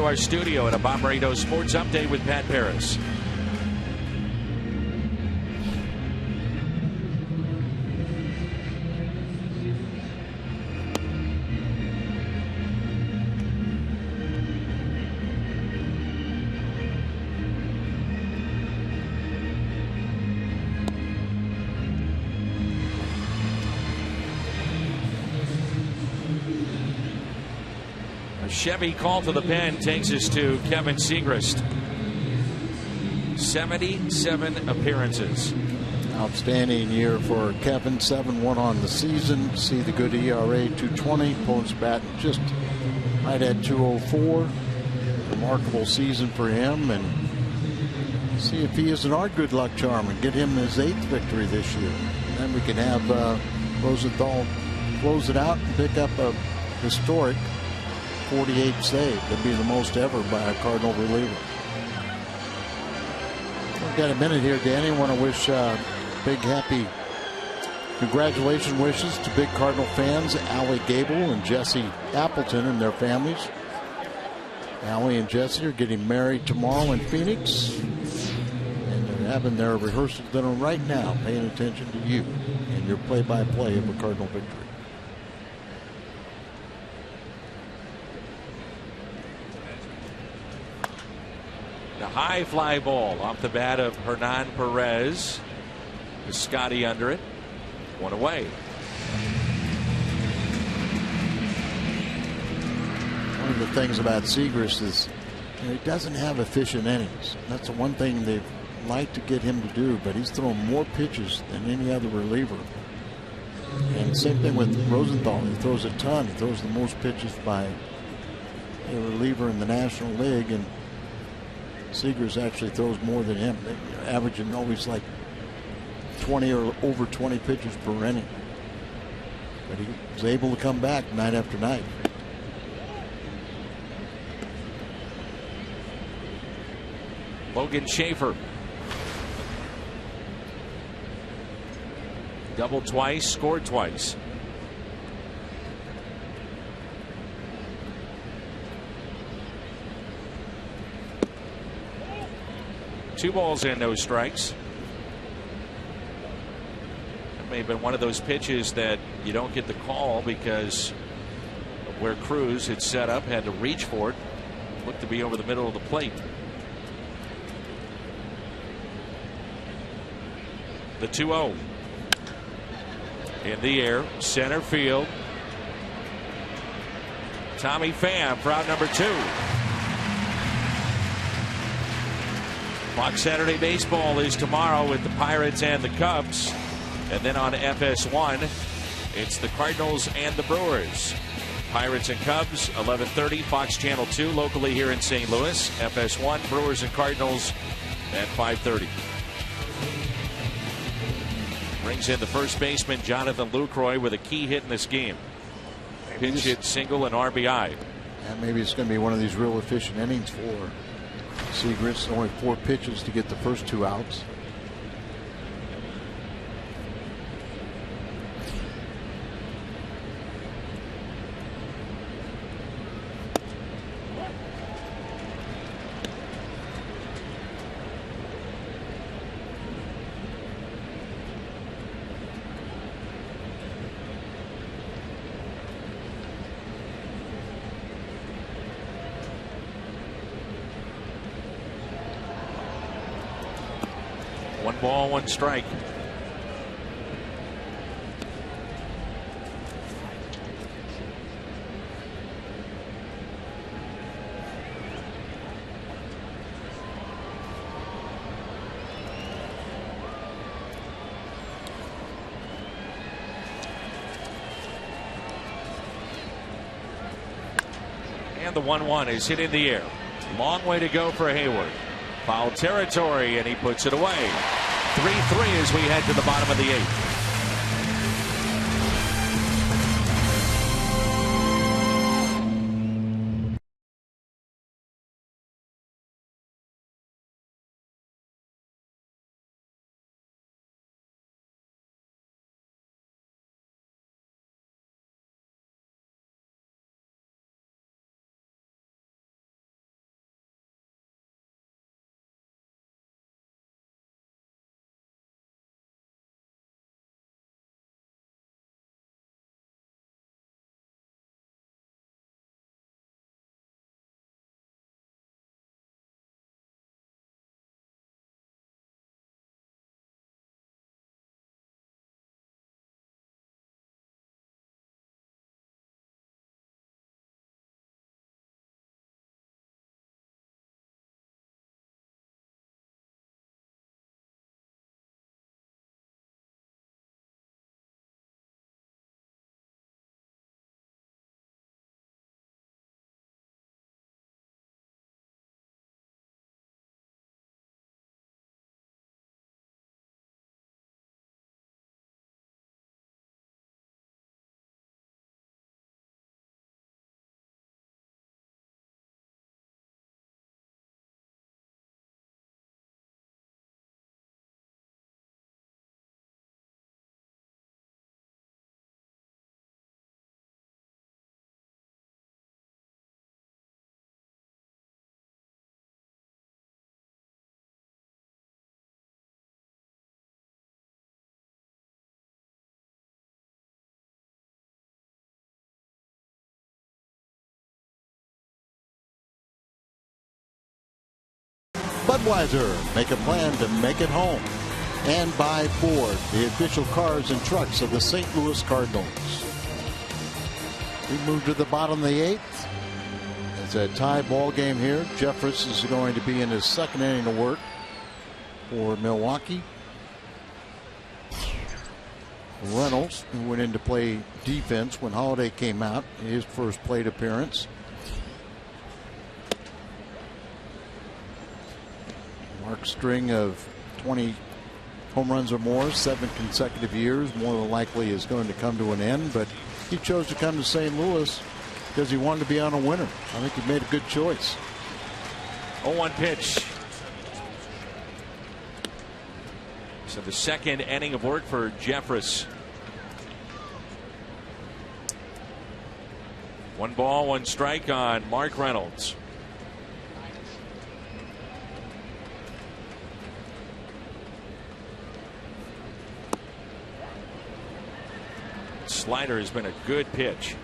Our studio at a Bomberito Sports Update with Pat Paris. Chevy call to the pen takes us to Kevin Segrist. 77 appearances. Outstanding year for Kevin. 7-1 on the season. See the good ERA, 2.20. Opponent's batting just right at 2.04. Remarkable season for him, and see if he isn't our good luck charm and get him his 8th victory this year. And then we can have Rosenthal close it out and pick up a historic 48 save. That'd be the most ever by a Cardinal reliever. We've got a minute here, Danny. I want to wish big happy congratulations wishes to big Cardinal fans, Allie Gable and Jesse Appleton and their families. Allie and Jesse are getting married tomorrow in Phoenix, and they're having their rehearsal dinner right now, paying attention to you and your play-by-play of a Cardinal victory. The high fly ball off the bat of Hernan Perez. With Scotty under it. 1 away. One of the things about Segrist is he doesn't have efficient innings. That's the one thing they'd like to get him to do, but he's thrown more pitches than any other reliever. And same thing with Rosenthal. He throws a ton. He throws the most pitches by a reliever in the National League, and Segrist actually throws more than him. They're averaging always like 20 or over 20 pitches per inning. But he was able to come back night after night. Logan Schaefer. Doubled twice, scored twice. Two balls and no strikes. That may have been one of those pitches that you don't get the call because of where Cruz had set up, had to reach for it. Looked to be over the middle of the plate. The 2-0. In the air, center field. Tommy Pham for out number 2. Fox Saturday Baseball is tomorrow with the Pirates and the Cubs. And then on FS1, it's the Cardinals and the Brewers. Pirates and Cubs, 11:30, Fox Channel 2, locally here in St. Louis. FS1, Brewers and Cardinals at 5:30. Brings in the first baseman, Jonathan Lucroy, with a key hit in this game. Pinch hit, single, and RBI. And maybe it's going to be one of these real efficient innings for Segrist. Only 4 pitches to get the first 2 outs. One ball, one strike. And the 1-1 is hit in the air. Long way to go for Hayward. Foul territory, and he puts it away. 3-3 as we head to the bottom of the 8th. Budweiser, make a plan to make it home. And by Ford, the official cars and trucks of the St. Louis Cardinals. We move to the bottom of the 8th. It's a tie ball game here. Jeffress is going to be in his 2nd inning of work for Milwaukee. Reynolds, who went in to play defense when Holiday came out, his first plate appearance. Mark's string of 20 home runs or more, 7 consecutive years, more than likely is going to come to an end, but he chose to come to St. Louis because he wanted to be on a winner. I think he made a good choice. 0-1 pitch. So the 2nd inning of work for Jeffress. 1 ball, 1 strike on Mark Reynolds. Slider has been a good pitch.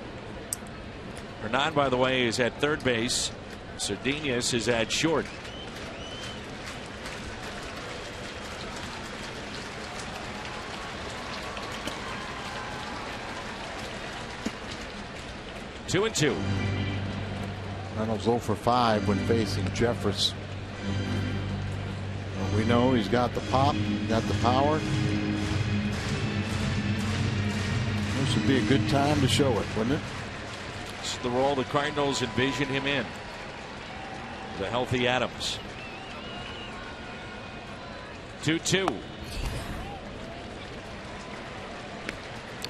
Hernan, by the way, is at 3rd base. Cedenius is at short. Two and two. Reynolds 0 for 5 when facing Jeffress. Well, we know he's got the pop, got the power. This would be a good time to show it, wouldn't it? It's the role the Cardinals envision him in. The healthy Adams. 2-2.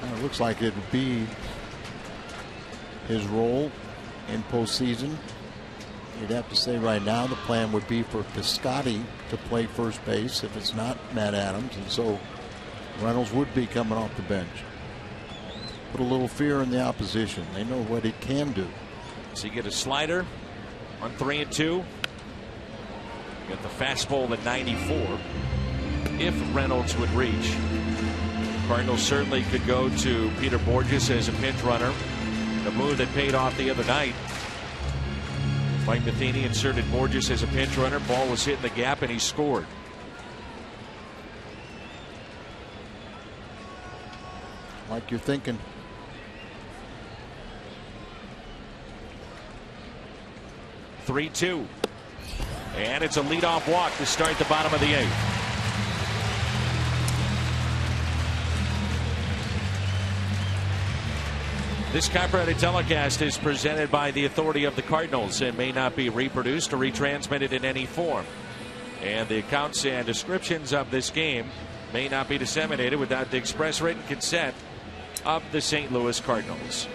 It looks like it would be his role in postseason. You'd have to say right now the plan would be for Piscotty to play first base if it's not Matt Adams, and so Reynolds would be coming off the bench. Put a little fear in the opposition. They know what he can do. So you get a slider on 3-2. Got the fastball at 94. If Reynolds would reach, Cardinals certainly could go to Peter Borges as a pinch runner. The move that paid off the other night. Mike Matheny inserted Borges as a pinch runner. Ball was hit in the gap and he scored. Like you're thinking. (3-2), and it's a leadoff walk to start the bottom of the 8th. This copyrighted telecast is presented by the authority of the Cardinals and may not be reproduced or retransmitted in any form. And the accounts and descriptions of this game may not be disseminated without the express written consent of the St. Louis Cardinals.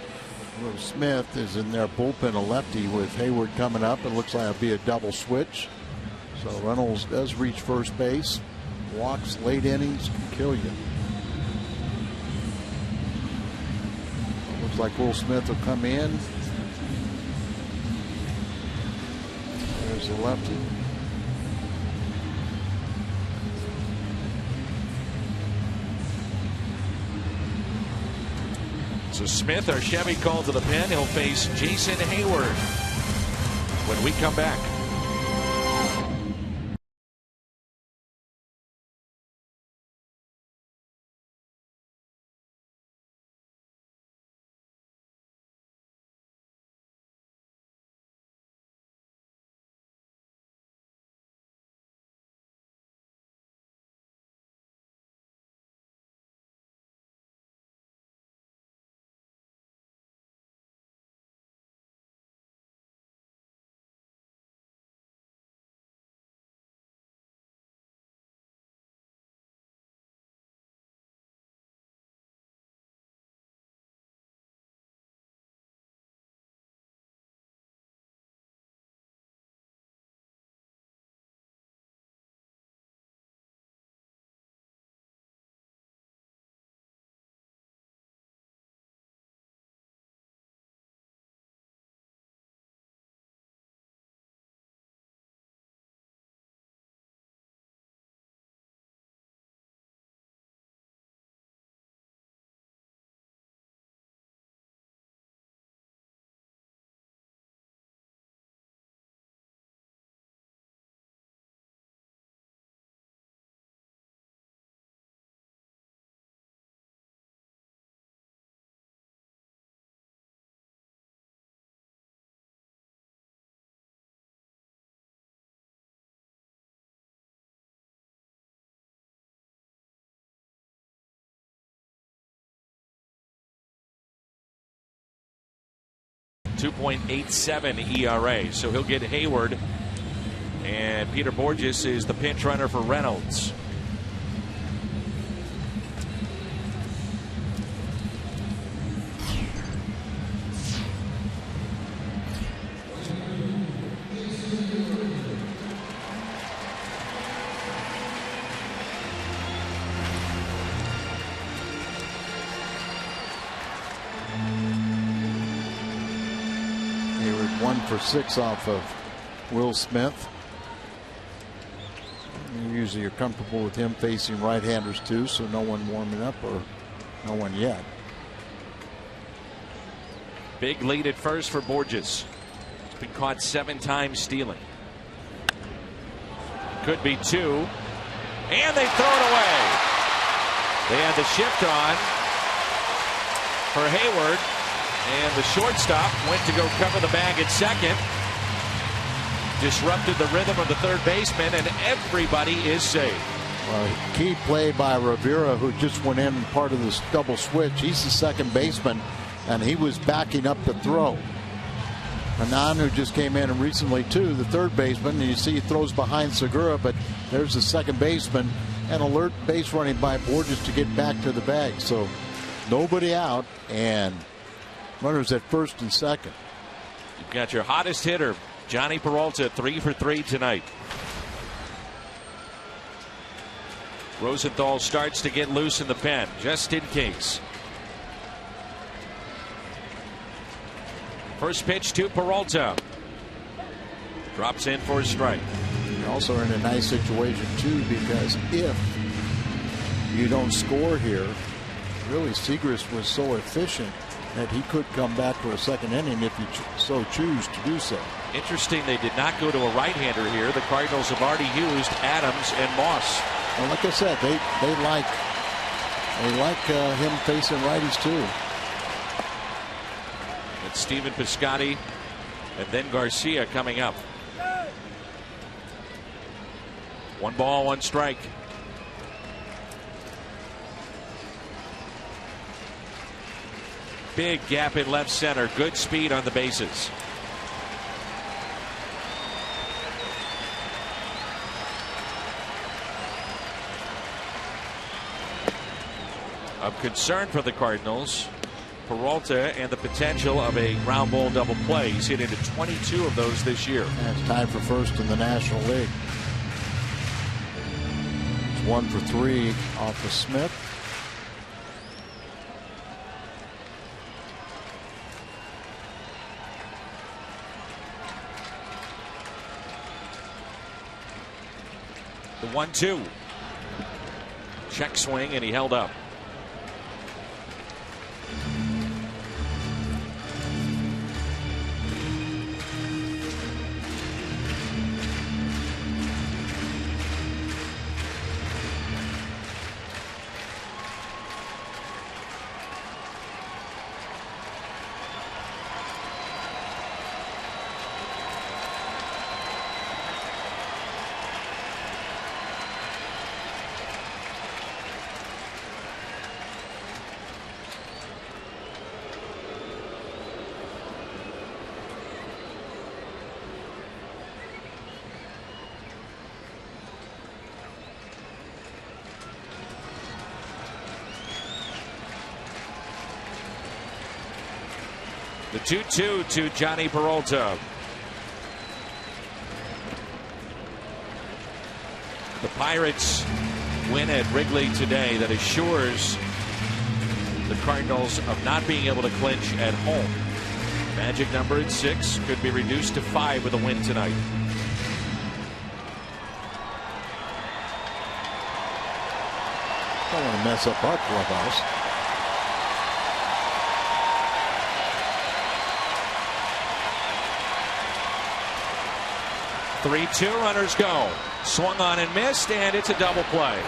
Will Smith is in their bullpen, a lefty, with Hayward coming up. It looks like it'll be a double switch. So Reynolds does reach first base. Walks late innings can kill you. Looks like Will Smith will come in. There's the lefty. So Smith or Chevy called to the pen. He'll face Jason Hayward when we come back. .87 ERA. So he'll get Hayward, and Peter Borges is the pinch runner for Reynolds. Hayward 1 for 6 off of Will Smith. Usually you're comfortable with him facing right-handers too, so no one warming up, or no one yet. Big lead at first for Borges. He's been caught 7 times stealing. Could be 2. And they throw it away. They had the shift on for Hayward. And the shortstop went to go cover the bag at second. disrupted the rhythm of the third baseman, and everybody is safe. Key play by Rivera, who just went in part of this double switch. He's the second baseman, and he was backing up the throw. Anand, who just came in recently too, the third baseman, and you see he throws behind Segura, but there's the second baseman, and alert base running by Borges to get back to the bag. So nobody out, and runners at first and second. You've got your hottest hitter, Johnny Peralta, 3 for 3 tonight. Rosenthal starts to get loose in the pen, just in case. First pitch to Peralta. Drops in for a strike. You're also in a nice situation, too, because if you don't score here, really Segras was so efficient that he could come back for a second inning if you so choose to do so. Interesting, they did not go to a right-hander here. The Cardinals have already used Adams and Moss. Well, like I said, they like him facing righties too. It's Stephen Piscotty and then Garcia coming up. 1 ball, 1 strike. Big gap in left center. Good speed on the bases. Of concern for the Cardinals, Peralta and the potential of a ground ball double play. He's hit into 22 of those this year. That's tied for first in the National League. It's 1 for 3 off of Smith. The 1-2. Check swing, and he held up. The 2-2 to Johnny Peralta. The Pirates win at Wrigley today. That assures the Cardinals of not being able to clinch at home. Magic number at 6 could be reduced to 5 with a win tonight. Don't want to mess up our clubhouse. Three-two, runners go. Swung on and missed, and it's a double play.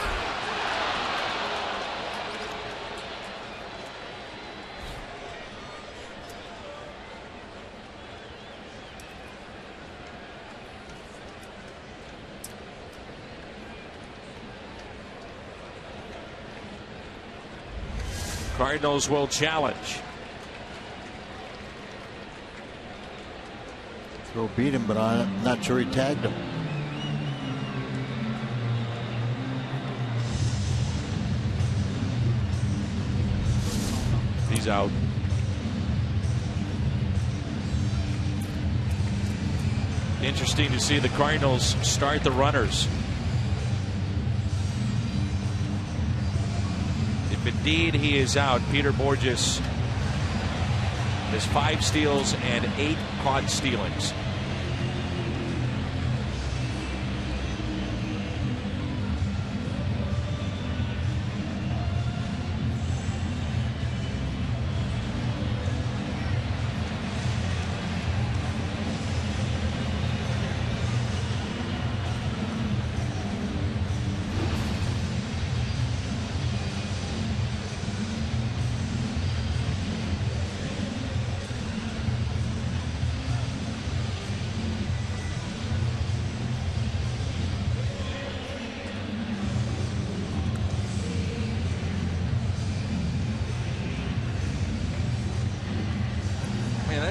Cardinals will challenge. Throw beat him, but I'm not sure he tagged him. He's out. Interesting to see the Cardinals start the runners. If indeed he is out, Peter Borges has 5 steals and 8 caught stealings.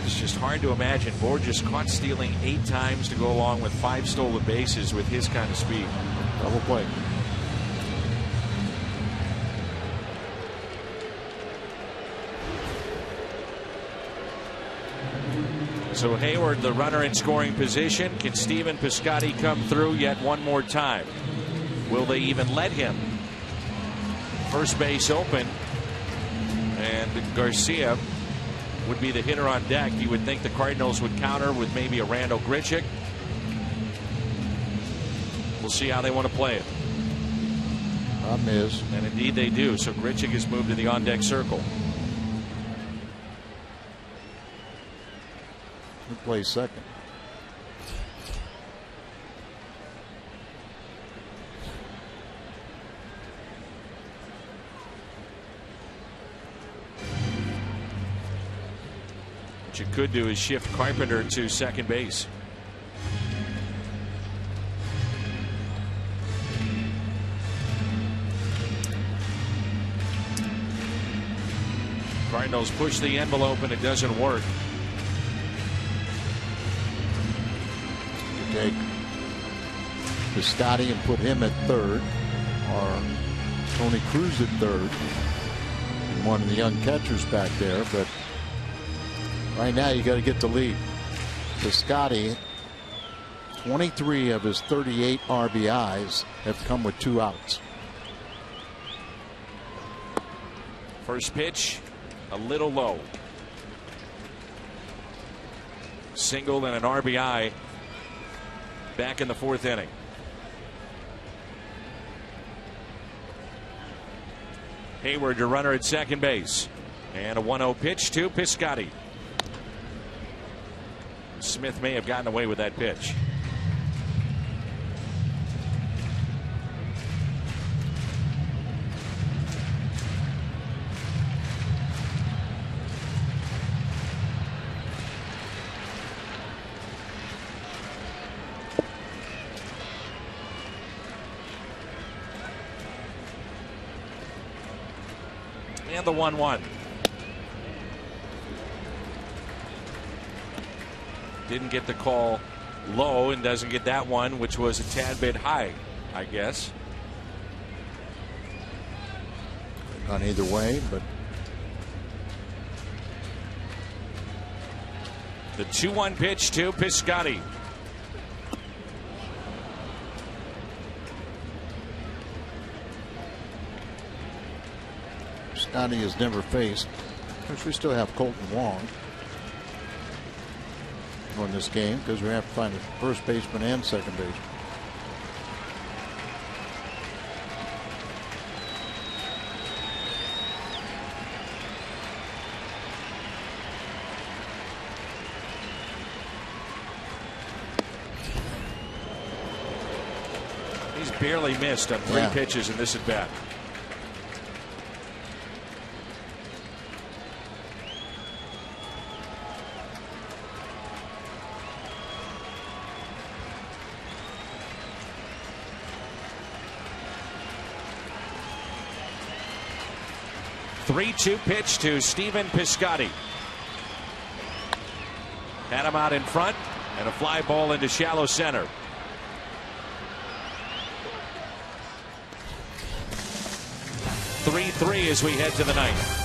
It's just hard to imagine Borges caught stealing 8 times to go along with 5 stolen bases with his kind of speed. Double play. So Hayward, the runner in scoring position. Can Stephen Piscotty come through yet one more time? Will they even let him? First base open, and Garcia would be the hitter on deck. You would think the Cardinals would counter with maybe a Randall Grichuk. We'll see how they want to play it. Problem is, and indeed they do. So Grichuk has moved to the on-deck circle. Who plays second? What you could do is shift Carpenter to second base. Cardinals push the envelope and it doesn't work. You take Piscotty and put him at third, or Tony Cruz at third, and one of the young catchers back there. But right now you got to get the lead. Piscotty, 23 of his 38 RBIs have come with 2 outs. First pitch, a little low. Single and an RBI back in the 4th inning. Hayward, your runner at second base. And a 1-0 pitch to Piscotty. Smith may have gotten away with that pitch. And the 1-1. Didn't get the call low and doesn't get that one, which was a tad bit high, I guess. Gone either way, but the 2-1 pitch to Piscotty. Piscotty has never faced. Of course, we still have Colton Wong in this game because we have to find a first baseman and second baseman. He's barely missed on 3 pitches in this at bat. Three-2 pitch to Stephen Piscotty. Had him out in front, and a fly ball into shallow center. 3-3 as we head to the 9th.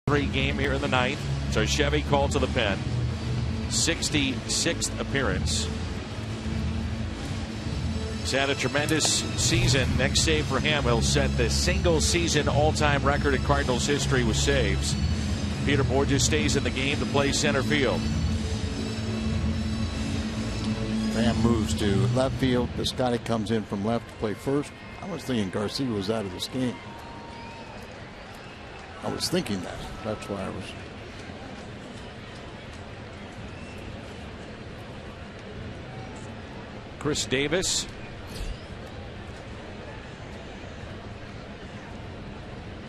Game here in the ninth. So Chevy called to the pen. 66th appearance. He's had a tremendous season. Next save for him, he'll set the single season all-time record in Cardinals history with saves. Peter Borges stays in the game to play center field. Van moves to left field. Piscotty comes in from left to play first. I was thinking Garcia was out of this game. I was thinking that. That's why I was. Chris Davis.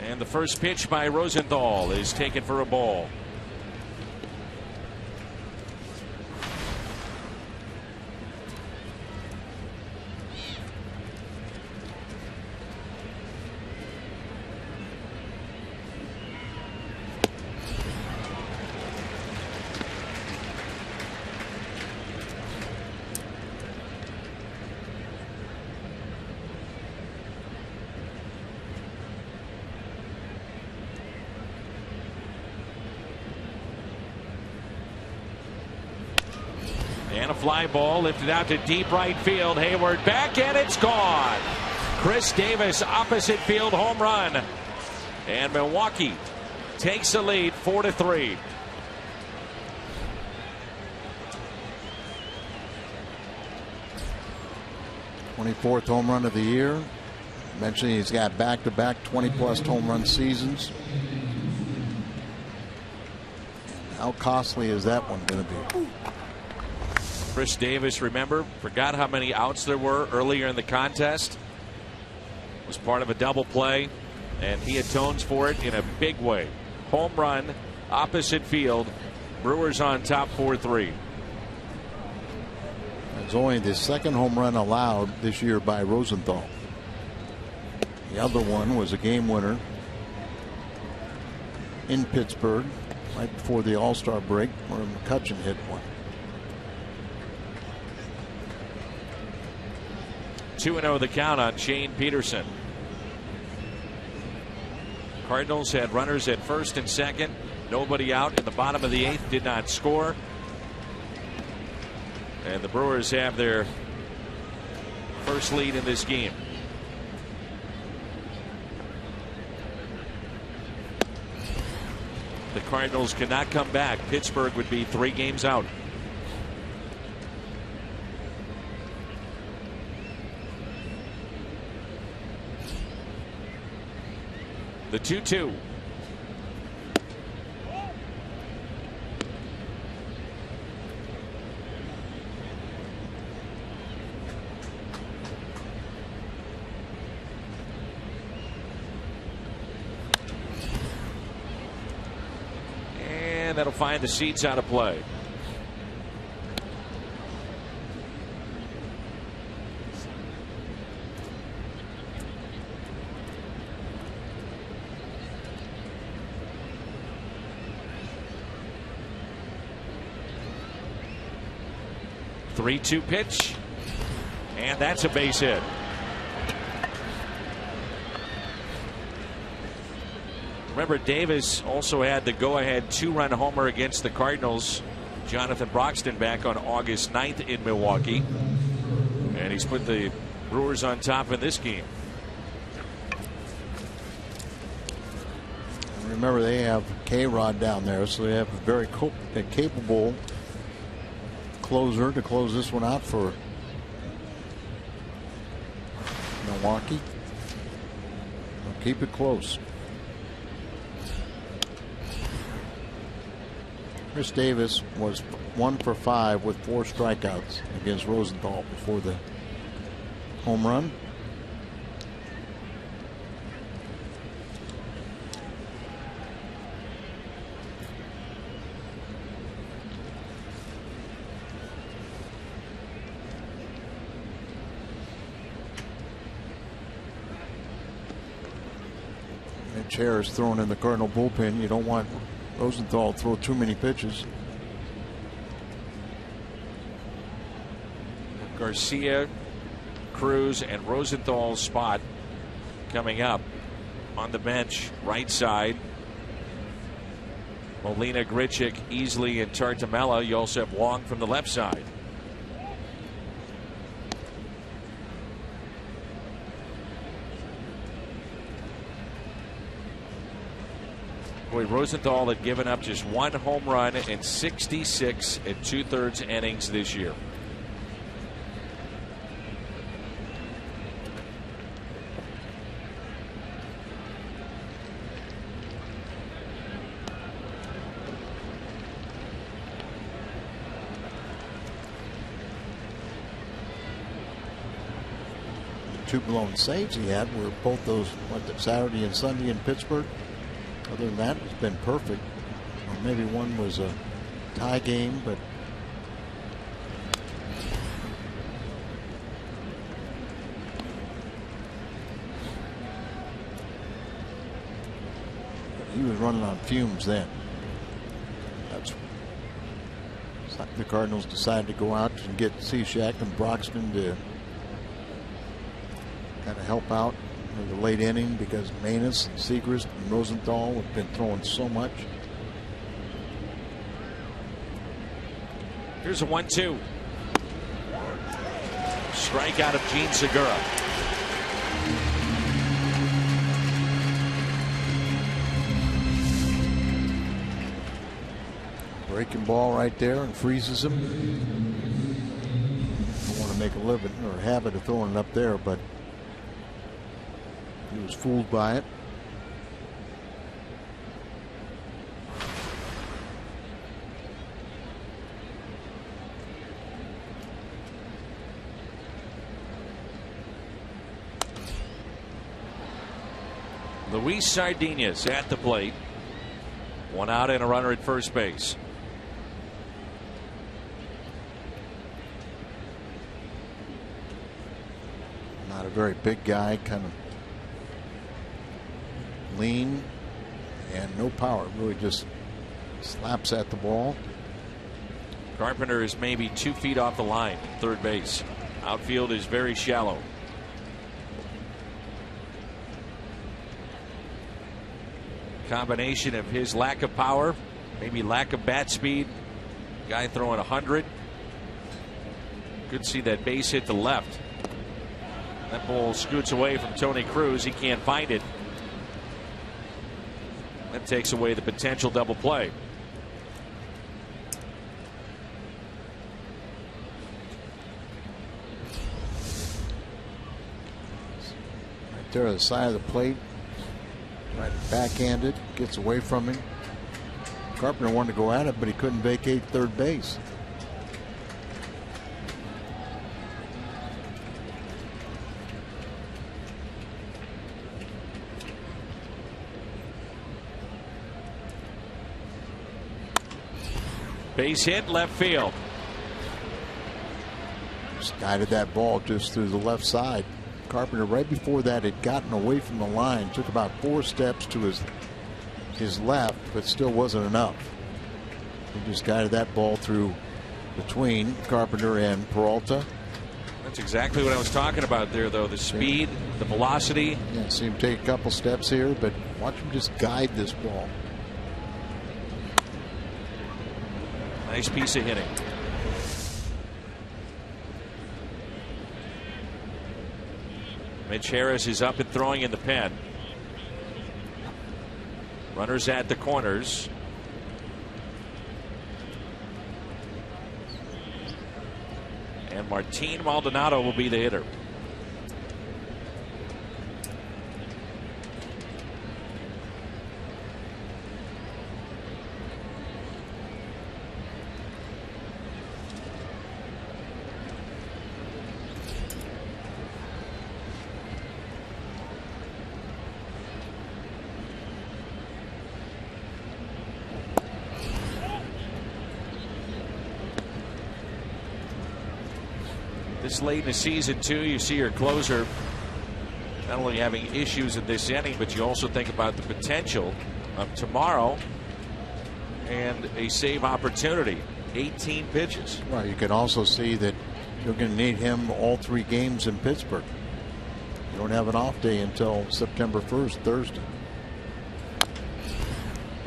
And the first pitch by Rosenthal is taken for a ball. And a fly ball lifted out to deep right field. Hayward back, and it's gone. Chris Davis, opposite field home run. And Milwaukee takes the lead 4-3. '24th home run of the year. Mentioned he's got back-to-back 20-plus home run seasons. How costly is that one going to be? Chris Davis, remember, forgot how many outs there were earlier in the contest. Was part of a double play, and he atones for it in a big way. Home run, opposite field. Brewers on top 4-3. It's only the second home run allowed this year by Rosenthal. The other one was a game winner in Pittsburgh right before the All-Star break, where McCutchen hit one. 2-0 the count on Shane Peterson. Cardinals had runners at first and second. Nobody out in the bottom of the eighth. Did not score. And the Brewers have their first lead in this game. The Cardinals cannot come back. Pittsburgh would be 3 games out. The 2-2. And that'll find the seats out of play. Three-two pitch, and that's a base hit. Remember, Davis also had the go-ahead 2-run homer against the Cardinals. Jonathan Broxton back on August 9th in Milwaukee, and he's put the Brewers on top in this game. Remember, they have K-Rod down there, so they have a very capable closer to close this one out for Milwaukee. They'll keep it close. Chris Davis was 1 for 5 with 4 strikeouts against Rosenthal before the home run. Chair is thrown in the Cardinal bullpen. You don't want Rosenthal to throw too many pitches. Garcia, Cruz, and Rosenthal's spot coming up on the bench, right side. Molina, Grichuk, Easley, and Tartamella. You also have Wong from the left side. Boy, Rosenthal had given up just 1 home run in 66 and 2/3 innings this year. The 2 blown saves he had were both those, Saturday and Sunday in Pittsburgh. Other than that, it's been perfect. Or maybe one was a tie game, but he was running on fumes then. That's the Cardinals decided to go out and get Cishek and Broxton to kind of help out in the late inning because Manus and Segrist and Rosenthal have been throwing so much. Here's a 1-2. Strikeout of Gene Segura. Breaking ball right there and freezes him. Don't want to make a living or habit of throwing it up there, but he was fooled by it. Luis Sardinas at the plate. 1 out and a runner at first base. Not a very big guy, kind of lean and no power. Really just slaps at the ball. Carpenter is maybe 2 feet off the line, third base. Outfield is very shallow. Combination of his lack of power, maybe lack of bat speed. Guy throwing 100. Good to see that base hit to left. That ball scoots away from Tony Cruz. He can't find it. That takes away the potential double play. Right there at the side of the plate. Right backhanded. Gets away from him. Carpenter wanted to go at it, but he couldn't vacate third base. Base hit left field. Just guided that ball just through the left side. Carpenter right before that had gotten away from the line, took about 4 steps to his left, but still wasn't enough. He just guided that ball through between Carpenter and Peralta. That's exactly what I was talking about there, though. The speed, the velocity. Yeah, see him take a couple steps here, but watch him just guide this ball. Nice piece of hitting. Mitch Harris is up and throwing in the pen. Runners at the corners. And Martin Maldonado will be the hitter. This late in the season, too, you see your closer not only having issues in this inning, but you also think about the potential of tomorrow and a save opportunity. 18 pitches. Well, you can also see that you're going to need him all 3 games in Pittsburgh. You don't have an off day until September 1st, Thursday.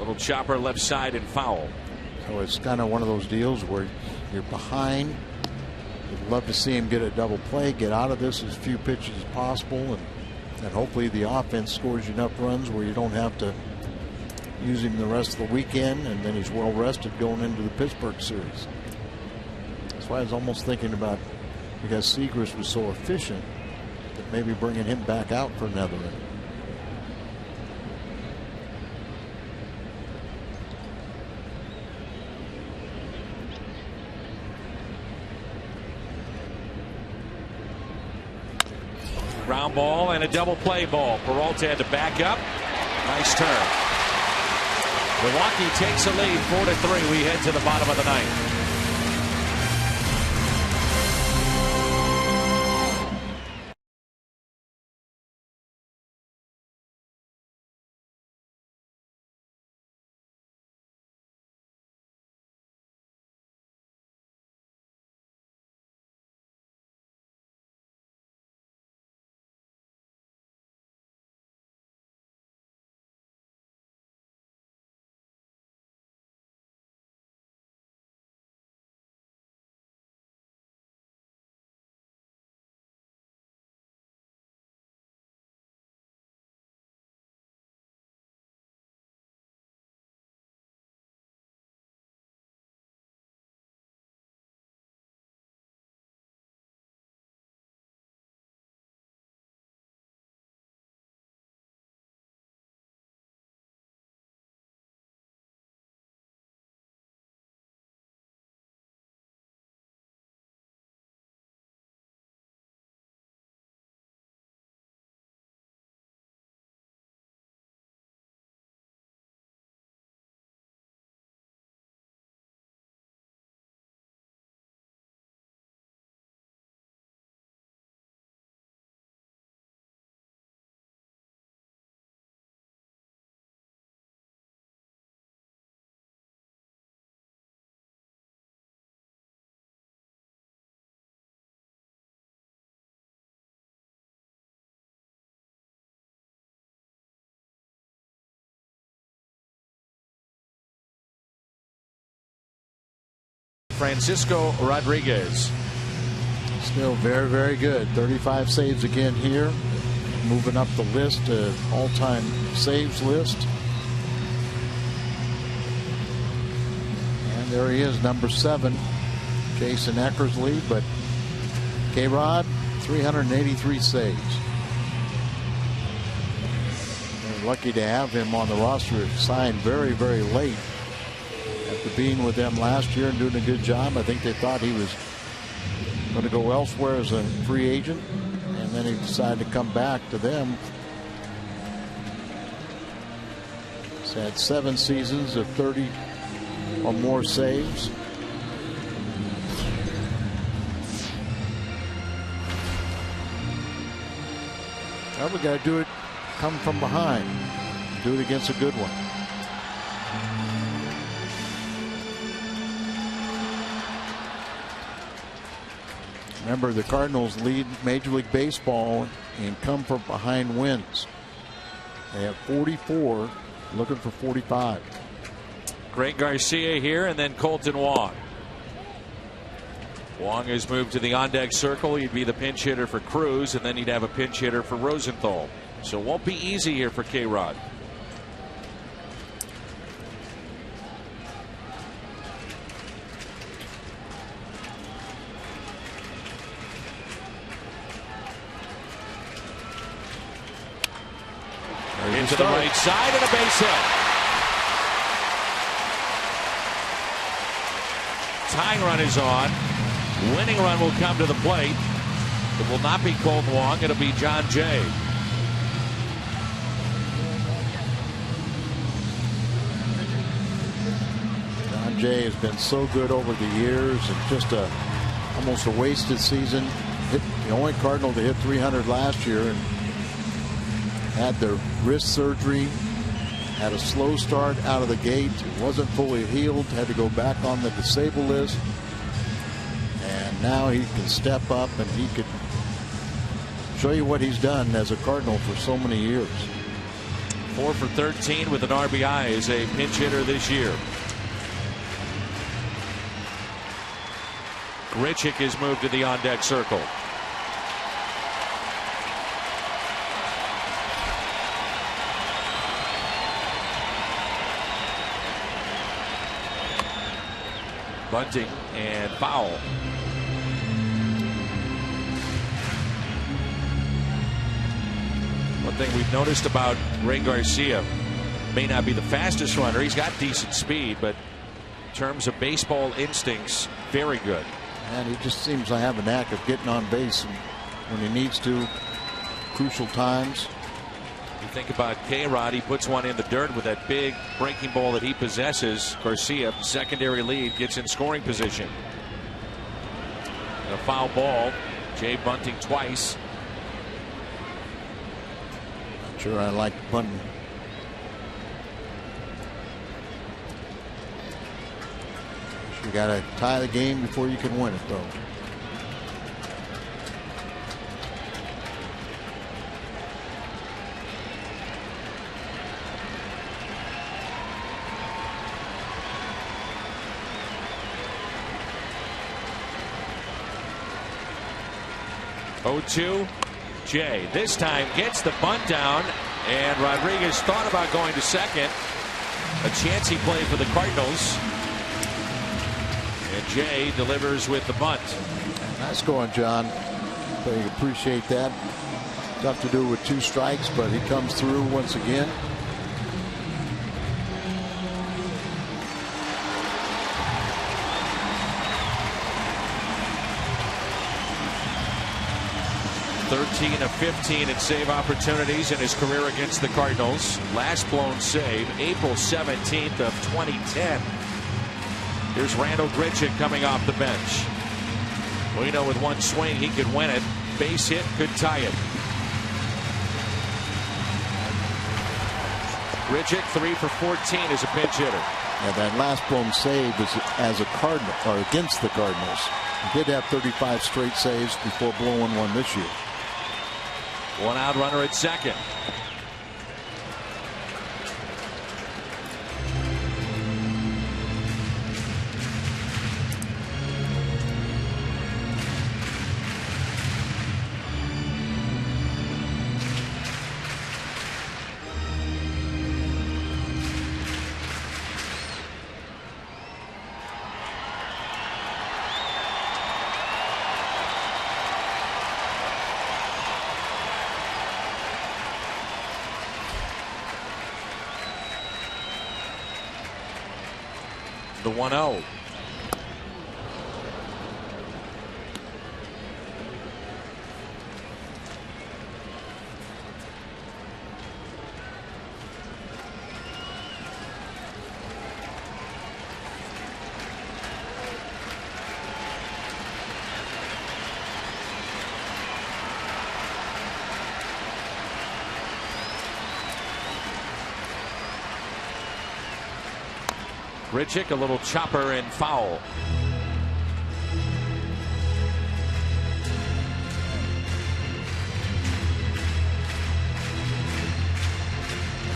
Little chopper left side and foul. So it's kind of one of those deals where you're behind. You'd love to see him get a double play, get out of this as few pitches as possible, and hopefully the offense scores you enough runs where you don't have to use him the rest of the weekend, and then he's well rested going into the Pittsburgh series. That's why I was almost thinking about, because Seagrass was so efficient, that maybe bringing him back out for another inning. Ground ball and a double play ball. Peralta had to back up. Nice turn. Milwaukee takes a lead 4-3. We head to the bottom of the ninth. Francisco Rodriguez. Still very, very good. 35 saves again here. Moving up the list, all-time saves list. And there he is, number 7. Jason Eckersley, but K-Rod, 383 saves. They're lucky to have him on the roster. Signed very, very late. After being with them last year and doing a good job, I think they thought he was going to go elsewhere as a free agent, and then he decided to come back to them. He's had 7 seasons of 30 or more saves. Well, we got to do it, come from behind, do it against a good one. Remember, the Cardinals lead Major League Baseball in come from behind wins. They have 44, looking for 45. Greg Garcia here, and then Colton Wong. Wong has moved to the on-deck circle. He'd be the pinch hitter for Cruz, and then he'd have a pinch hitter for Rosenthal. So it won't be easy here for K-Rod. Into the right side and a base hit. Tying run is on. Winning run will come to the plate. It will not be Colton Wong. It'll be John Jay. John Jay has been so good over the years, and just almost a wasted season. Hit the only Cardinal to hit 300 last year, and had their wrist surgery, had a slow start out of the gate, wasn't fully healed, had to go back on the disabled list, and now he can step up and he could show you what he's done as a Cardinal for so many years. 4 for 13 with an RBI as a pinch hitter this year. Grichuk has moved to the on-deck circle. Bunting and foul. One thing we've noticed about Ray Garcia, may not be the fastest runner. He's got decent speed, but in terms of baseball instincts, very good. And he just seems to have a knack of getting on base when he needs to, crucial times. You think about K-Rod, he puts one in the dirt with that big breaking ball that he possesses. Garcia, secondary lead, gets in scoring position. And a foul ball. Jay Bunting twice. Not sure I like Bunting. You got to tie the game before you can win it, though. Oh-2. Jay this time gets the bunt down, and Rodriguez thought about going to second. A chancy play for the Cardinals. And Jay delivers with the bunt. Nice going, John. I appreciate that. Tough to do with 2 strikes, but he comes through once again. (13 of 15 in save opportunities in his career against the Cardinals. Last blown save April 17th of 2010. Here's Randall Grichuk coming off the bench. We know with one swing he could win it. Base hit could tie it. Grichuk 3 for 14 as a pinch hitter. Yeah, that last blown save was as a Cardinal or against the Cardinals. He did have 35 straight saves before blowing one this year. One out runner at second. The 1-0. Grichuk, a little chopper and foul.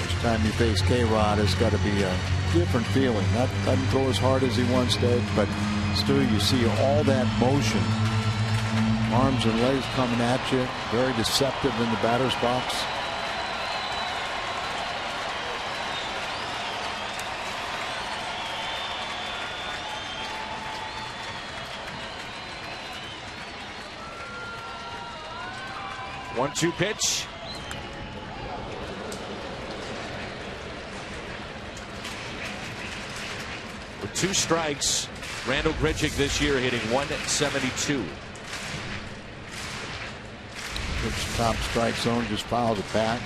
Each time you face K-Rod, it's got to be a different feeling. Not doesn't throw as hard as he once did, but still you see all that motion. Arms and legs coming at you. Very deceptive in the batter's box. One-two pitch. With 2 strikes, Randall Grichuk this year hitting .172. It's top strike zone, just fouls it back.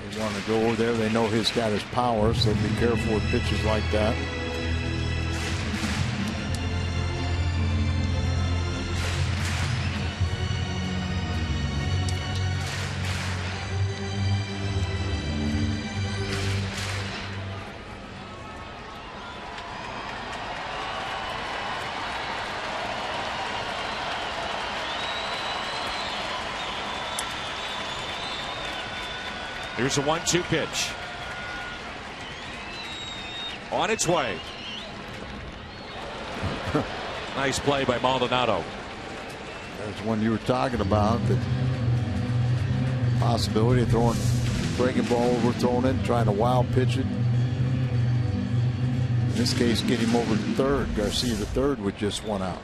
They want to go over there. They know he's got his power, so be careful with pitches like that. Here's a 1-2 pitch. On its way. Nice play by Maldonado. There's one you were talking about. The possibility of throwing breaking ball overthrown it, trying to wild pitch it. In this case, get him over to third. Garcia to third with just one out.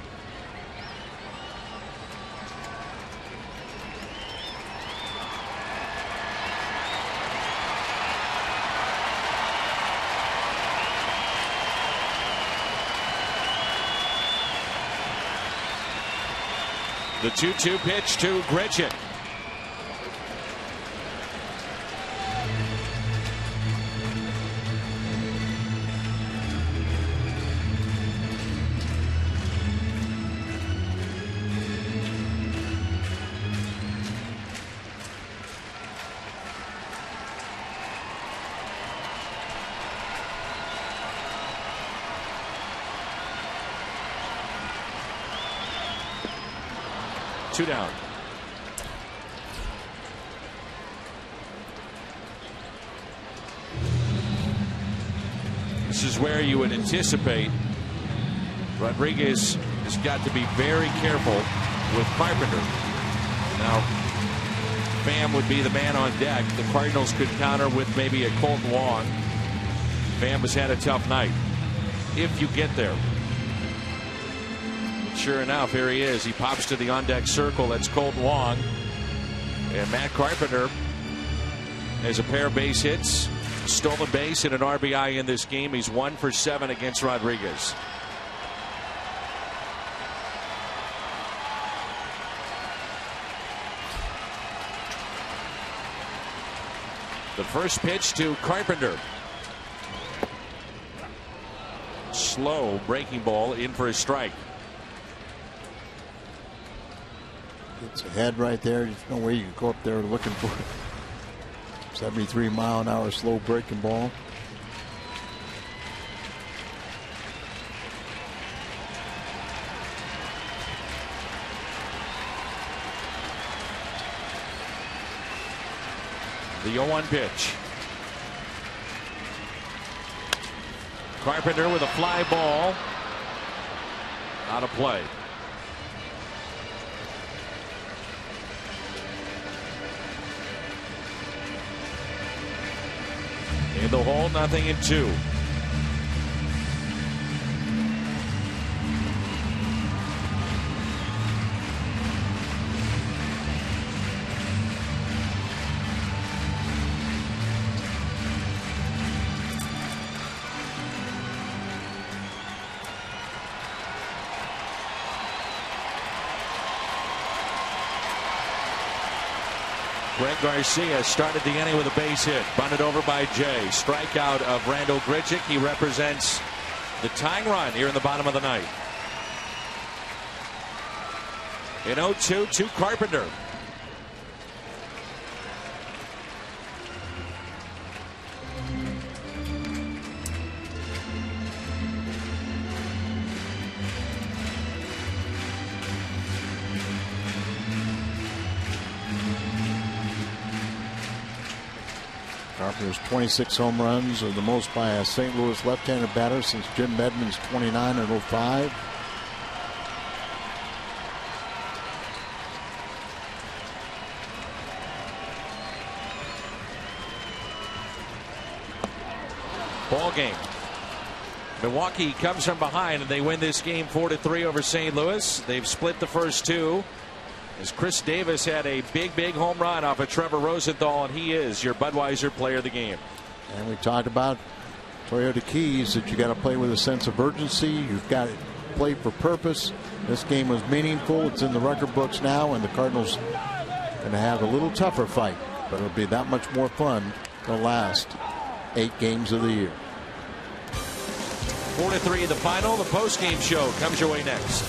The 2-2 pitch to Grichuk. Two down. This is where you would anticipate Rodriguez has got to be very careful with Carpenter. Now, Pham would be the man on deck. The Cardinals could counter with maybe a Colton Wong. Pham has had a tough night. If you get there. Sure enough, here he is. He pops to the on-deck circle. That's Colton Wong. And Matt Carpenter has a pair of base hits, stolen base, and an RBI in this game. He's 1 for 7 against Rodriguez. The first pitch to Carpenter. Slow breaking ball in for a strike. It's ahead right there. There's no way you can go up there looking for it. 73-mile-an-hour slow breaking ball. The 0-1 pitch. Carpenter with a fly ball. Out of play. In the hole, 0-2. Greg Garcia started the inning with a base hit, bunted over by Jay. Strikeout of Randall Grichuk. He represents the tying run here in the bottom of the ninth. In 0-2 to Carpenter. Carpenter's 26 home runs are the most by a St. Louis left-handed batter since Jim Edmonds' 29 in 05. Ball game. Milwaukee comes from behind and they win this game 4-3 over St. Louis. They've split the first two. As Chris Davis had a big home run off of Trevor Rosenthal, and he is your Budweiser player of the game. And we talked about Toyota keys, that you got to play with a sense of urgency. You've got to play for purpose. This game was meaningful. It's in the record books now, and the Cardinals going to have a little tougher fight, but it'll be that much more fun the last 8 games of the year. 4-3 the final. The post-game show comes your way next.